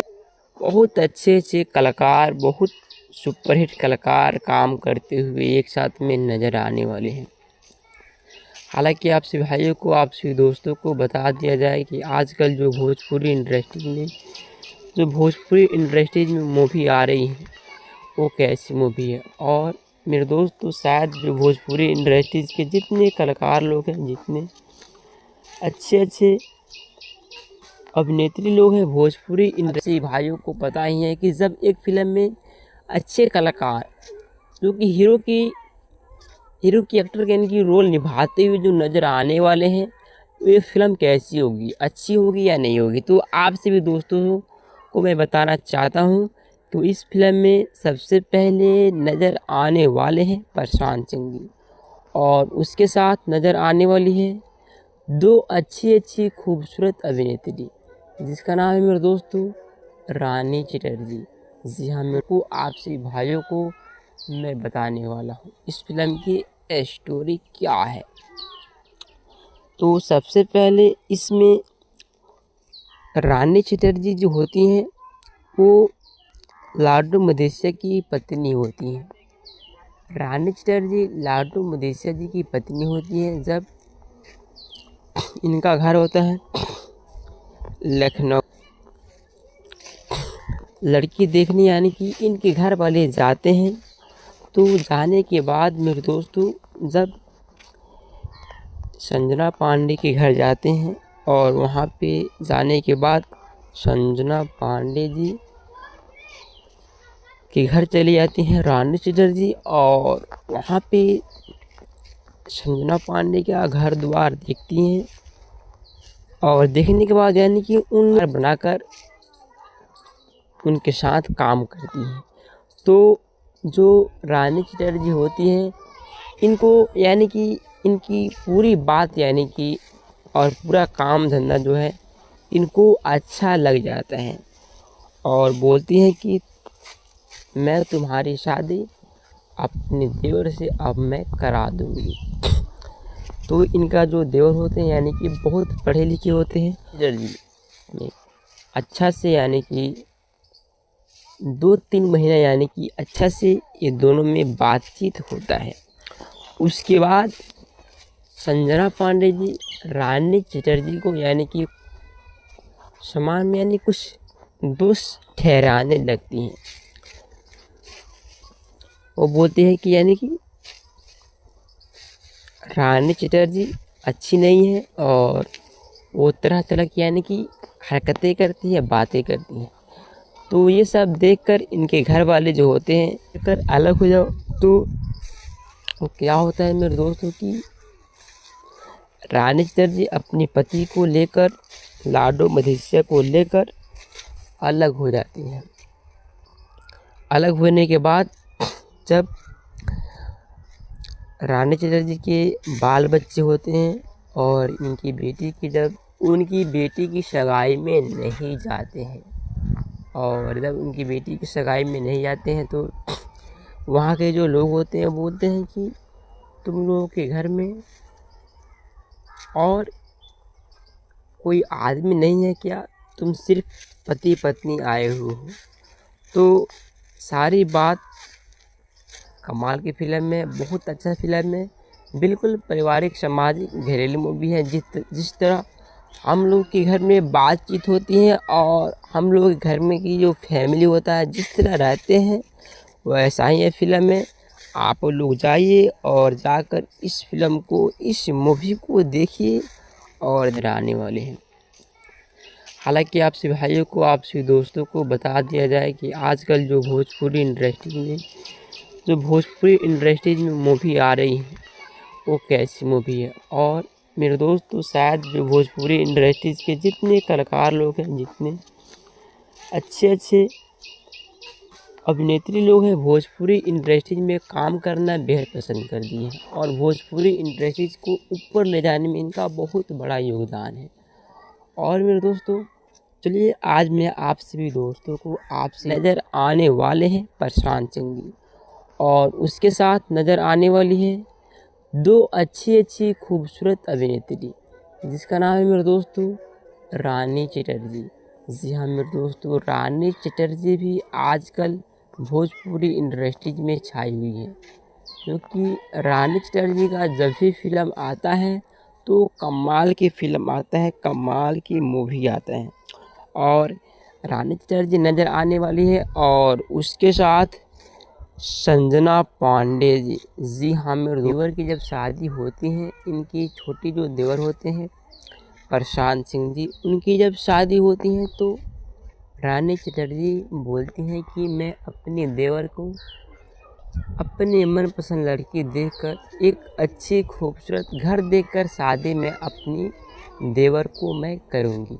Speaker 19: बहुत अच्छे अच्छे कलाकार, बहुत सुपरहिट कलाकार काम करते हुए एक साथ में नज़र आने वाले हैं। हालांकि आप सभी भाइयों को, आप सभी दोस्तों को बता दिया जाए कि आजकल जो भोजपुरी इंडस्ट्री में मूवी आ रही है वो कैसी मूवी है। और मेरे दोस्तों शायद जो भोजपुरी इंडस्ट्रीज के जितने कलाकार लोग हैं, जितने अच्छे अच्छे अभिनेत्री लोग हैं भोजपुरी इंडस्ट्री भाइयों को पता ही है कि जब एक फिल्म में अच्छे कलाकार जो कि हीरो की एक्टर के इनकी रोल निभाते हुए जो नज़र आने वाले हैं, ये फिल्म कैसी होगी, अच्छी होगी या नहीं होगी। तो आपसे भी दोस्तों को मैं बताना चाहता हूँ तो इस फिल्म में सबसे पहले नज़र आने वाले हैं प्रशांत सिंह जी, और उसके साथ नज़र आने वाली है दो अच्छी अच्छी खूबसूरत अभिनेत्री, जिसका नाम है मेरे दोस्तों रानी चटर्जी। जी हाँ, मेरे को आपसे भाइयों को मैं बताने वाला हूँ इस फिल्म की स्टोरी क्या है। तो सबसे पहले इसमें रानी चटर्जी जो होती हैं वो लाडो मदेशिया की पत्नी होती हैं। रानी चटर्जी लाडो मदेशिया जी की पत्नी होती हैं जब इनका घर होता है लखनऊ। लड़की देखने यानी कि इनके घर वाले जाते हैं। तो जाने के बाद मेरे दोस्तों जब संजना पांडे के घर जाते हैं और वहाँ पे जाने के बाद संजना पांडे जी के घर चली जाती हैं रानी चटर्जी और वहाँ पे संजना पांडे का घर द्वार देखती हैं और देखने के बाद यानी कि उन घर बनाकर उनके साथ काम करती हैं। तो जो रानी चटर्जी होती हैं इनको यानी कि इनकी पूरी बात यानी कि और पूरा काम धंधा जो है इनको अच्छा लग जाता है और बोलती हैं कि मैं तुम्हारी शादी अपने देवर से अब मैं करा दूंगी। तो इनका जो देवर होते हैं यानी कि बहुत पढ़े लिखे होते हैं जल्दी में अच्छा से यानी कि 2-3 महीना यानी कि अच्छा से ये दोनों में बातचीत होता है। उसके बाद संजना पांडे जी रानी चटर्जी को यानी कि समान में यानी कुछ दोष ठहराने लगती हैं। वो बोलते हैं कि यानी कि रानी चटर्जी अच्छी नहीं है और वो तरह तरह की यानी कि हरकतें करती है, बातें करती हैं। तो ये सब देखकर इनके घर वाले जो होते हैं अगर अलग हो जाओ तो वो क्या होता है मेरे दोस्तों की रानी चटर्जी अपने पति को लेकर लाडो मदेशिया को लेकर अलग हो जाती हैं। अलग होने के बाद जब रानी चटर्जी के बाल बच्चे होते हैं और इनकी बेटी की जब उनकी बेटी की सगाई में नहीं जाते हैं और जब उनकी बेटी की सगाई में नहीं जाते हैं तो वहाँ के जो लोग होते हैं बोलते हैं कि तुम लोगों के घर में और कोई आदमी नहीं है क्या, तुम सिर्फ पति पत्नी आए हुए हो। तो सारी बात कमाल की फिल्म में बहुत अच्छा फिल्म है, बिल्कुल पारिवारिक सामाजिक घरेलू मूवी है। जिस तरह हम लोग के घर में बातचीत होती है और हम लोग घर में की जो फैमिली होता है जिस तरह रहते हैं वैसा ही है फिल्म है। आप लोग जाइए और जाकर इस फिल्म को इस मूवी को देखिए और आने वाले हैं। हालांकि आपसे भाइयों को आपसे दोस्तों को बता दिया जाए कि आजकल जो भोजपुरी इंडस्ट्री में मूवी आ रही है वो कैसी मूवी है। और मेरे दोस्तों शायद जो भोजपुरी इंडस्ट्रीज के जितने कलाकार लोग हैं, जितने अच्छे अभिनेत्री लोग हैं, भोजपुरी इंडस्ट्रीज में काम करना बेहद पसंद कर दिए हैं और भोजपुरी इंडस्ट्रीज को ऊपर ले जाने में इनका बहुत बड़ा योगदान है। और मेरे दोस्तों चलिए आज मैं आप सभी दोस्तों को आपसे नज़र आने वाले हैं प्रशांत सिंह जी और उसके साथ नज़र आने वाली है 2 अच्छी खूबसूरत अभिनेत्री जिसका नाम है मेरे दोस्तों रानी चटर्जी। जी हाँ मेरे दोस्तों, रानी चटर्जी भी आजकल भोजपुरी इंडस्ट्रीज में छाई हुई है क्योंकि रानी चटर्जी का जब भी फिल्म आता है तो कमाल की फिल्म आता है, कमाल की मूवी आता है। और रानी चटर्जी नज़र आने वाली है और उसके साथ संजना पांडे जी। जी हाँ मेरे देवर की जब शादी होती है, इनकी छोटी जो देवर होते हैं प्रशांत सिंह जी, उनकी जब शादी होती है तो रानी चटर्जी बोलती हैं कि मैं अपने देवर को अपने मनपसंद लड़की देखकर एक अच्छी खूबसूरत घर देखकर शादी में अपनी देवर को मैं करूँगी।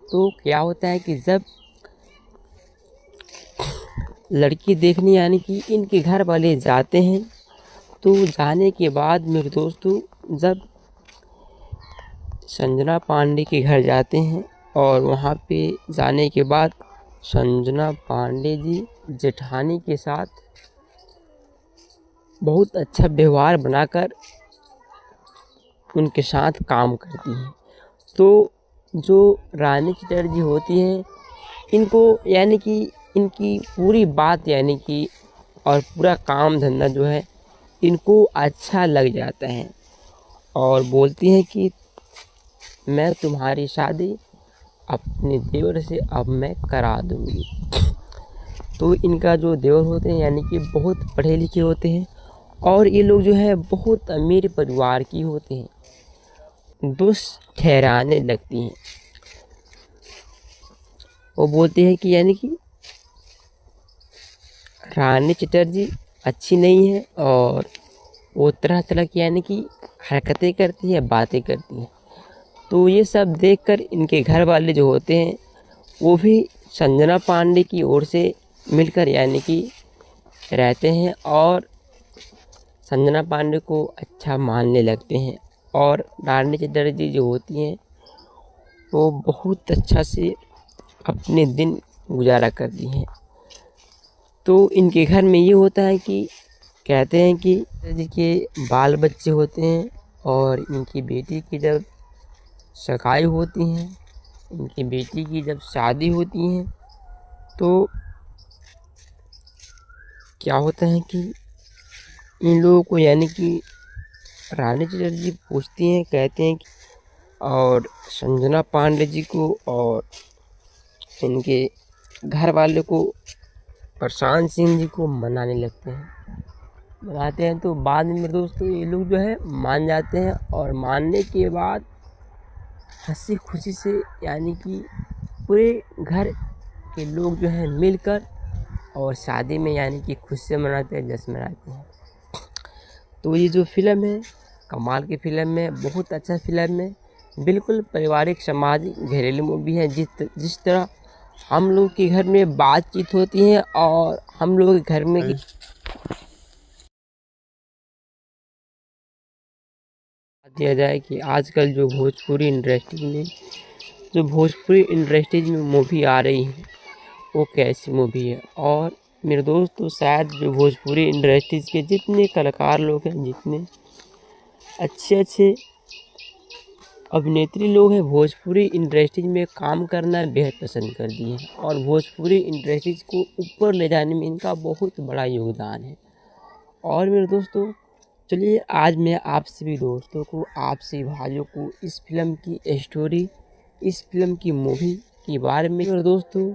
Speaker 19: तो क्या होता है कि जब लड़की देखने यानी कि इनके घर वाले जाते हैं तो जाने के बाद मेरे दोस्तों जब संजना पांडे के घर जाते हैं और वहाँ पे जाने के बाद संजना पांडे जी जेठानी के साथ बहुत अच्छा व्यवहार बनाकर उनके साथ काम करती हैं। तो जो रानी चटर्जी होती हैं इनको यानी कि इनकी पूरी बात यानी कि और पूरा काम धंधा जो है इनको अच्छा लग जाता है और बोलती हैं कि मैं तुम्हारी शादी अपने देवर से अब मैं करा दूंगी। तो इनका जो देवर होते हैं यानी कि बहुत पढ़े लिखे होते हैं और ये लोग जो है बहुत अमीर परिवार की होते हैं। दोस्त ठहराने लगती हैं। वो बोलते हैं कि यानी कि रानी चटर्जी अच्छी नहीं है और वो तरह तरह की यानी कि हरकतें करती है, बातें करती हैं। तो ये सब देखकर इनके घर वाले जो होते हैं वो भी संजना पांडे की ओर से मिलकर यानी कि रहते हैं और संजना पांडे को अच्छा मानने लगते हैं। और रानी चटर्जी जो होती हैं वो बहुत अच्छा से अपने दिन गुजारा करती हैं। तो इनके घर में ये होता है कि कहते हैं कि जिनके बाल बच्चे होते हैं और इनकी बेटी की जब सगाई होती हैं, इनकी बेटी की जब शादी होती है तो क्या होता है कि इन लोगों को यानी कि रानी चटर्जी पूछती हैं, कहते हैं कि और संजना पांडे जी को और इनके घर वाले को प्रशांत सिंह जी को मनाने लगते हैं। मनाते हैं तो बाद में मेरे दोस्तों ये लोग जो है मान जाते हैं और मानने के बाद हंसी खुशी से यानी कि पूरे घर के लोग जो है मिलकर और शादी में यानी कि खुशी से मनाते हैं, जश्न मनाते हैं। तो ये जो फिल्म है कमाल की फिल्म है, बहुत अच्छा फिल्म है, बिल्कुल पारिवारिक सामाजिक घरेलू मूवी है। जिस तरह हम लोग के घर में बातचीत होती है और हम लोग के घर में दिया जाए कि आजकल जो भोजपुरी इंडस्ट्री में मूवी आ रही है वो कैसी मूवी है। और मेरे दोस्तों शायद जो भोजपुरी इंडस्ट्रीज के जितने कलाकार लोग हैं, जितने अच्छे अभिनेत्री लोग हैं, भोजपुरी इंडस्ट्रीज में काम करना बेहद पसंद कर दिए हैं और भोजपुरी इंडस्ट्रीज को ऊपर ले जाने में इनका बहुत बड़ा योगदान है। और मेरे दोस्तों चलिए आज मैं आप सभी दोस्तों को, आप सभी भाइयों को इस फिल्म की स्टोरी, इस फिल्म की मूवी के बारे में मेरे दोस्तों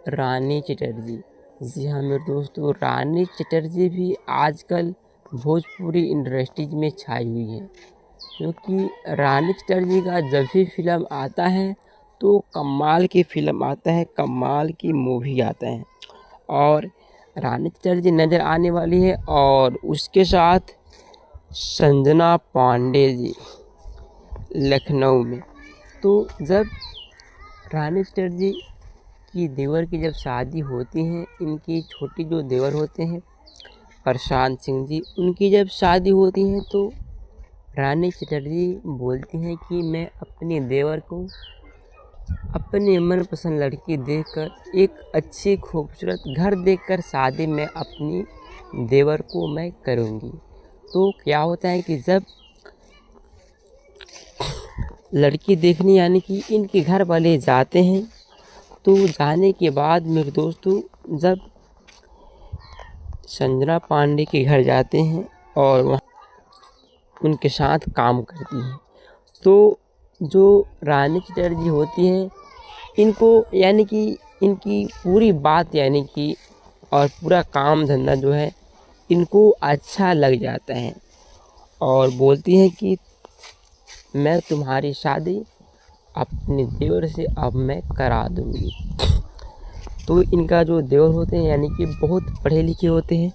Speaker 19: रानी चटर्जी, जी हाँ मेरे दोस्तों रानी चटर्जी भी आजकल भोजपुरी इंडस्ट्रीज में छाई हुई है। क्योंकि रानी चटर्जी का जब भी फिल्म आता है तो कमाल की फिल्म आता है, कमाल की मूवी आता है। और रानी चटर्जी नज़र आने वाली है और उसके साथ संजना पांडे जी लखनऊ में। तो जब रानी चटर्जी की देवर की जब शादी होती है, इनकी छोटी जो देवर होते हैं प्रशांत सिंह जी, उनकी जब शादी होती है तो रानी चटर्जी बोलती हैं कि मैं अपने देवर को अपने मनपसंद लड़की देखकर, एक अच्छी खूबसूरत घर देखकर शादी में अपनी देवर को मैं करूँगी। तो क्या होता है कि जब लड़की देखने यानी कि इनके घर वाले जाते हैं तो जाने के बाद मेरे दोस्तों जब संजना पांडे के घर जाते हैं और वहाँ उनके साथ काम करती हैं तो जो रानी चटर्जी होती हैं इनको यानी कि इनकी पूरी बात यानी कि और पूरा काम धंधा जो है इनको अच्छा लग जाता है और बोलती हैं कि मैं तुम्हारी शादी अपने देवर से अब मैं करा दूंगी। तो इनका जो देवर होते हैं यानी कि बहुत पढ़े लिखे होते हैं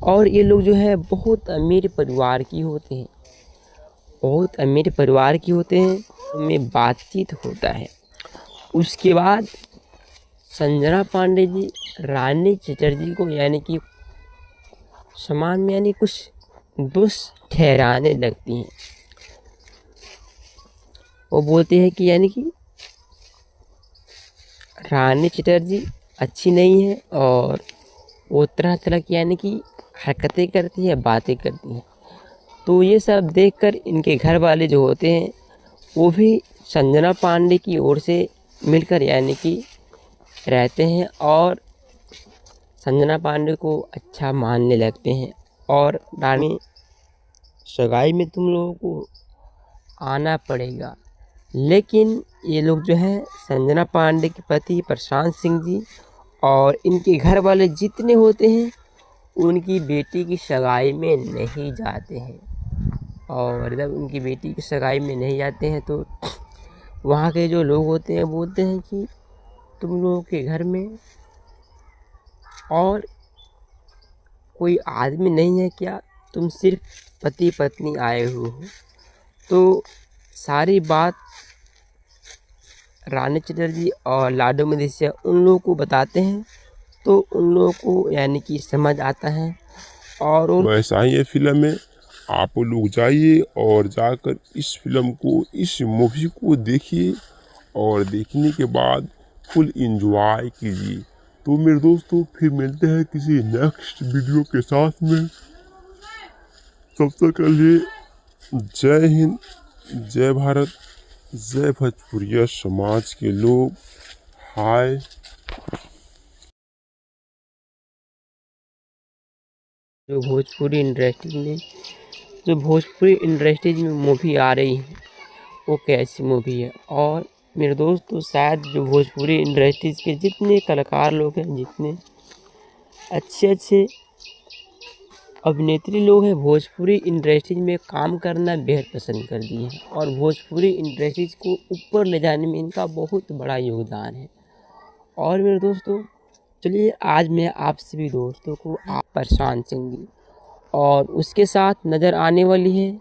Speaker 19: और ये लोग जो है बहुत अमीर परिवार की होते हैं, बहुत अमीर परिवार की होते हैं। में बातचीत होता है। उसके बाद संजना पांडे जी रानी चटर्जी को यानी कि सामान में यानी कुछ दोस्त ठहराने लगती हैं। वो बोलते हैं कि यानी कि रानी चटर्जी अच्छी नहीं है और वो तरह तरह की यानी कि हरकतें करती है, बातें करती हैं। तो ये सब देखकर इनके घर वाले जो होते हैं वो भी संजना पांडे की ओर से मिलकर यानी कि रहते हैं और संजना पांडे को अच्छा मानने लगते हैं और रानी सगाई में तुम लोगों को आना पड़ेगा। लेकिन ये लोग जो है संजना पांडे के पति प्रशांत सिंह जी और इनके घर वाले जितने होते हैं उनकी बेटी की सगाई में नहीं जाते हैं। और जब उनकी बेटी की सगाई में नहीं जाते हैं तो वहाँ के जो लोग होते हैं बोलते हैं कि तुम लोगों के घर में और कोई आदमी नहीं है क्या, तुम सिर्फ पति पत्नी आए हुए हो। तो सारी बात रानी चटर्जी और लाडो मदेशिया उन लोगों को बताते हैं तो उन लोगों को यानी कि समझ आता है। और
Speaker 20: वैसा ही है फिल्म में, आप लोग जाइए और जाकर इस फिल्म को, इस मूवी को देखिए और देखने के बाद फुल एंजॉय कीजिए। तो मेरे दोस्तों फिर मिलते हैं किसी नेक्स्ट वीडियो के साथ में। तब तक के लिए जय हिंद, जय भारत, जय भोजपुरिया समाज के लोग। हाय।
Speaker 19: जो भोजपुरी इंडस्ट्रीज में मूवी आ रही है वो कैसी मूवी है। और मेरे दोस्तों शायद जो भोजपुरी इंडस्ट्रीज के जितने कलाकार लोग हैं, जितने अच्छे अभिनेत्री लोग हैं, भोजपुरी इंडस्ट्रीज में काम करना बेहद पसंद कर दिए हैं और भोजपुरी इंडस्ट्रीज को ऊपर ले जाने में इनका बहुत बड़ा योगदान है। और मेरे दोस्तों चलिए आज मैं आप सभी दोस्तों को प्रशांत सिंह जी और उसके साथ नज़र आने वाली है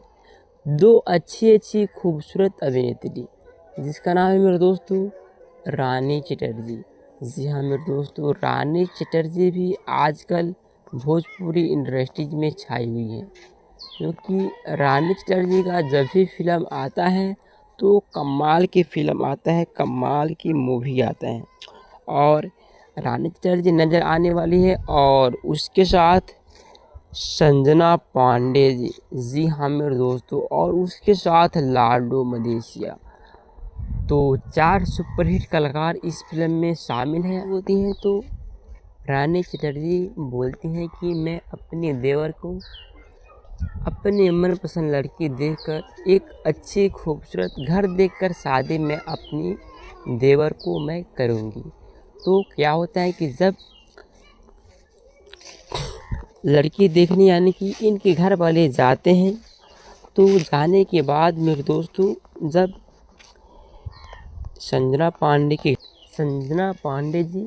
Speaker 19: दो अच्छी खूबसूरत अभिनेत्री जिसका नाम है मेरे दोस्तों रानी चटर्जी। जी हाँ मेरे दोस्तों, रानी चटर्जी भी आजकल भोजपुरी इंडस्ट्रीज में छाई हुई है, क्योंकि रानी चटर्जी का जब भी फिल्म आता है तो कमाल की फिल्म आता है, कमाल की मूवी आता है। और रानी चटर्जी नज़र आने वाली है और उसके साथ संजना पांडे जी। जी हाँ मेरे दोस्तों, और उसके साथ लाडो मदेशिया। तो 4 सुपरहिट कलाकार इस फिल्म में शामिल हैं होती हैं। तो रानी चटर्जी बोलती हैं कि मैं अपने देवर को अपने मनपसंद लड़की देखकर, एक अच्छी खूबसूरत घर देखकर शादी में अपनी देवर को मैं करूँगी। तो क्या होता है कि जब लड़की देखने यानी कि इनके घर वाले जाते हैं तो जाने के बाद मेरे दोस्तों जब संजना पांडे जी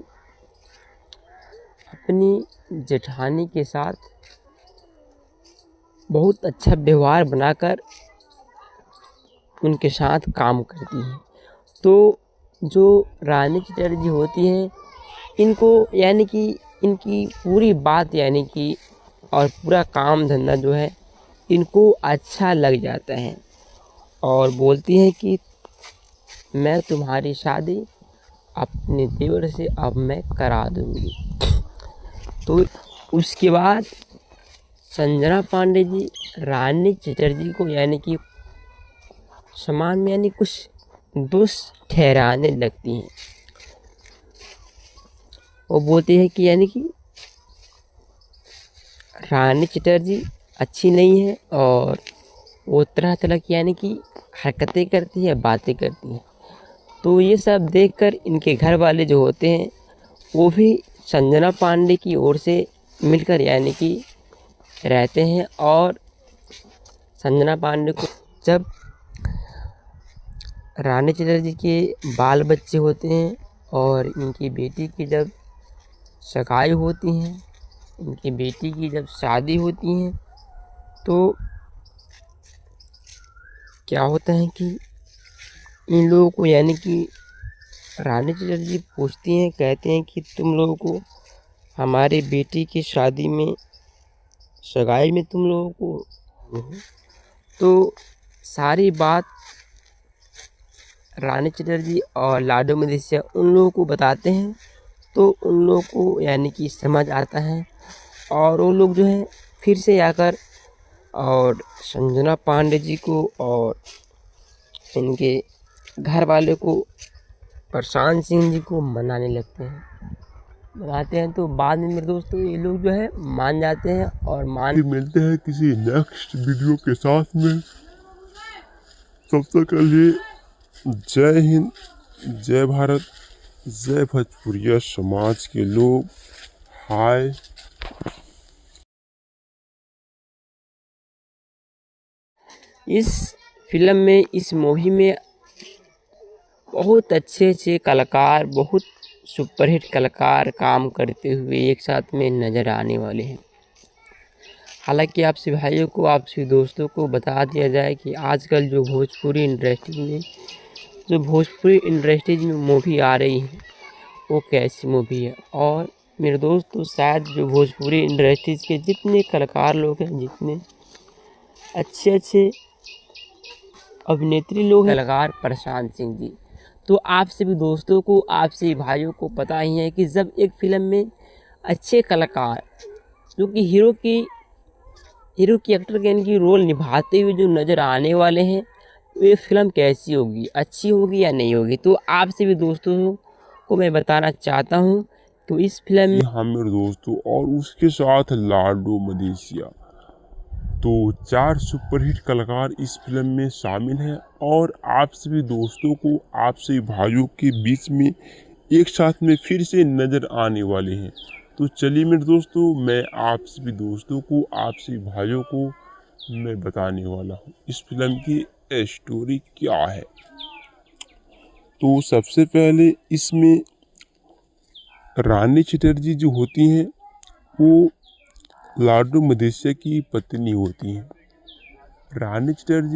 Speaker 19: अपनी जेठानी के साथ बहुत अच्छा व्यवहार बनाकर उनके साथ काम करती हैं। तो जो रानी चटर्जी होती हैं इनको यानी कि इनकी पूरी बात यानी कि और पूरा काम धंधा जो है इनको अच्छा लग जाता है और बोलती हैं कि मैं तुम्हारी शादी अपने देवर से अब मैं करा दूंगी। तो उसके बाद संजना पांडे जी रानी चटर्जी को यानी कि समान में यानी कुछ दोष ठहराने लगती हैं। वो बोलते हैं कि यानी कि रानी चटर्जी अच्छी नहीं है और वो तरह तरह की यानी कि हरकतें करती है, बातें करती हैं। तो ये सब देखकर इनके घर वाले जो होते हैं वो भी संजना पांडे की ओर से मिलकर यानी कि रहते हैं। और संजना पांडे को जब रानी चटर्जी के बाल बच्चे होते हैं और इनकी बेटी की जब सगाई होती हैं, इनकी बेटी की जब शादी होती हैं, तो क्या होता है कि इन लोगों को यानी कि रानी चटर्जी पूछती हैं, कहते हैं कि तुम लोगों को हमारे बेटी की शादी में सगाई में तुम लोगों को, तो सारी बात रानी चटर्जी और लाडो मदेशिया उन लोगों को बताते हैं। तो उन लोगों को यानी कि समझ आता है और वो लोग जो है फिर से आकर और संजना पांडे जी को और इनके घर वाले को प्रशांत सिंह जी को मनाने लगते हैं। मनाते हैं तो बाद में मेरे दोस्तों ये लोग जो है मान जाते हैं और
Speaker 20: मिलते हैं किसी नेक्स्ट वीडियो के साथ में। तब तक के लिए जय हिंद, जय भारत, जय भोजपुरिया समाज के लोग। हाय।
Speaker 19: इस फिल्म में, इस मूवी में बहुत अच्छे कलाकार, बहुत सुपरहिट कलाकार काम करते हुए एक साथ में नज़र आने वाले हैं। हालांकि आपसे भाइयों को, आपसे दोस्तों को बता दिया जाए कि आजकल जो भोजपुरी इंडस्ट्री में मूवी आ रही है वो कैसी मूवी है। और मेरे दोस्तों शायद जो भोजपुरी इंडस्ट्रीज के जितने कलाकार लोग हैं, जितने अच्छे अभिनेत्री लोग हैं, कलाकार प्रशांत सिंह जी, तो आप सभी दोस्तों को, आप सभी भाइयों को पता ही है कि जब एक फिल्म में अच्छे कलाकार जो कि हीरो की एक्टर के इनकी रोल निभाते हुए जो नज़र आने वाले हैं, ये फिल्म कैसी होगी, अच्छी होगी या नहीं होगी। तो आप सभी दोस्तों को मैं बताना चाहता हूँ कि इस फिल्म में
Speaker 20: हाँ मेरे दोस्तों, और उसके साथ लाडो मदेशिया, तो 4 सुपरहिट कलाकार इस फिल्म में शामिल हैं। और आप सभी दोस्तों को, आप सभी भाइयों के बीच में एक साथ में फिर से नज़र आने वाले हैं। तो चलिए मेरे दोस्तों, मैं आप सभी दोस्तों को, आप सभी भाइयों को मैं बताने वाला हूँ इस फिल्म की स्टोरी क्या है। तो सबसे पहले इसमें रानी चटर्जी जो होती हैं वो लाडो मदेशिया की पत्नी होती हैं। रानी चटर्जी